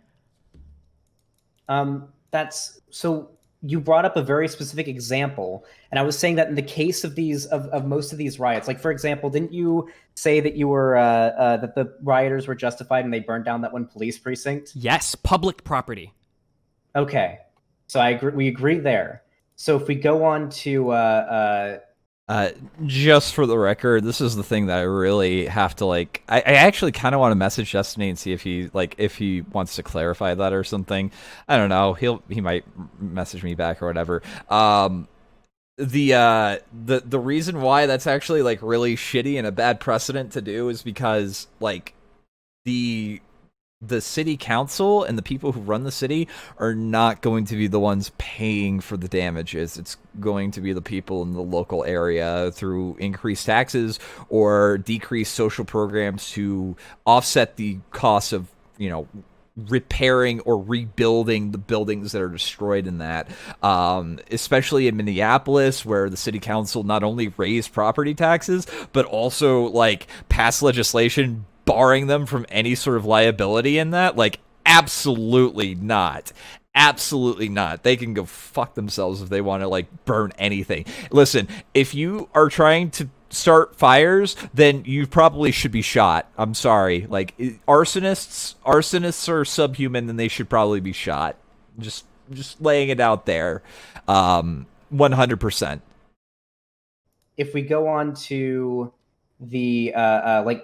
That's so you brought up a very specific example, and I was saying that in the case of these of most of these riots, like for example, didn't you say that you were that the rioters were justified and they burned down that one police precinct? Yes, public property. Okay, so we agree there. So if we go on to just for the record, this is the thing that I really have to I actually kind of want to message Destiny and see if he wants to clarify that or something. I don't know. He might message me back or whatever. The reason why that's actually really shitty and a bad precedent to do is because the city council and the people who run the city are not going to be the ones paying for the damages. It's going to be the people in the local area through increased taxes or decreased social programs to offset the costs of, repairing or rebuilding the buildings that are destroyed in that. Especially in Minneapolis, where the city council not only raised property taxes, but also passed legislation barring them from any sort of liability in that. Absolutely not. Absolutely not. They can go fuck themselves if they want to burn anything. Listen, if you are trying to start fires, then you probably should be shot. I'm sorry. Arsonists are subhuman and they should probably be shot. Just laying it out there. 100%. If we go on to the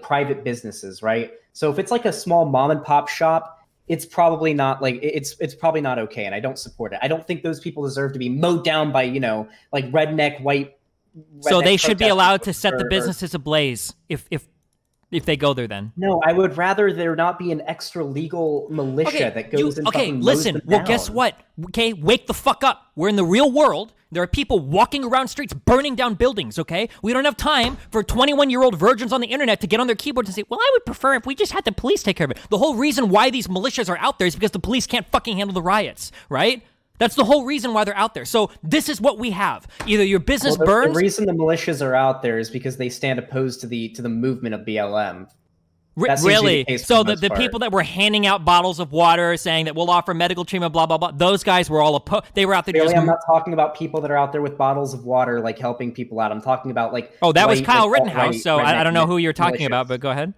private businesses, right? So if it's a small mom and pop shop, it's probably not it's probably not okay, and I don't support it. I don't think those people deserve to be mowed down by redneck white. So they should be allowed to set the businesses ablaze if if they go there then? No, I would rather there not be an extra legal militia that goes and fucking mows listen. them Well, down. guess what? Okay, wake the fuck up. We're in the real world. There are people walking around streets, burning down buildings, okay? We don't have time for 21-year-old virgins on the internet to get on their keyboards and say, well, I would prefer if we just had the police take care of it. The whole reason why these militias are out there is because the police can't fucking handle the riots, right? That's the whole reason why they're out there. So this is what we have. Either your business burns. The reason the militias are out there is because they stand opposed to the movement of BLM. Really? So the people that were handing out bottles of water saying that we'll offer medical treatment, blah, blah, blah, those guys were all opposed. They were out there I'm not talking about people that are out there with bottles of water, like helping people out. I'm talking about like... Oh, that was Kyle Rittenhouse, so I don't know who you're talking about, but go ahead.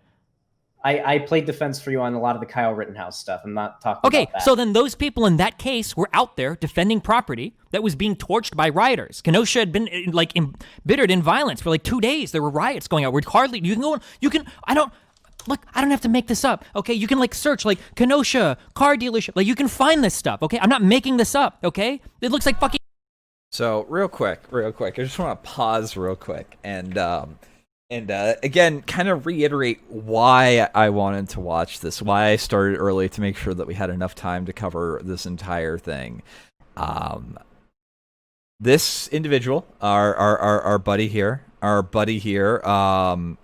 I played defense for you on a lot of the Kyle Rittenhouse stuff. I'm not talking about that. Okay, so then those people in that case were out there defending property that was being torched by rioters. Kenosha had been like embittered in violence for like 2 days. There were riots going on. I don't have to make this up, okay? You can, like, search, like, Kenosha, car dealership. Like, you can find this stuff, okay? I'm not making this up, okay? It looks like fucking... So, real quick. I just want to pause real quick and again, kind of reiterate why I wanted to watch this, why I started early to make sure that we had enough time to cover this entire thing. This individual, our buddy here, our buddy Xanderhal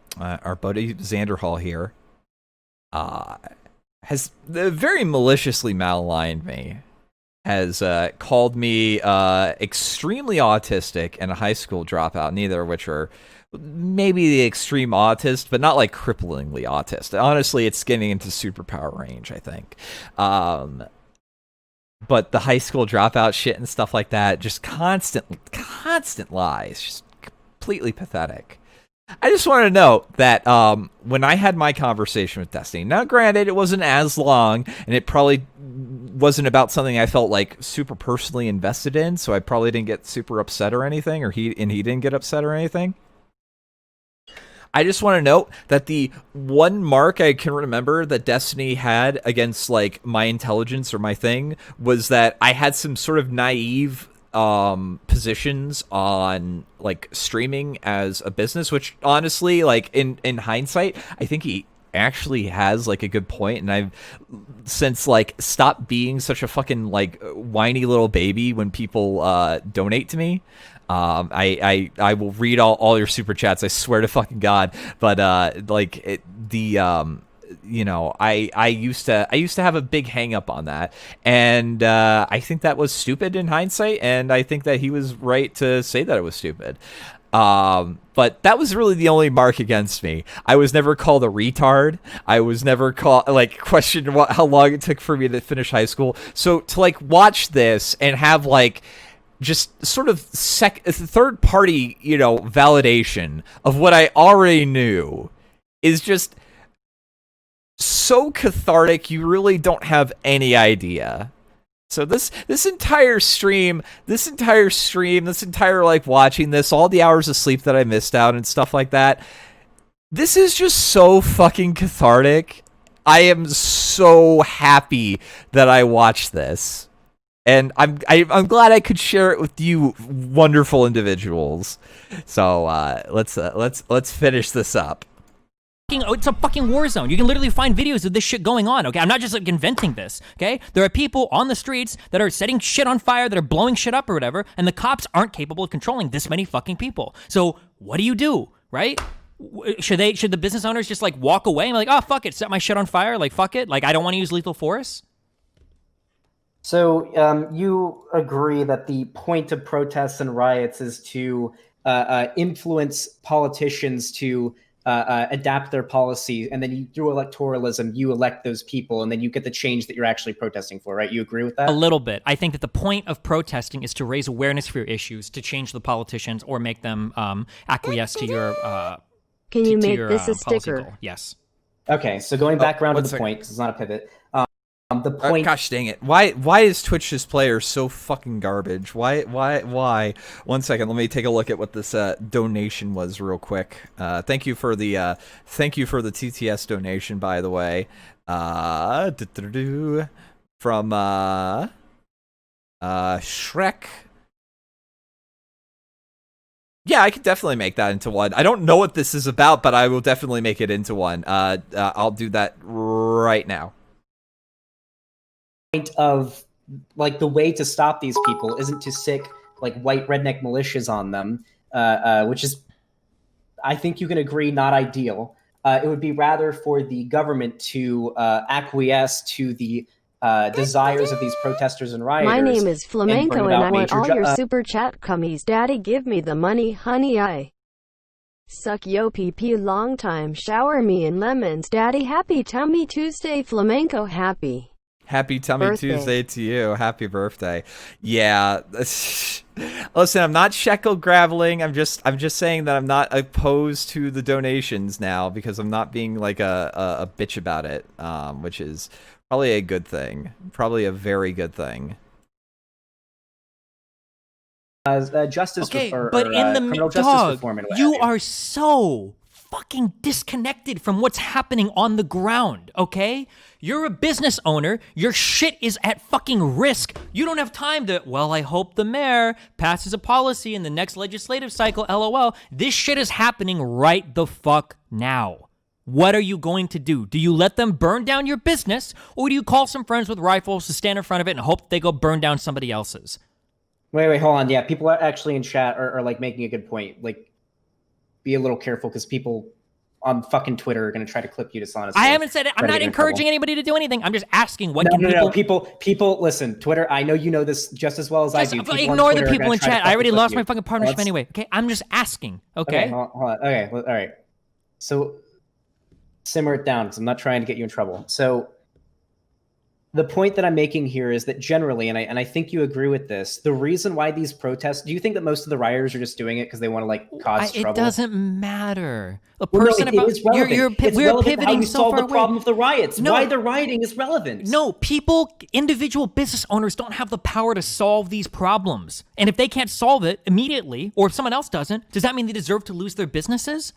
here, has very maliciously malaligned me, has called me extremely autistic and a high school dropout, neither of which are maybe the extreme autist, but not like cripplingly autist. Honestly, it's getting into superpower range, I think. But the high school dropout shit and stuff like that, just constant lies, just completely pathetic. I just want to note that when I had my conversation with Destiny, now granted it wasn't as long, and it probably wasn't about something I felt like super personally invested in, so I probably didn't get super upset or anything, or he didn't get upset or anything. I just want to note that the one mark I can remember that Destiny had against like my intelligence or my thing was that I had some sort of naive positions on like streaming as a business, which honestly, like in hindsight, I think he actually has like a good point, and I've since like stopped being such a fucking like whiny little baby when people donate to me. I will read all your super chats, I swear to fucking God, but I used to have a big hang up on that, and I think that was stupid in hindsight, and I think that he was right to say that it was stupid. But that was really the only mark against me. I was never called a retard. I was never questioned how long it took for me to finish high school. So to like watch this and have like just sort of third party, validation of what I already knew is just so cathartic. You really don't have any idea. So this entire stream, like watching this, all the hours of sleep that I missed out and stuff like that, this is just so fucking cathartic. I am so happy that I watched this. And I'm glad I could share it with you wonderful individuals. So let's finish this up. It's a fucking war zone. You can literally find videos of this shit going on, okay? I'm not just like inventing this, okay? There are people on the streets that are setting shit on fire, that are blowing shit up or whatever, and the cops aren't capable of controlling this many fucking people. So what do you do, right? Should the business owners just like walk away and be like, oh, fuck it, set my shit on fire, like fuck it, like I don't want to use lethal force? So you agree that the point of protests and riots is to influence politicians to adapt their policy, and then through electoralism, you elect those people, and then you get the change that you're actually protesting for, right? You agree with that? A little bit. I think that the point of protesting is to raise awareness for your issues, to change the politicians or make them acquiesce to your Can you make this a sticker? Goal. Yes. Okay, so going back around to the point, because it's not a pivot. The point. Gosh dang it! Why is Twitch's player so fucking garbage? Why? 1 second. Let me take a look at what this donation was real quick. Thank you for the TTS donation, by the way. From Shrek. Yeah, I could definitely make that into one. I don't know what this is about, but I will definitely make it into one. I'll do that right now. Point of like the way to stop these people isn't to sick like white redneck militias on them, which is, I think you can agree, not ideal. It would be rather for the government to acquiesce to the desires of these protesters and rioters. My name is Flamenco and I want all your super chat cummies. Daddy, give me the money, honey. I suck yo pee long time. Shower me in lemons. Daddy, happy tummy Tuesday. Flamenco, happy. Happy Tummy Birthday. Tuesday to you. Happy birthday. Yeah. Listen, I'm not shekel graveling. I'm just saying that I'm not opposed to the donations now because I'm not being like a bitch about it, which is probably a good thing. Probably a very good thing. Justice Okay, or but in the criminal justice dog, reform and what you have are so fucking disconnected from what's happening on the ground, okay? You're a business owner. Your shit is at fucking risk. You don't have time to, well, I hope the mayor passes a policy in the next legislative cycle, LOL. This shit is happening right the fuck now. What are you going to do? Do you let them burn down your business, or do you call some friends with rifles to stand in front of it and hope they go burn down somebody else's? Wait, hold on. Yeah, people are actually in chat are like making a good point. Like, be a little careful because people on fucking Twitter are going to try to clip you dishonestly. I haven't said it. I'm not encouraging anybody to do anything. I'm just asking what No. People, listen, Twitter, I know you know this just as well as I do. Ignore the people in chat. I already lost my fucking partnership anyway. Okay, I'm just asking. Okay? Hold on. Okay, all right. So, simmer it down because I'm not trying to get you in trouble. So, the point that I'm making here is that generally, and I think you agree with this, the reason why these protests, do you think that most of the rioters are just doing it because they want to like cause trouble? It doesn't matter. We're pivoting so far away. The problem of the riots. No. Why the rioting is relevant. No, individual business owners don't have the power to solve these problems. And if they can't solve it immediately, or if someone else doesn't, does that mean they deserve to lose their businesses?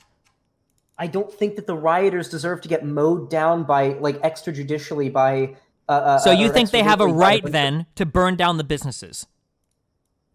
I don't think that the rioters deserve to get mowed down by like extrajudicially by so you think they have a right then to burn down the businesses?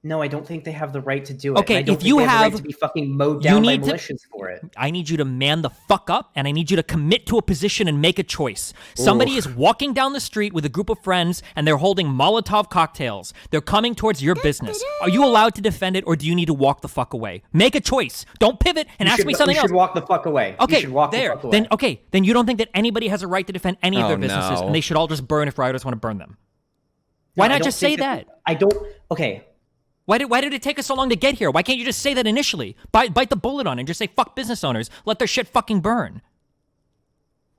No, I don't think they have the right to do it. Okay, I don't if think you they have the have right to be fucking mowed down by militias for it. I need you to man the fuck up, and I need you to commit to a position and make a choice. Somebody is walking down the street with a group of friends, and they're holding Molotov cocktails. They're coming towards your business. Are you allowed to defend it, or do you need to walk the fuck away? Make a choice. Don't pivot and ask me something else. You should walk the fuck away. Okay, you should walk the fuck away. Then you don't think that anybody has a right to defend any of their businesses, no. and they should all just burn if rioters want to burn them? Why not just say that? I don't. Okay. Why did it take us so long to get here? Why can't you just say that initially? Bite the bullet on it and just say, fuck business owners. Let their shit fucking burn.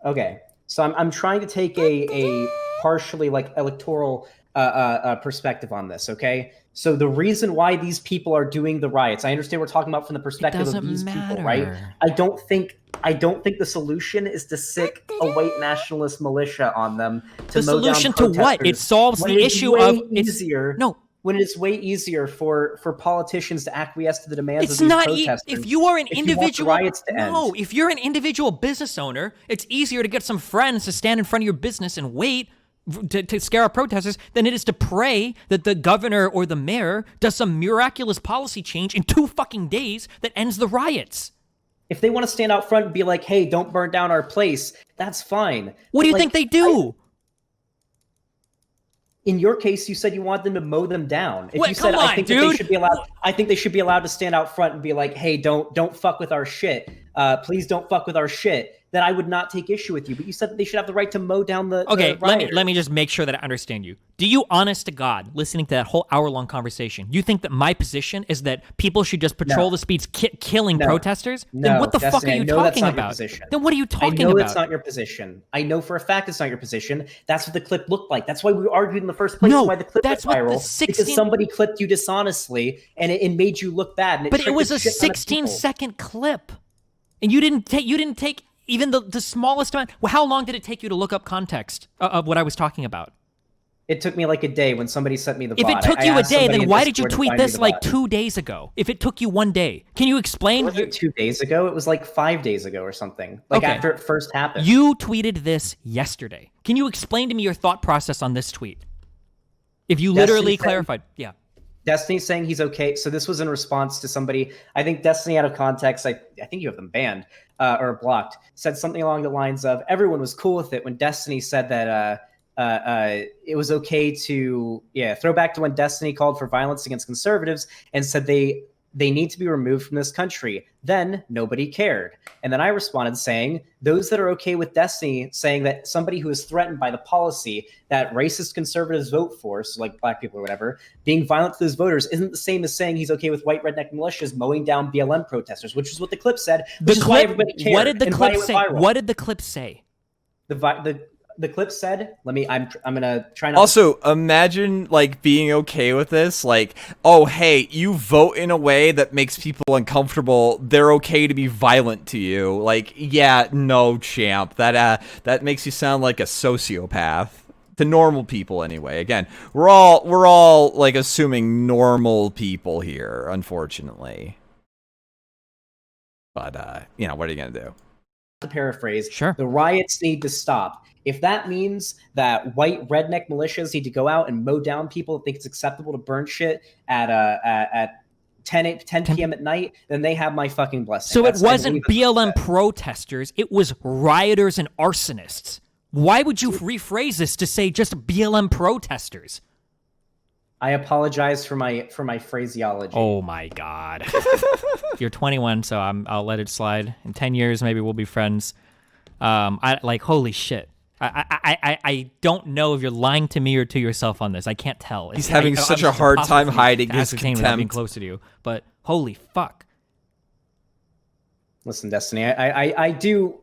Okay. So I'm trying to take a partially like electoral perspective on this, okay? So the reason why these people are doing the riots, I understand we're talking about from the perspective of these people, right? I don't think the solution is to sick a white nationalist militia on them to mow down solution to what? It solves the issue of easier. No. When it's way easier for politicians to acquiesce to the demands It's of these not protesters. if you are an individual riots to end. No, if you're an individual business owner, it's easier to get some friends to stand in front of your business and wait to scare off protesters than it is to pray that the governor or the mayor does some miraculous policy change in 2 fucking days that ends the riots. If they want to stand out front and be like, hey, don't burn down our place, that's fine. What do you think they do? In your case, you said you want them to mow them down. If Wait, you said, come on, I think dude. That they should be allowed. I think they should be allowed to stand out front and be like, "Hey, don't fuck with our shit. Please don't fuck with our shit." Then I would not take issue with you. But you said that they should have the right to mow down the. Okay, the let me just make sure that I understand you. Do you, honest to God, listening to that whole hour-long conversation, you think that my position is that people should just patrol the streets killing protesters? Then what the fuck are you talking about? Then what are you talking about? I know that's not your position. I know for a fact it's not your position. That's what the clip looked like. That's why we argued in the first place. No, why the clip that's went what viral. the 16 Because somebody clipped you dishonestly, and it made you look bad. And but it was a 16-second clip, and you didn't take even the smallest amount. Well, how long did it take you to look up context of what I was talking about? It took me like a day when somebody sent me the If bot. it took you a day, then why did you Discord to tweet find me this the like bot. 2 days ago? If it took you 1 day, can you explain? It wasn't 2 days ago. It was like 5 days ago or something. Like Okay. after it first happened. You tweeted this yesterday. Can you explain to me your thought process on this tweet? If you literally clarified. Yeah. Destiny's saying he's okay. So this was in response to somebody. I think Destiny, out of context, I think you have them banned or blocked. Said something along the lines of, "Everyone was cool with it when Destiny said that it was okay to throw back to when Destiny called for violence against conservatives and said they need to be removed from this country. Then nobody cared." And then I responded saying, those that are okay with Destiny saying that somebody who is threatened by the policy that racist conservatives vote for, so like black people or whatever, being violent to those voters isn't the same as saying he's okay with white redneck militias mowing down BLM protesters, which is what the clip said. Why everybody cared. What did the clip say? What did the clip say? The clip said, I'm gonna try not. Also, imagine like being okay with this, like, oh hey, you vote in a way that makes people uncomfortable. They're okay to be violent to you. Like, yeah, no, champ. That makes you sound like a sociopath. To normal people, anyway. Again, we're all like assuming normal people here, unfortunately. But what are you gonna do? To paraphrase, sure. The riots need to stop. If that means that white redneck militias need to go out and mow down people who think it's acceptable to burn shit at 10 p.m. at night, then they have my fucking blessing. So it wasn't BLM protesters, it was rioters and arsonists. Why would you rephrase this to say just BLM protesters? I apologize for my phraseology. Oh my God. You're 21, so I'll let it slide. In 10 years, maybe we'll be friends. Holy shit. I don't know if you're lying to me or to yourself on this. I can't tell. He's having such a hard time hiding his contempt. Being closer to you, but holy fuck. Listen, Destiny, I do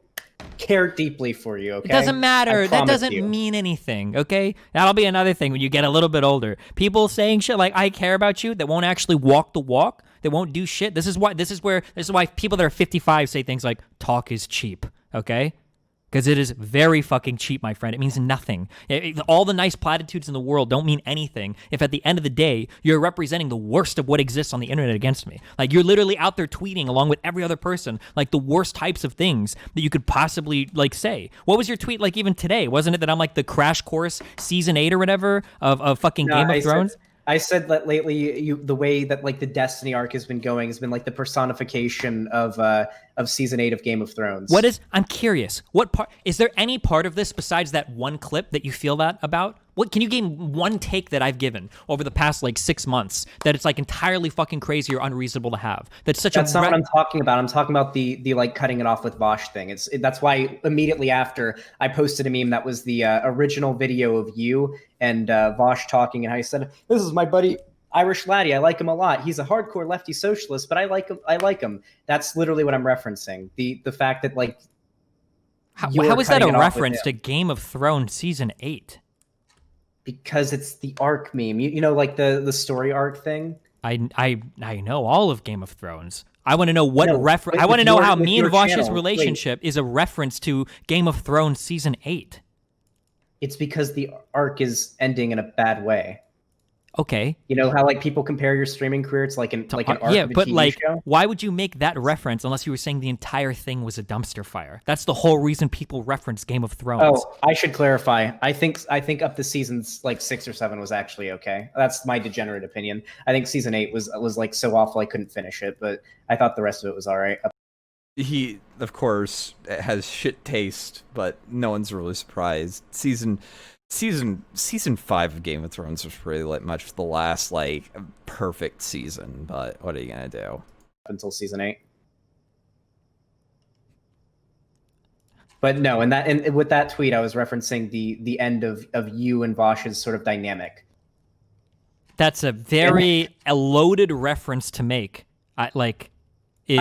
care deeply for you, okay? It doesn't matter. That doesn't mean anything, okay? That'll be another thing when you get a little bit older. People saying shit like I care about you that won't actually walk the walk, that won't do shit. This is why people that are 55 say things like talk is cheap, okay? Because it is very fucking cheap, my friend. It means nothing. All the nice platitudes in the world don't mean anything if at the end of the day, you're representing the worst of what exists on the internet against me. Like, you're literally out there tweeting along with every other person, like, the worst types of things that you could possibly, like, say. What was your tweet like even today? Wasn't it that I'm, like, the crash course season 8 or whatever of fucking Game of Thrones? I said that lately, the way that like the Destiny arc has been going has been like the personification of season 8 of Game of Thrones. I'm curious. What part is there any part of this besides that one clip that you feel that about? What can you give one take that I've given over the past like 6 months that it's like entirely fucking crazy or unreasonable to have? That's not what I'm talking about. I'm talking about the like cutting it off with Vosh thing. That's why immediately after I posted a meme that was the original video of you and Vosh talking and how he said, "This is my buddy Irish laddie. I like him a lot. He's a hardcore lefty socialist, but I like him." That's literally what I'm referencing. The fact that like how is that a reference to Game of Thrones season 8? Because it's the arc meme. You know, like the story arc thing. I know all of Game of Thrones. I want to know what reference. I want to know how me and Vosh's relationship is a reference to Game of Thrones season 8. It's because the arc is ending in a bad way. Okay. You know how like people compare your streaming career to like an arc of a TV show? Why would you make that reference unless you were saying the entire thing was a dumpster fire? That's the whole reason people reference Game of Thrones. Oh, I should clarify. I think up to seasons like 6 or 7 was actually okay. That's my degenerate opinion. I think season 8 was like so awful I couldn't finish it, but I thought the rest of it was all right. He, of course, has shit taste, but no one's really surprised. Season 5 of Game of Thrones was pretty much the last like perfect season, but what are you gonna do? Until season 8. But no, and with that tweet, I was referencing the end of you and Vosh's sort of dynamic. That's a very loaded reference to make. I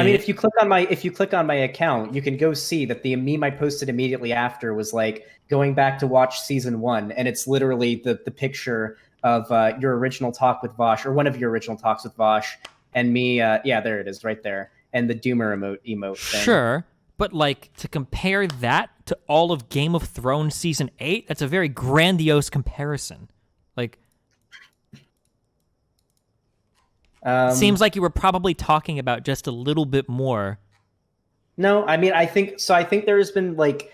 mean, if you click on my account, you can go see that the meme I posted immediately after was like going back to watch season 1, and it's literally the picture of your original talk with Vosh, or one of your original talks with Vosh, and me. Yeah, there it is, right there, and the Doomer emote thing. Sure, but like to compare that to all of Game of Thrones season 8, that's a very grandiose comparison. Like. Seems like you were probably talking about just a little bit more. No, I mean, I think there has been like,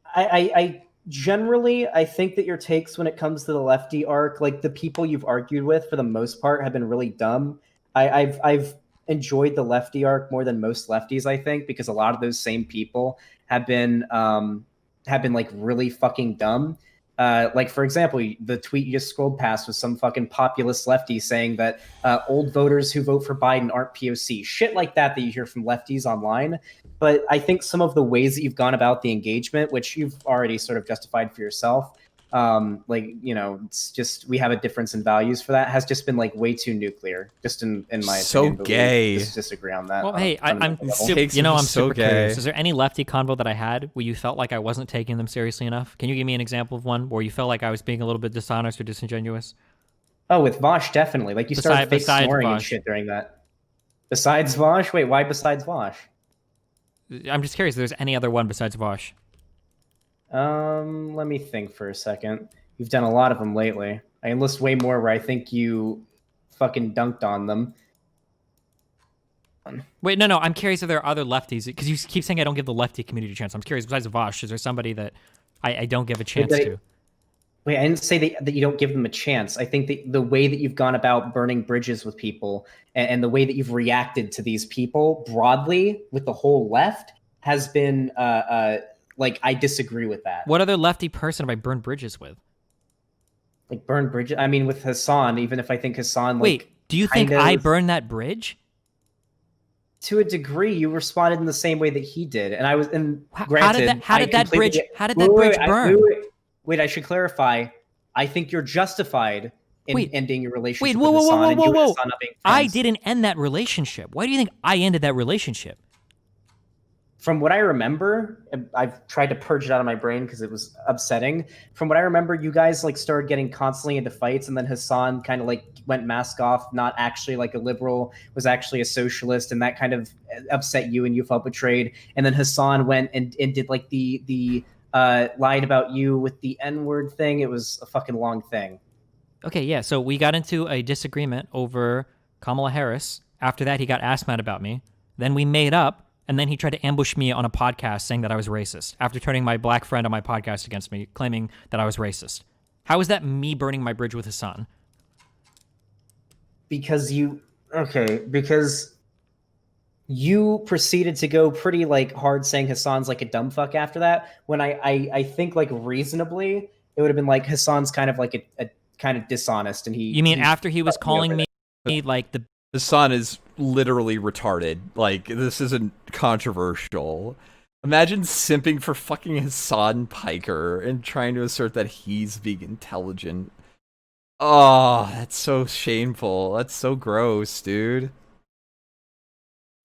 I generally, I think that your takes when it comes to the lefty arc, like the people you've argued with for the most part have been really dumb. I've enjoyed the lefty arc more than most lefties, I think, because a lot of those same people have been like really fucking dumb. Like, for example, the tweet you just scrolled past was some fucking populist lefty saying that old voters who vote for Biden aren't POC. Shit like that you hear from lefties online. But I think some of the ways that you've gone about the engagement, which you've already sort of justified for yourself, like, you know, it's just we have a difference in values for that, has just been like way too nuclear, just in my So opinion. gay. We just disagree on that. Well, hey, I'm Takes you know, me I'm so super gay. curious. Is there any lefty convo that I had where you felt like I wasn't taking them seriously enough? Can you give me an example of one where you felt like I was being a little bit dishonest or disingenuous? Oh, with Vosh, definitely. Like, you started fake besides snoring and Vosh. shit during that. Besides Vosh? Wait, why besides Vosh? I'm just curious if there's any other one besides Vosh. Let me think for a second. You've done a lot of them lately. I can list way more where I think you fucking dunked on them. Wait, no, I'm curious if there are other lefties, because you keep saying I don't give the lefty community a chance. I'm curious, besides Vosh, is there somebody that I don't give a chance to? Wait, I didn't say that you don't give them a chance. I think that the way that you've gone about burning bridges with people and the way that you've reacted to these people broadly with the whole left has been like, I disagree with that. What other lefty person have I burned bridges with? Like, burn bridges? I mean, with Hassan, even if I think Hassan, like, Wait, do you think kind I of- burned that bridge? To a degree, you responded in the same way that he did, and I was. And How granted, did that bridge burn? Wait, I should clarify. I think you're justified in ending your relationship whoa, with whoa, Hassan, whoa, and whoa, you and whoa. Hassan not being I friends. didn't end that relationship. Why do you think I ended that relationship? From what I remember, I've tried to purge it out of my brain because it was upsetting. From what I remember, you guys like started getting constantly into fights, and then Hassan kind of like went mask off, not actually like a liberal, was actually a socialist, and that kind of upset you, and you felt betrayed. And then Hassan went and did like the lied about you with the N-word thing. It was a fucking long thing. Okay, yeah, so we got into a disagreement over Kamala Harris. After that, he got ass mad about me. Then we made up. And then he tried to ambush me on a podcast saying that I was racist after turning my black friend on my podcast against me, claiming that I was racist. How is that me burning my bridge with Hassan? Because you proceeded to go pretty like hard saying Hassan's like a dumb fuck after that, when I think like reasonably it would have been like Hassan's kind of like a kind of dishonest, and You mean after he was calling me like the Hassan is literally retarded. Like, this isn't controversial. Imagine simping for fucking Hassan Piker and trying to assert that he's being intelligent. Oh, that's so shameful. That's so gross, dude.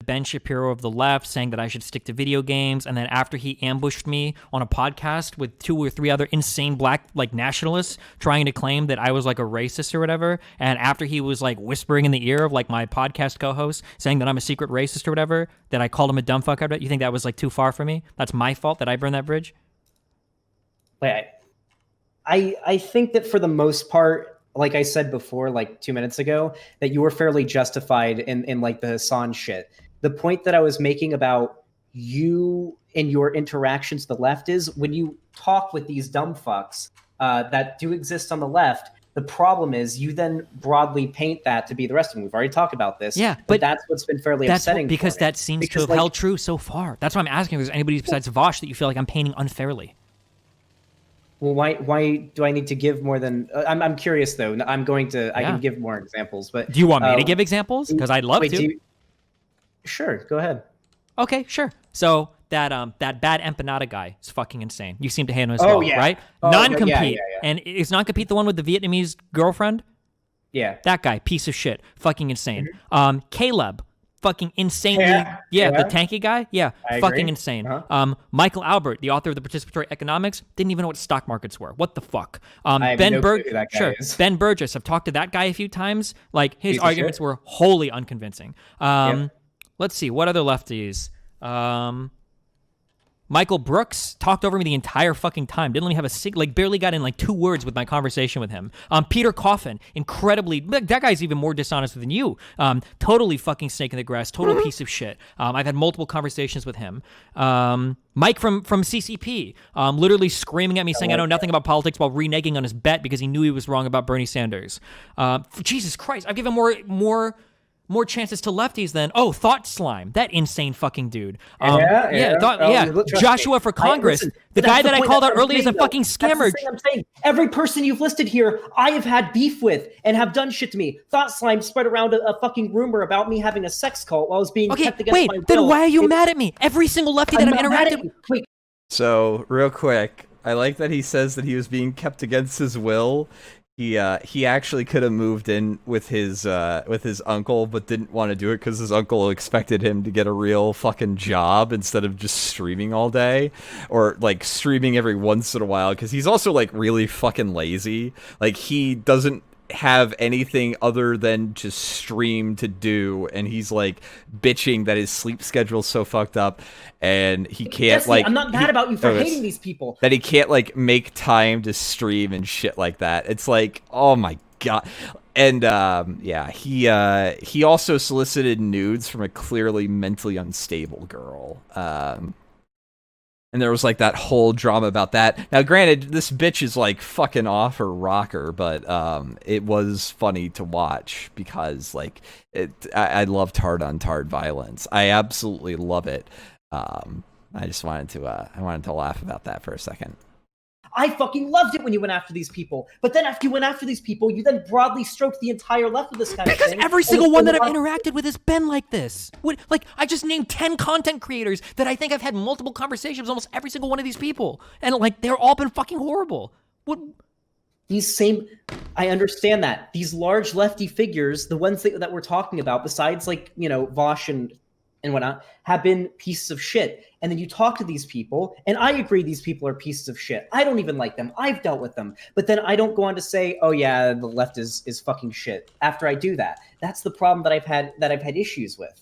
Ben Shapiro of the left saying that I should stick to video games, and then after he ambushed me on a podcast with 2 or 3 other insane black like nationalists trying to claim that I was like a racist or whatever, and after he was like whispering in the ear of like my podcast co-host saying that I'm a secret racist or whatever, that I called him a dumb fuck out of it, you think that was like too far for me? That's my fault that I burned that bridge? Wait, I think that for the most part, like I said before, like 2 minutes ago, that you were fairly justified in like the Hassan shit. The point that I was making about you and your interactions with the left is when you talk with these dumb fucks that do exist on the left, the problem is you then broadly paint that to be the rest of them. We've already talked about this. Yeah, but that's what's been fairly upsetting. Because that seems to have held true so far. That's why I'm asking if there's anybody besides Vosh that you feel like I'm painting unfairly. Well, why do I need to give more than? I'm curious though. I can give more examples, but do you want me to give examples? Because I'd love to. Sure, go ahead. Okay, sure. So that bad empanada guy is fucking insane. You seem to hate him as Oh, well, yeah. right? Oh, Non-compete. yeah. And is non-compete the one with the Vietnamese girlfriend? Yeah. That guy, piece of shit. Fucking insane. Mm-hmm. Caleb, fucking insanely. Yeah. The tanky guy? Yeah, I fucking agree. insane. Uh-huh. Michael Albert, the author of the Participatory Economics, didn't even know what stock markets were. What the fuck? I have no clue who that guy is. Ben Burgess. I've talked to that guy a few times. Like, his Piece of arguments shit. were wholly unconvincing. Yep. Let's see. What other lefties? Michael Brooks talked over me the entire fucking time. Didn't let me have barely got in like 2 words with my conversation with him. Peter Coffin, incredibly, that guy's even more dishonest than you. Totally fucking snake in the grass, total piece of shit. I've had multiple conversations with him. Mike from CCP, literally screaming at me saying I know nothing about politics while reneging on his bet because he knew he was wrong about Bernie Sanders. Jesus Christ, I've given more chances to lefties than Thought Slime, that insane fucking dude. Joshua for Congress, the guy that I called out earlier is a fucking scammer. I'm saying every person you've listed here, I have had beef with and have done shit to me. Thought Slime spread around a fucking rumor about me having a sex cult while I was being kept against my will. Then why are you mad at me? Every single lefty that I've interacted with. Wait. So real quick, I like that he says that he was being kept against his will. He actually could have moved in with his uncle, but didn't want to do it because his uncle expected him to get a real fucking job instead of just streaming all day, or like streaming every once in a while. Because he's also like really fucking lazy. Like he doesn't have anything other than just stream to do, and he's like bitching that his sleep schedule's so fucked up and he can't I'm not mad about you for hating these people, that he can't like make time to stream and shit like that. It's like, oh my god. And he also solicited nudes from a clearly mentally unstable girl. And there was like that whole drama about that. Now, granted, this bitch is like fucking off her rocker, but it was funny to watch because like I love tard on tard violence. I absolutely love it. I just wanted to laugh about that for a second. I fucking loved it when you went after these people. But then after you went after these people, you then broadly stroked the entire left of this kind of thing. Because every single one that I've interacted with has been like this. I just named 10 content creators that I think I've had multiple conversations with almost every single one of these people. And like, they're all been fucking horrible. I understand that. These large lefty figures, the ones that we're talking about, besides like, Vosh and whatnot, have been pieces of shit. And then you talk to these people, and I agree these people are pieces of shit. I don't even like them. I've dealt with them. But then I don't go on to say, oh yeah, the left is fucking shit after I do that. That's the problem that I've had issues with.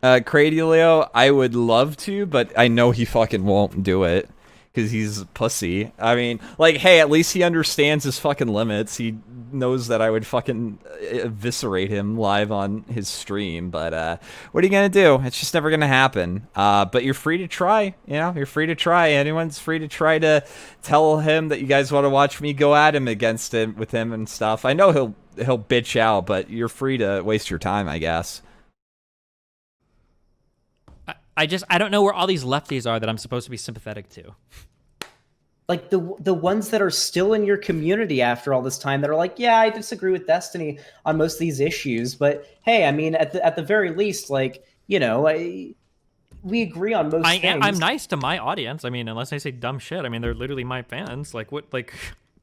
Cradilio, I would love to, but I know he fucking won't do it. Because he's a pussy. I mean, like, hey, at least he understands his fucking limits. He knows that I would fucking eviscerate him live on his stream. But what are you going to do? It's just never going to happen. But you're free to try. You're free to try. Anyone's free to try to tell him that you guys want to watch me go at him with him and stuff. I know he'll bitch out, but you're free to waste your time, I guess. I don't know where all these lefties are that I'm supposed to be sympathetic to. Like the ones that are still in your community after all this time that are like, yeah, I disagree with Destiny on most of these issues, but hey, I mean, at the very least, like, we agree on most things. I'm nice to my audience. I mean, unless I say dumb shit. I mean, they're literally my fans. Like what? Like,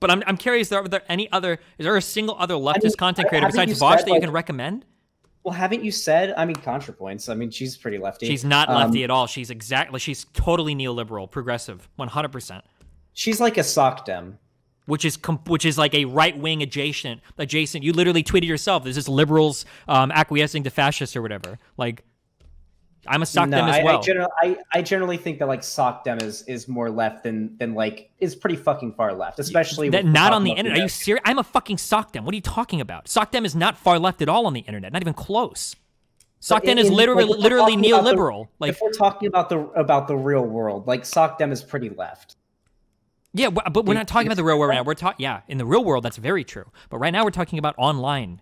but I'm curious. Is there a single other leftist content creator besides Vosh that you can recommend? Well, haven't you said? I mean, ContraPoints. I mean, she's pretty lefty. She's not lefty at all. She's totally neoliberal, progressive, 100%. She's like a sock dem, which is like a right wing adjacent. You literally tweeted yourself. This is liberals acquiescing to fascists or whatever. Like, I'm a sock dem as well. I generally think that like sock dem is more left than like is pretty fucking far left, especially not on the internet. Are you serious? I'm a fucking sock dem. What are you talking about? Sock dem is not far left at all on the internet. Not even close. Sock dem is literally neoliberal. If we're talking about the real world, like sock dem is pretty left. Yeah, but we're not talking about the real world right now. We're talking, in the real world, that's very true. But right now, we're talking about online.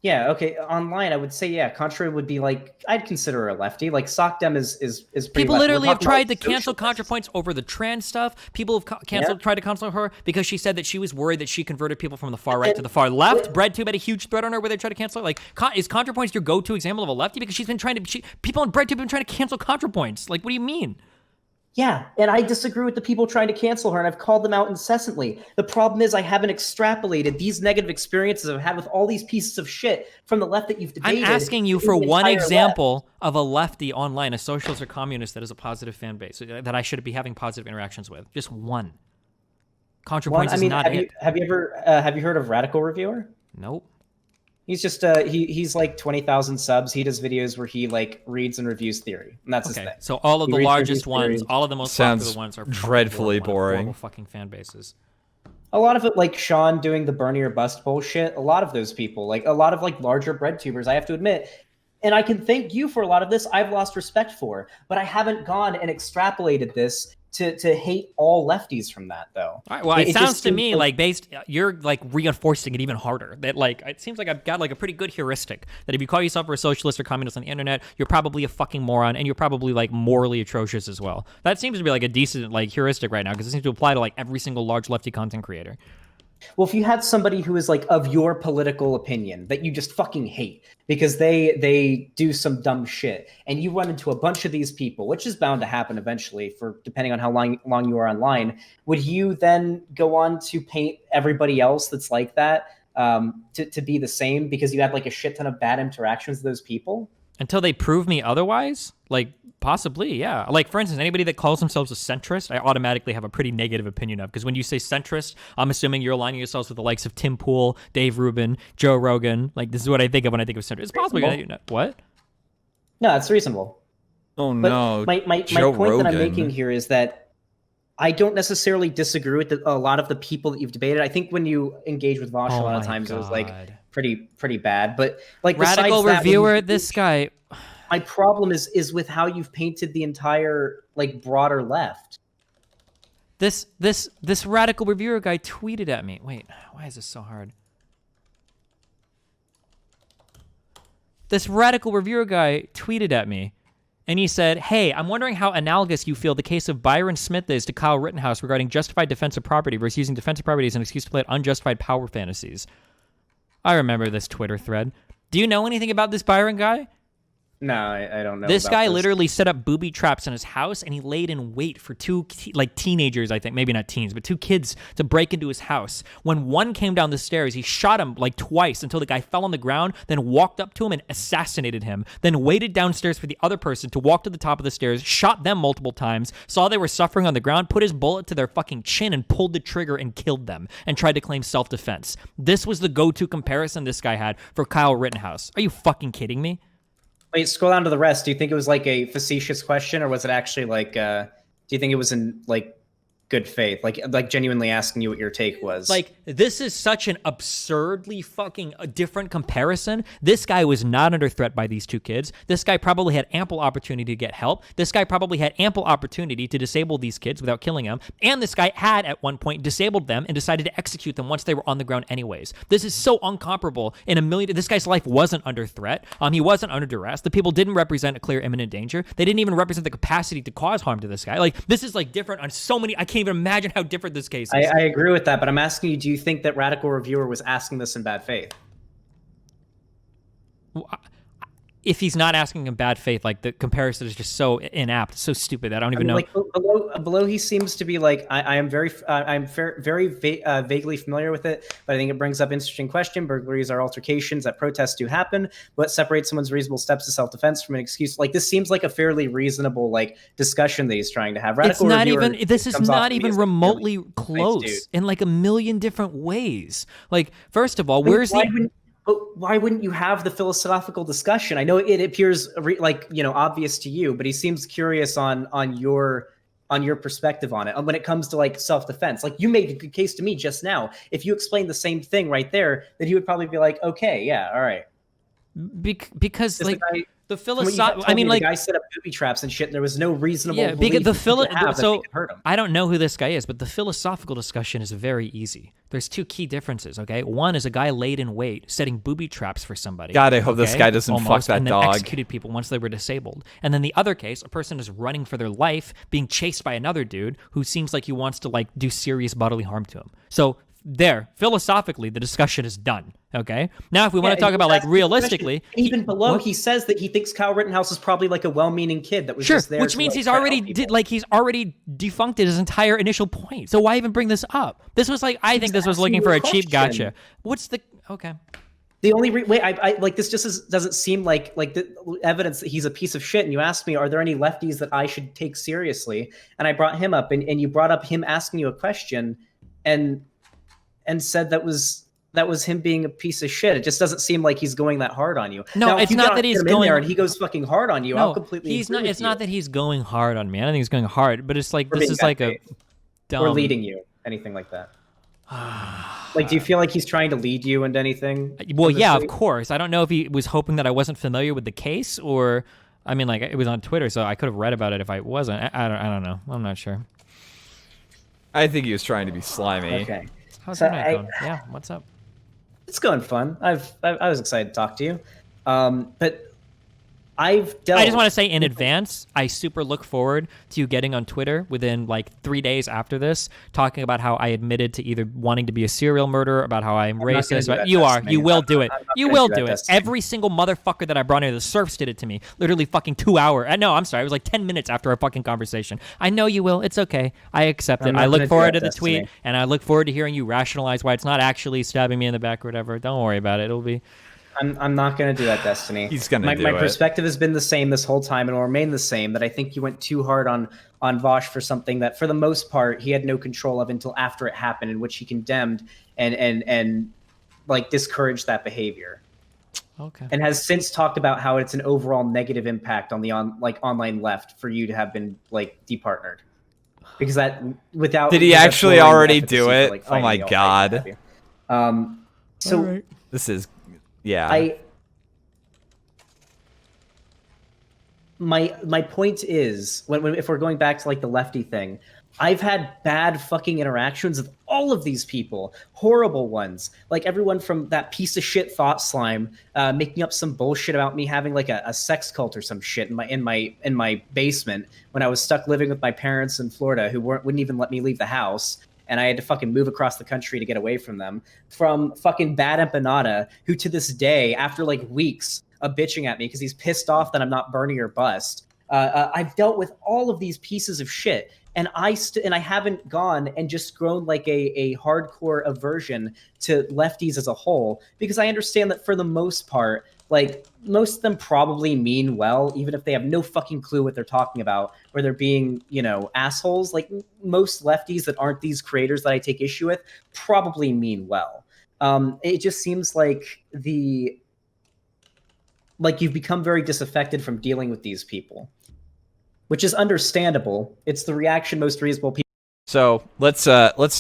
Yeah, okay. Online, I would say, yeah, Contra would be like, I'd consider her a lefty. Like, SocDem is pretty People left. literally have tried to cancel ContraPoints over the trans stuff. People have tried to cancel her because she said that she was worried that she converted people from the far right to the far left. BreadTube had a huge thread on her where they tried to cancel her. Like, is ContraPoints your go-to example of a lefty? Because people on BreadTube have been trying to cancel ContraPoints. Like, what do you mean? Yeah, and I disagree with the people trying to cancel her, and I've called them out incessantly. The problem is I haven't extrapolated these negative experiences I've had with all these pieces of shit from the left that you've debated. I'm asking you for one example of a lefty online, a socialist or communist that is a positive fan base, that I should be having positive interactions with. Just one. ContraPoints is not it. Have you heard of Radical Reviewer? Nope. He's just he's like 20,000 subs. He does videos where he like reads and reviews theory, and that's his thing. So all of the largest ones, all of the most Sounds popular ones are dreadfully boring. horrible fucking fan bases. A lot of it, like Sean doing the Bernie or bust bullshit. A lot of those people, like a lot of like larger bread tubers, I have to admit, and I can thank you for a lot of this. I've lost respect for, but I haven't gone and extrapolated this to hate all lefties from that, though. All right, well, it sounds just to seems me like you're like reinforcing it even harder. That like it seems like I've got like a pretty good heuristic that if you call yourself a socialist or communist on the internet, you're probably a fucking moron and you're probably like morally atrocious as well. That seems to be like a decent like heuristic right now because it seems to apply to like every single large lefty content creator. Well, if you had somebody who is like of your political opinion that you just fucking hate because they do some dumb shit, and you run into a bunch of these people, which is bound to happen eventually, for depending on how long you are online, would you then go on to paint everybody else that's like that to be the same because you had like a shit ton of bad interactions with those people? Until they prove me otherwise? Like, possibly, yeah. Like, for instance, anybody that calls themselves a centrist, I automatically have a pretty negative opinion of. Because when you say centrist, I'm assuming you're aligning yourselves with the likes of Tim Pool, Dave Rubin, Joe Rogan. Like, this is what I think of when I think of centrist. It's possible. What? No, it's reasonable. Oh, But no. my Joe point that I'm Rogan. making here is that I don't necessarily disagree with a lot of the people that you've debated. I think when you engage with Vosh, a lot of times it was like pretty bad. But like Radical besides that, reviewer, this guy. my problem is with how you've painted the entire like broader left. This radical reviewer guy tweeted at me. Wait, why is this so hard? This radical reviewer guy tweeted at me, and he said, "Hey, I'm wondering how analogous you feel the case of Byron Smith is to Kyle Rittenhouse regarding justified defense of property versus using defense of property as an excuse to play out unjustified power fantasies." I remember this Twitter thread. Do you know anything about this Byron guy? No, I don't know. This about guy literally set up booby traps in his house, and he laid in wait for two teenagers, I think, maybe not teens, but two kids to break into his house. When one came down the stairs, he shot him like twice until the guy fell on the ground, then walked up to him and assassinated him, then waited downstairs for the other person to walk to the top of the stairs, shot them multiple times, saw they were suffering on the ground, put his bullet to their fucking chin and pulled the trigger and killed them, and tried to claim self-defense. This was the go-to comparison this guy had for Kyle Rittenhouse. Are you fucking kidding me? Wait, scroll down to the rest. Do you think it was like a facetious question, or was it actually like? Do you think it was in like good faith, like genuinely asking you what your take was? Like, this is such an absurdly fucking different comparison. This guy was not under threat by these two kids. This guy probably had ample opportunity to get help. This guy probably had ample opportunity to disable these kids without killing them. And this guy had at one point disabled them and decided to execute them once they were on the ground anyways. This is so incomparable in a million. This guy's life wasn't under threat. He wasn't under duress. The people didn't represent a clear imminent danger. They didn't even represent the capacity to cause harm to this guy. Like, this is like different on so many. I can't even imagine how different this case is. I agree with that, but I'm asking you, do you think that Radical Reviewer was asking this in bad faith? If he's not asking in bad faith, like, the comparison is just so inapt, so stupid that I don't even know. Like below, he seems to be like, I'm very vaguely familiar with it, but I think it brings up interesting question. Burglaries are altercations that protests do happen. What separates someone's reasonable steps to self-defense from an excuse? Like, this seems like a fairly reasonable like discussion that he's trying to have. It's not even. This is comes not off to me even as, like, remotely really close nice dude. in like a million different ways. Like, first of all, where's the? But why wouldn't you have the philosophical discussion? I know it appears like, obvious to you, but he seems curious on your perspective on it. When it comes to like self-defense, like you made a good case to me just now. If you explained the same thing right there, then he would probably be like, okay, yeah, all right. Because like the philosophy, I mean, like, the guy set up booby traps and shit. And there was no reasonable. Yeah, because so hurt him. I don't know who this guy is, but the philosophical discussion is very easy. There's two key differences. Okay, one is a guy laid in wait, setting booby traps for somebody. God, I hope this guy doesn't fuck that and then dog. Executed people once they were disabled. And then the other case, a person is running for their life, being chased by another dude who seems like he wants to like do serious bodily harm to him. So there, philosophically, the discussion is done. Okay. Now, if we want to talk about like realistically, even below, he says that he thinks Kyle Rittenhouse is probably like a well-meaning kid that was just there. Which means he's already defuncted his entire initial point. So why even bring this up? This was like, I think this was looking for a cheap gotcha. What's the okay? The only way I like this just doesn't seem like the evidence that he's a piece of shit. And you asked me, are there any lefties that I should take seriously? And I brought him up, and you brought up him asking you a question, and said that was that was him being a piece of shit. It just doesn't seem like he's going that hard on you. No, now, it's not that he's going there and he goes fucking hard on you. No, I'll completely. He's agree not. with It's you. not that he's going hard on me. I don't think he's going hard, but it's like Or this being is like bad a faith. dumb. Or leading you, anything like that. Like, do you feel like he's trying to lead you into anything? Well, yeah, of honestly? course. I don't know if he was hoping that I wasn't familiar with the case, or I mean, like it was on Twitter, so I could have read about it if I wasn't. I don't know. I'm not sure. I think he was trying to be slimy. Okay. How's So your night going? Yeah, what's up? It's going fun. I was excited to talk to you. But I've dealt. I just want to say in advance, I super look forward to you getting on Twitter within like 3 days after this, talking about how I admitted to either wanting to be a serial murderer, about how I'm not gonna racist. do that, You are. Destiny. You will do it. I'm not You gonna will do that, do it. Destiny. Every single motherfucker that I brought into the surfs did it to me. Literally fucking 2 hours. No, I'm sorry. It was like 10 minutes after our fucking conversation. I know you will. It's okay. I accept it. I'm not I gonna look do forward that, to the tweet, Destiny. and I look forward to hearing you rationalize why it's not actually stabbing me in the back or whatever. Don't worry about it. It'll be. I'm not going to do that, Destiny. He's gonna my, do my it. perspective has been the same this whole time and will remain the same. That I think you went too hard on Vosh for something that, for the most part, he had no control of until after it happened, in which he condemned and like discouraged that behavior, Okay. and has since talked about how it's an overall negative impact on the online left for you to have been like departnered, because that without Did he because that's actually lowering the already efficacy do for, it? like, Oh fighting my the alt-right God. and what have you. So. This is, yeah. My point is, if we're going back to like the lefty thing, I've had bad fucking interactions with all of these people, horrible ones. Like everyone from that piece of shit Thought Slime making up some bullshit about me having like a sex cult or some shit in my basement when I was stuck living with my parents in Florida, who wouldn't even let me leave the house. And I had to fucking move across the country to get away from them. From fucking Bad Empanada, who to this day, after like weeks of bitching at me because he's pissed off that I'm not burning your bust. I've dealt with all of these pieces of shit, and I haven't gone and just grown like a hardcore aversion to lefties as a whole, because I understand that for the most part, like most of them probably mean well, even if they have no fucking clue what they're talking about, or they're being, assholes. Like most lefties that aren't these creators that I take issue with probably mean well. It just seems like you've become very disaffected from dealing with these people, which is understandable. It's the reaction most reasonable people. So let's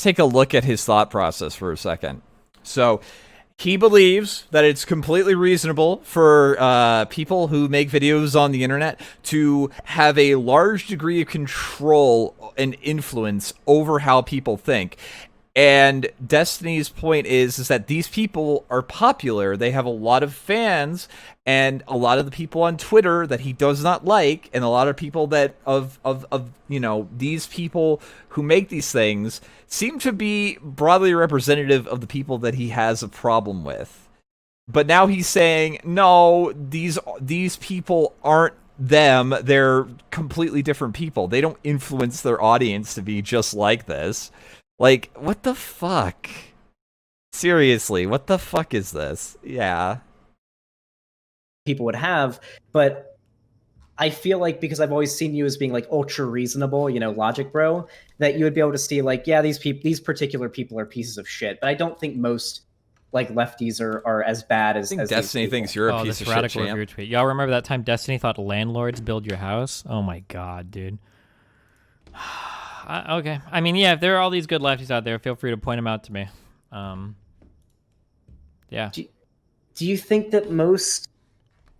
take a look at his thought process for a second. So he believes that it's completely reasonable for people who make videos on the internet to have a large degree of control and influence over how people think. And Destiny's point is that these people are popular. They have a lot of fans, and a lot of the people on Twitter that he does not like, and a lot of people that of these people who make these things seem to be broadly representative of the people that he has a problem with. But now he's saying, no, these people aren't them. They're completely different people. They don't influence their audience to be just like this. Like, what the fuck? Seriously, what the fuck is this? Yeah. People would have, but I feel like because I've always seen you as being like ultra reasonable, logic bro, that you would be able to see like, yeah, these particular people are pieces of shit. But I don't think most like lefties are as bad as. I think as Destiny thinks you're a piece this of shit, radical champ. review tweet. Y'all remember that time Destiny thought landlords build your house? Oh my god, dude. Okay. I mean, yeah, if there are all these good lefties out there, feel free to point them out to me. Yeah. Do you think that most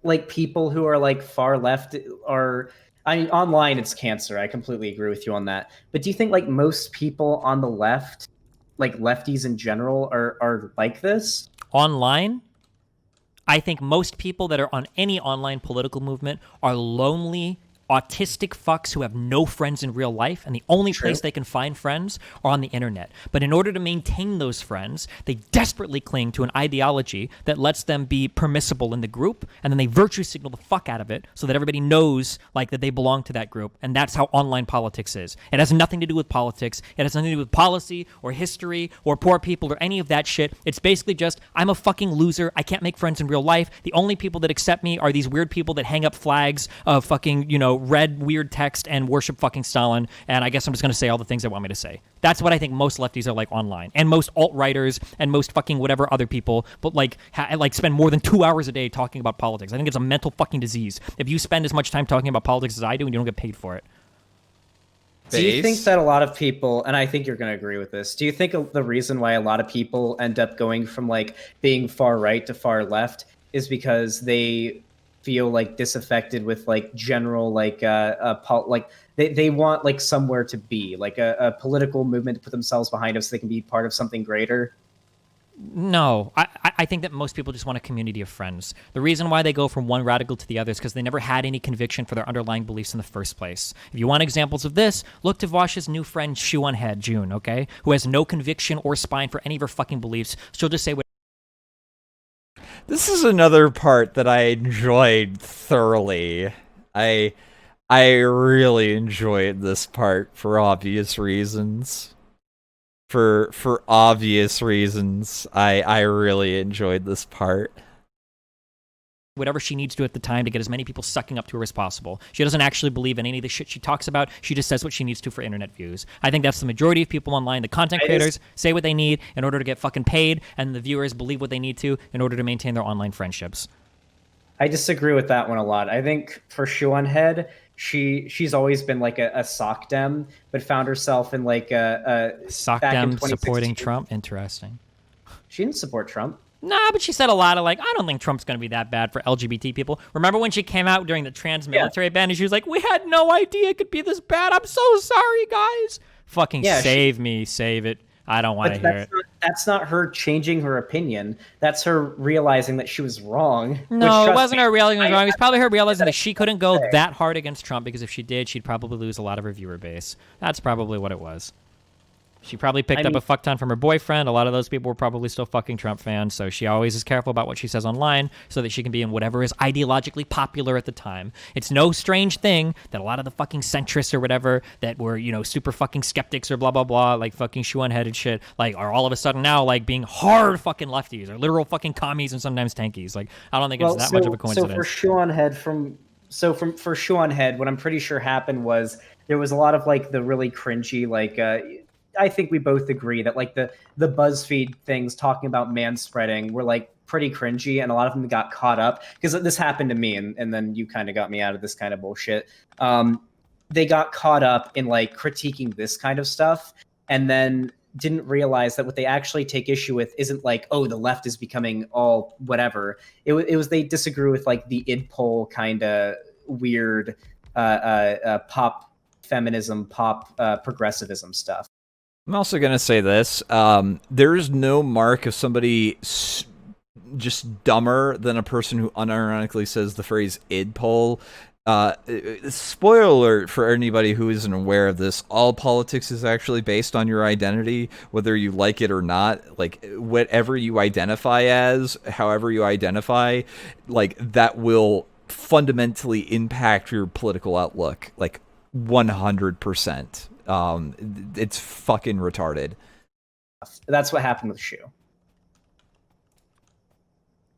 like people who are like far left are? I mean, online it's cancer. I completely agree with you on that. But do you think like most people on the left, like lefties in general, are like this? Online, I think most people that are on any online political movement are lonely, autistic fucks who have no friends in real life, and the only place they can find friends are on the internet. But in order to maintain those friends, they desperately cling to an ideology that lets them be permissible in the group, and then they virtue signal the fuck out of it so that everybody knows like that they belong to that group. And that's how online politics is. It has nothing to do with politics. It has nothing to do with policy or history or poor people or any of that shit. It's basically just, I'm a fucking loser. I can't make friends in real life. The only people that accept me are these weird people that hang up flags of fucking, read weird text and worship fucking Stalin, and I guess I'm just going to say all the things they want me to say. That's what I think most lefties are like online, and most alt-writers, and most fucking whatever other people, but like spend more than 2 hours a day talking about politics. I think it's a mental fucking disease if you spend as much time talking about politics as I do and you don't get paid for it. Do you think that a lot of people, and I think you're going to agree with this, do you think the reason why a lot of people end up going from like being far right to far left is because they feel like disaffected with like general like they want like somewhere to be, like a political movement to put themselves behind so they can be part of something greater? No, I think that most people just want a community of friends. The reason why they go from one radical to the other is because they never had any conviction for their underlying beliefs in the first place. If you want examples of this, look to Vosh's new friend Shoe on Head, June, okay? Who has no conviction or spine for any of her fucking beliefs. She'll just say what. This is another part that I enjoyed thoroughly. I really enjoyed this part for obvious reasons. For obvious reasons, I really enjoyed this part. Whatever she needs to at the time to get as many people sucking up to her as possible. She doesn't actually believe in any of the shit she talks about. She just says what she needs to for internet views. I think that's the majority of people online. The content creators say what they need in order to get fucking paid, and the viewers believe what they need to in order to maintain their online friendships. I disagree with that one a lot. I think for Shoe on Head, she's always been like a sock dem, but found herself in like a sock dem supporting Trump. Interesting. She didn't support Trump. Nah, but she said a lot of like, I don't think Trump's going to be that bad for LGBT people. Remember when she came out during the trans military ban and she was like, we had no idea it could be this bad. I'm so sorry, guys. Fucking save me, save it. I don't want to hear it. That's not her changing her opinion. That's her realizing that she was wrong. No, it wasn't her realizing she was wrong. It was probably her realizing that she couldn't go that hard against Trump, because if she did, she'd probably lose a lot of her viewer base. That's probably what it was. She probably picked up a fuck ton from her boyfriend. A lot of those people were probably still fucking Trump fans, so she always is careful about what she says online so that she can be in whatever is ideologically popular at the time. It's no strange thing that a lot of the fucking centrists or whatever that were, super fucking skeptics or blah, blah, blah, like fucking shoe-on-headed shit, like, are all of a sudden now, like, being hard fucking lefties or literal fucking commies and sometimes tankies. Like, I don't think it's that much of a coincidence. So for shoe-on-head, for shoe-on-head, what I'm pretty sure happened was there was a lot of, like, the really cringy, like, I think we both agree that like the BuzzFeed things talking about manspreading were like pretty cringy, and a lot of them got caught up because this happened to me, and then you kind of got me out of this kind of bullshit. They got caught up in like critiquing this kind of stuff, and then didn't realize that what they actually take issue with isn't like, oh, the left is becoming all whatever. It was they disagree with like the id poll kind of weird pop feminism, pop progressivism stuff. I'm also going to say this. There's no mark of somebody just dumber than a person who unironically says the phrase id poll. Spoiler alert for anybody who isn't aware of this. All politics is actually based on your identity, whether you like it or not. Like, whatever you identify as, however you identify, like, that will fundamentally impact your political outlook. Like, 100%. It's fucking retarded. That's what happened with Shu.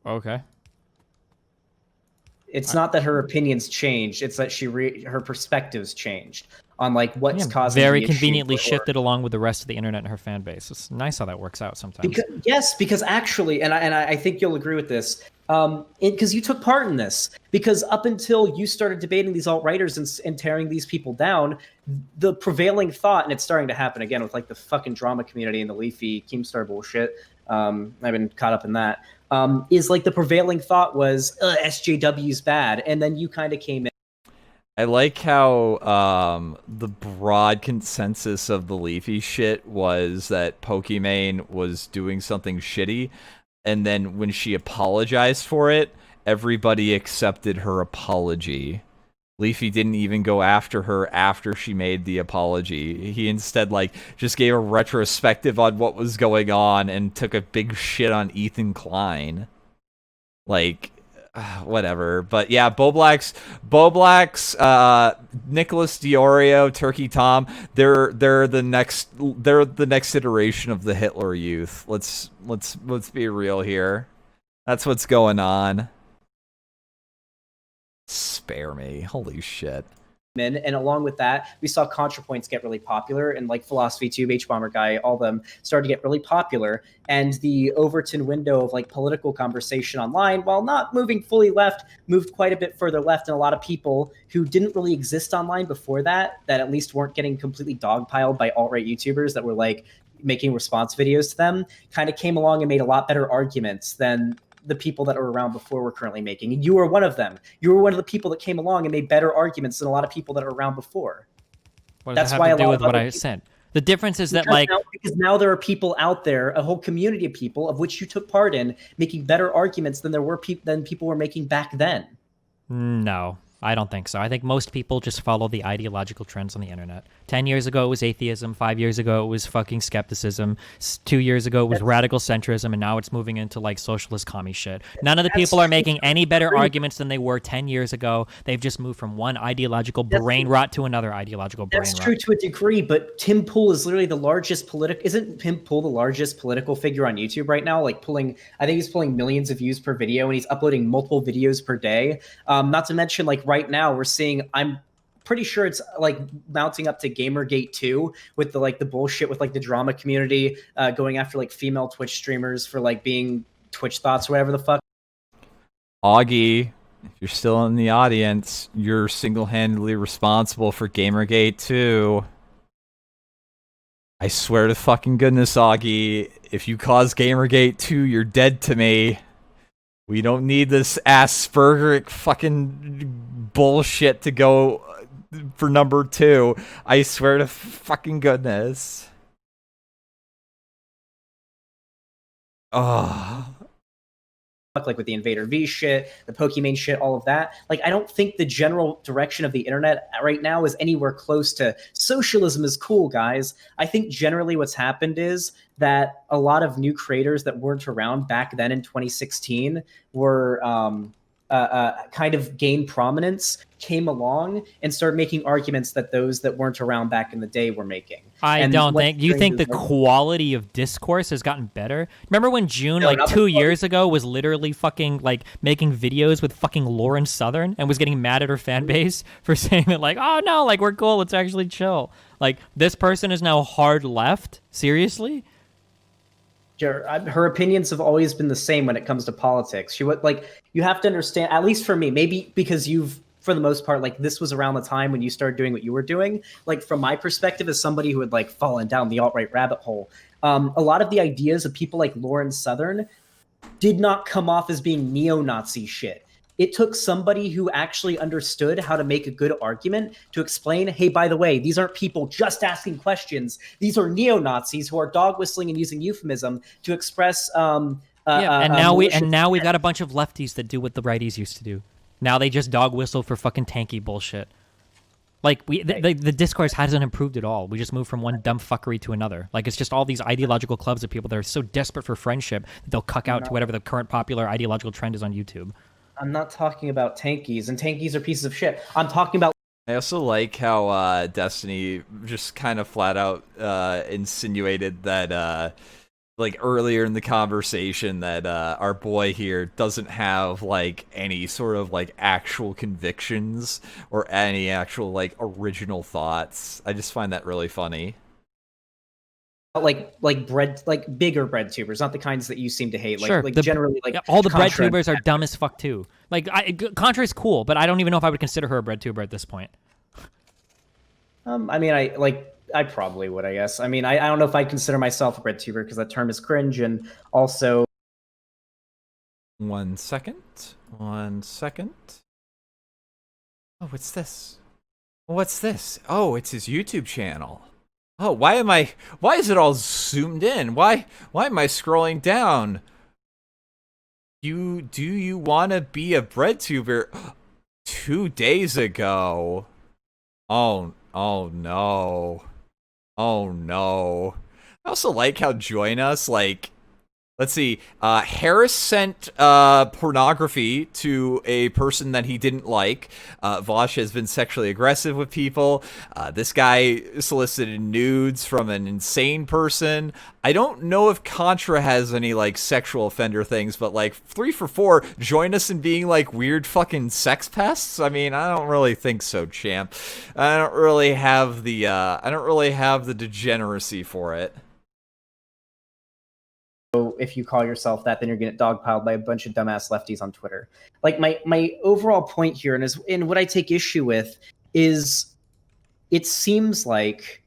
Okay. It's not that her opinions changed; it's that her perspectives changed on like what's causing. Very conveniently shifted along with the rest of the internet and her fan base. It's nice how that works out sometimes. Because actually, and I think you'll agree with this, because you took part in this. Because up until you started debating these alt-righters and tearing these people down, the prevailing thought, and it's starting to happen again with like the fucking drama community and the Leafy Keemstar bullshit. I've been caught up in that. Is like the prevailing thought was SJW's bad, and then you kind of came in. I like how the broad consensus of the Leafy shit was that Pokimane was doing something shitty, and then when she apologized for it, everybody accepted her apology. Leafy didn't even go after her after she made the apology. He instead, like, just gave a retrospective on what was going on and took a big shit on Ethan Klein. Like, whatever. But yeah, Boblax, Nicholas Diorio, Turkey Tom, they're the next iteration of the Hitler Youth. Let's be real here. That's what's going on. Spare me. Holy shit. and along with that, we saw ContraPoints get really popular, and like Philosophy Tube, H-Bomber Guy, all of them started to get really popular. And the Overton window of like political conversation online, while not moving fully left, moved quite a bit further left. And a lot of people who didn't really exist online before that at least weren't getting completely dogpiled by alt-right YouTubers that were like making response videos to them, kind of came along and made a lot better arguments than the people that are around before were currently making. And you were one of them. You were one of the people that came along and made better arguments than a lot of people that are around before. What does that have to do with what I said? The difference is that because now there are people out there, a whole community of people of which you took part in, making better arguments than than people were making back then. No, I don't think so. I think most people just follow the ideological trends on the internet. 10 years ago, it was atheism. 5 years ago, it was fucking skepticism. 2 years ago, it was radical centrism, and now it's moving into like socialist commie shit. None of the people are making any better arguments than they were 10 years ago. They've just moved from one ideological brain rot to another ideological brain rot. That's true to a degree, but Tim Pool is literally the largest isn't Tim Pool the largest political figure on YouTube right now? Like I think he's pulling millions of views per video, and he's uploading multiple videos per day. Not to mention, like right now, we're seeing, I'm pretty sure it's like mounting up to Gamergate 2 with the bullshit with like the drama community going after like female Twitch streamers for like being Twitch thoughts or whatever the fuck. Augie, if you're still in the audience, you're single-handedly responsible for Gamergate 2. I swear to fucking goodness, Augie, if you cause Gamergate 2, you're dead to me. We don't need this Aspergeric fucking bullshit to go for number 2. I swear to fucking goodness. Oh. Like with the Invader V shit, the Pokimane shit, all of that. Like, I don't think the general direction of the internet right now is anywhere close to socialism is cool, guys. I think generally what's happened is that a lot of new creators that weren't around back then in 2016 were kind of gained prominence, came along, and started making arguments that those that weren't around back in the day were making. You think the quality of discourse has gotten better? Remember when June, 2 years ago, was literally fucking like making videos with fucking Lauren Southern and was getting mad at her fan base for saying that like, oh no, like we're cool, let's actually chill. Like this person is now hard left? Seriously? Her opinions have always been the same when it comes to politics. You have to understand, at least for me, maybe because you've, for the most part, like this was around the time when you started doing what you were doing. Like from my perspective as somebody who had like fallen down the alt-right rabbit hole, a lot of the ideas of people like Lauren Southern did not come off as being neo-Nazi shit. It took somebody who actually understood how to make a good argument to explain, hey, by the way, these aren't people just asking questions. These are neo-Nazis who are dog whistling and using euphemism to express. And now we've got a bunch of lefties that do what the righties used to do. Now they just dog whistle for fucking tanky bullshit. Like the discourse hasn't improved at all. We just moved from one dumb fuckery to another. Like it's just all these ideological clubs of people that are so desperate for friendship that they'll cuck out to whatever the current popular ideological trend is on YouTube. I'm not talking about tankies, and tankies are pieces of shit. I'm talking about. I also like how Destiny just kind of flat out insinuated that, like earlier in the conversation, that our boy here doesn't have like any sort of like actual convictions or any actual like original thoughts. I just find that really funny. Like bigger bread tubers, not the kinds that you seem to hate. Sure, generally all the bread tubers are dumb as fuck too. Like Contra is cool, but I don't even know if I would consider her a bread tuber at this point. I probably would, I guess. I mean, I don't know if I'd consider myself a bread tuber because that term is cringe, and also. 1 second. 1 second. Oh, what's this? What's this? Oh, it's his YouTube channel. Oh, why is it all zoomed in? Why am I scrolling down? Do you want to be a bread tuber? 2 days ago. Oh no. Oh no. I also like how Join Us, like Let's see. Harris sent pornography to a person that he didn't like. Vosh has been sexually aggressive with people. This guy solicited nudes from an insane person. I don't know if Contra has any like sexual offender things, but like 3 for 4, join us in being like weird fucking sex pests. I mean, I don't really think so, champ. I don't really have the degeneracy for it. If you call yourself that, then you're gonna get dogpiled by a bunch of dumbass lefties on Twitter. Like my overall point here, and what I take issue with is, it seems like,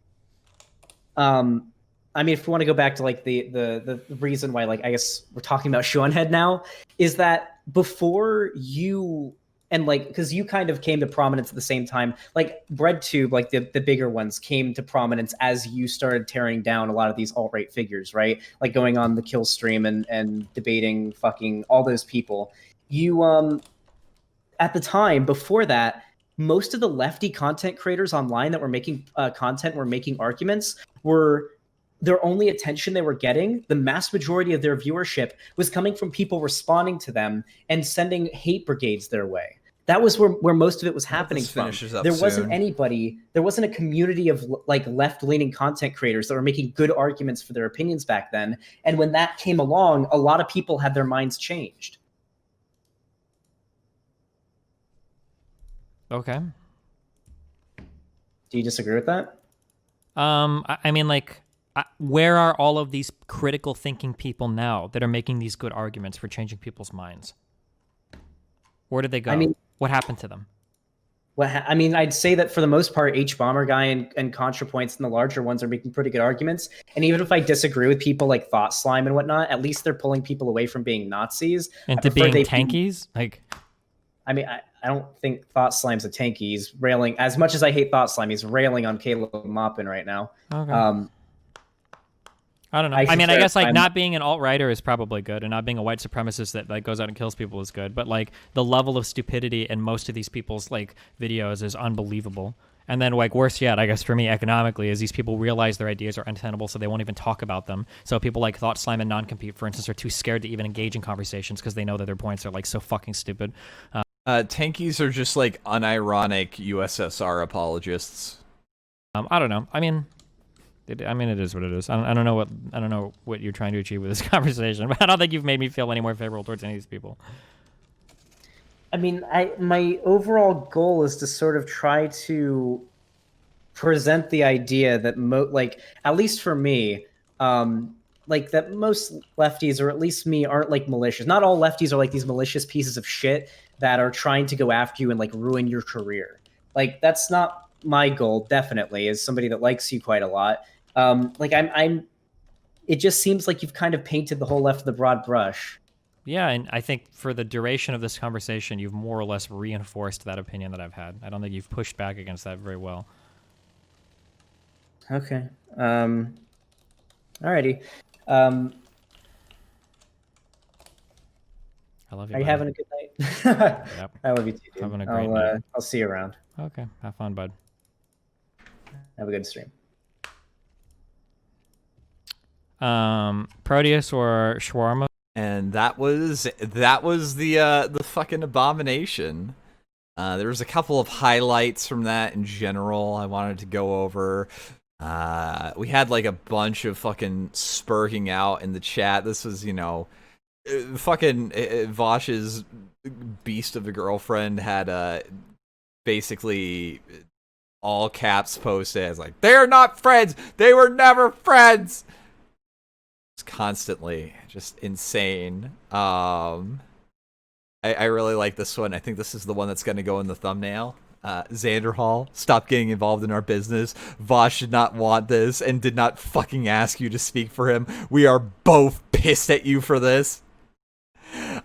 I mean, if we want to go back to like the reason why, like, I guess we're talking about Seanhead now, is that before you, and like, because you kind of came to prominence at the same time, like BreadTube, like the bigger ones came to prominence as you started tearing down a lot of these alt-right figures, right? Like going on the kill stream and debating fucking all those people. You, at the time before that, most of the lefty content creators online that were making content, were making arguments, were their only attention they were getting, the mass majority of their viewership was coming from people responding to them and sending hate brigades their way. That was where most of it was happening from. There wasn't anybody, there wasn't a community of like left-leaning content creators that were making good arguments for their opinions back then. And when that came along, a lot of people had their minds changed. Okay. Do you disagree with that? I mean, like, where are all of these critical thinking people now that are making these good arguments for changing people's minds? Where did they go? I mean, what happened to them? I mean, I'd say that for the most part, H-Bomber Guy and ContraPoints and the larger ones are making pretty good arguments. And even if I disagree with people like Thought Slime and whatnot, at least they're pulling people away from being Nazis. And to being tankies? Like, I mean, I don't think Thought Slime's a tanky. He's railing, as much as I hate Thought Slime, he's railing on Caleb Maupin right now. Okay. I don't know. I mean, I guess like not being an alt-righter is probably good, and not being a white supremacist that like goes out and kills people is good. But like the level of stupidity in most of these people's like videos is unbelievable. And then like worse yet, I guess for me economically, is these people realize their ideas are untenable, so they won't even talk about them. So people like Thought Slime and Non-Compete, for instance, are too scared to even engage in conversations because they know that their points are like so fucking stupid. Tankies are just like unironic USSR apologists. I don't know. I mean, it is what it is. I don't know what you're trying to achieve with this conversation, but I don't think you've made me feel any more favorable towards any of these people. I mean, my overall goal is to sort of try to present the idea that like, at least for me, like that most lefties, or at least me, aren't like malicious. Not all lefties are like these malicious pieces of shit that are trying to go after you and like ruin your career. Like that's not my goal, definitely, as somebody that likes you quite a lot. Like it just seems like you've kind of painted the whole left with a broad brush. Yeah, and I think for the duration of this conversation, you've more or less reinforced that opinion that I've had. I don't think you've pushed back against that very well. Okay. Alrighty. I love you. Are you having a good night? Yep. I love you too, dude. Having a great night. I'll see you around. Okay, have fun, bud. Have a good stream. Proteus or Shawarma? And that was the fucking abomination. There was a couple of highlights from that in general I wanted to go over. We had like a bunch of fucking spurting out in the chat. This was, you know, fucking Vosh's beast of a girlfriend had basically all caps posted as like, they're not friends. They were never friends. It's constantly just insane. I really like this one. I think this is the one that's going to go in the thumbnail. Xanderhal, stop getting involved in our business. Vosh did not want this and did not fucking ask you to speak for him. We are both pissed at you for this.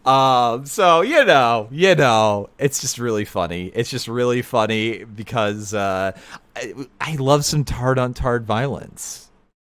So, you know, it's just really funny. It's just really funny because I love some tard on tard violence.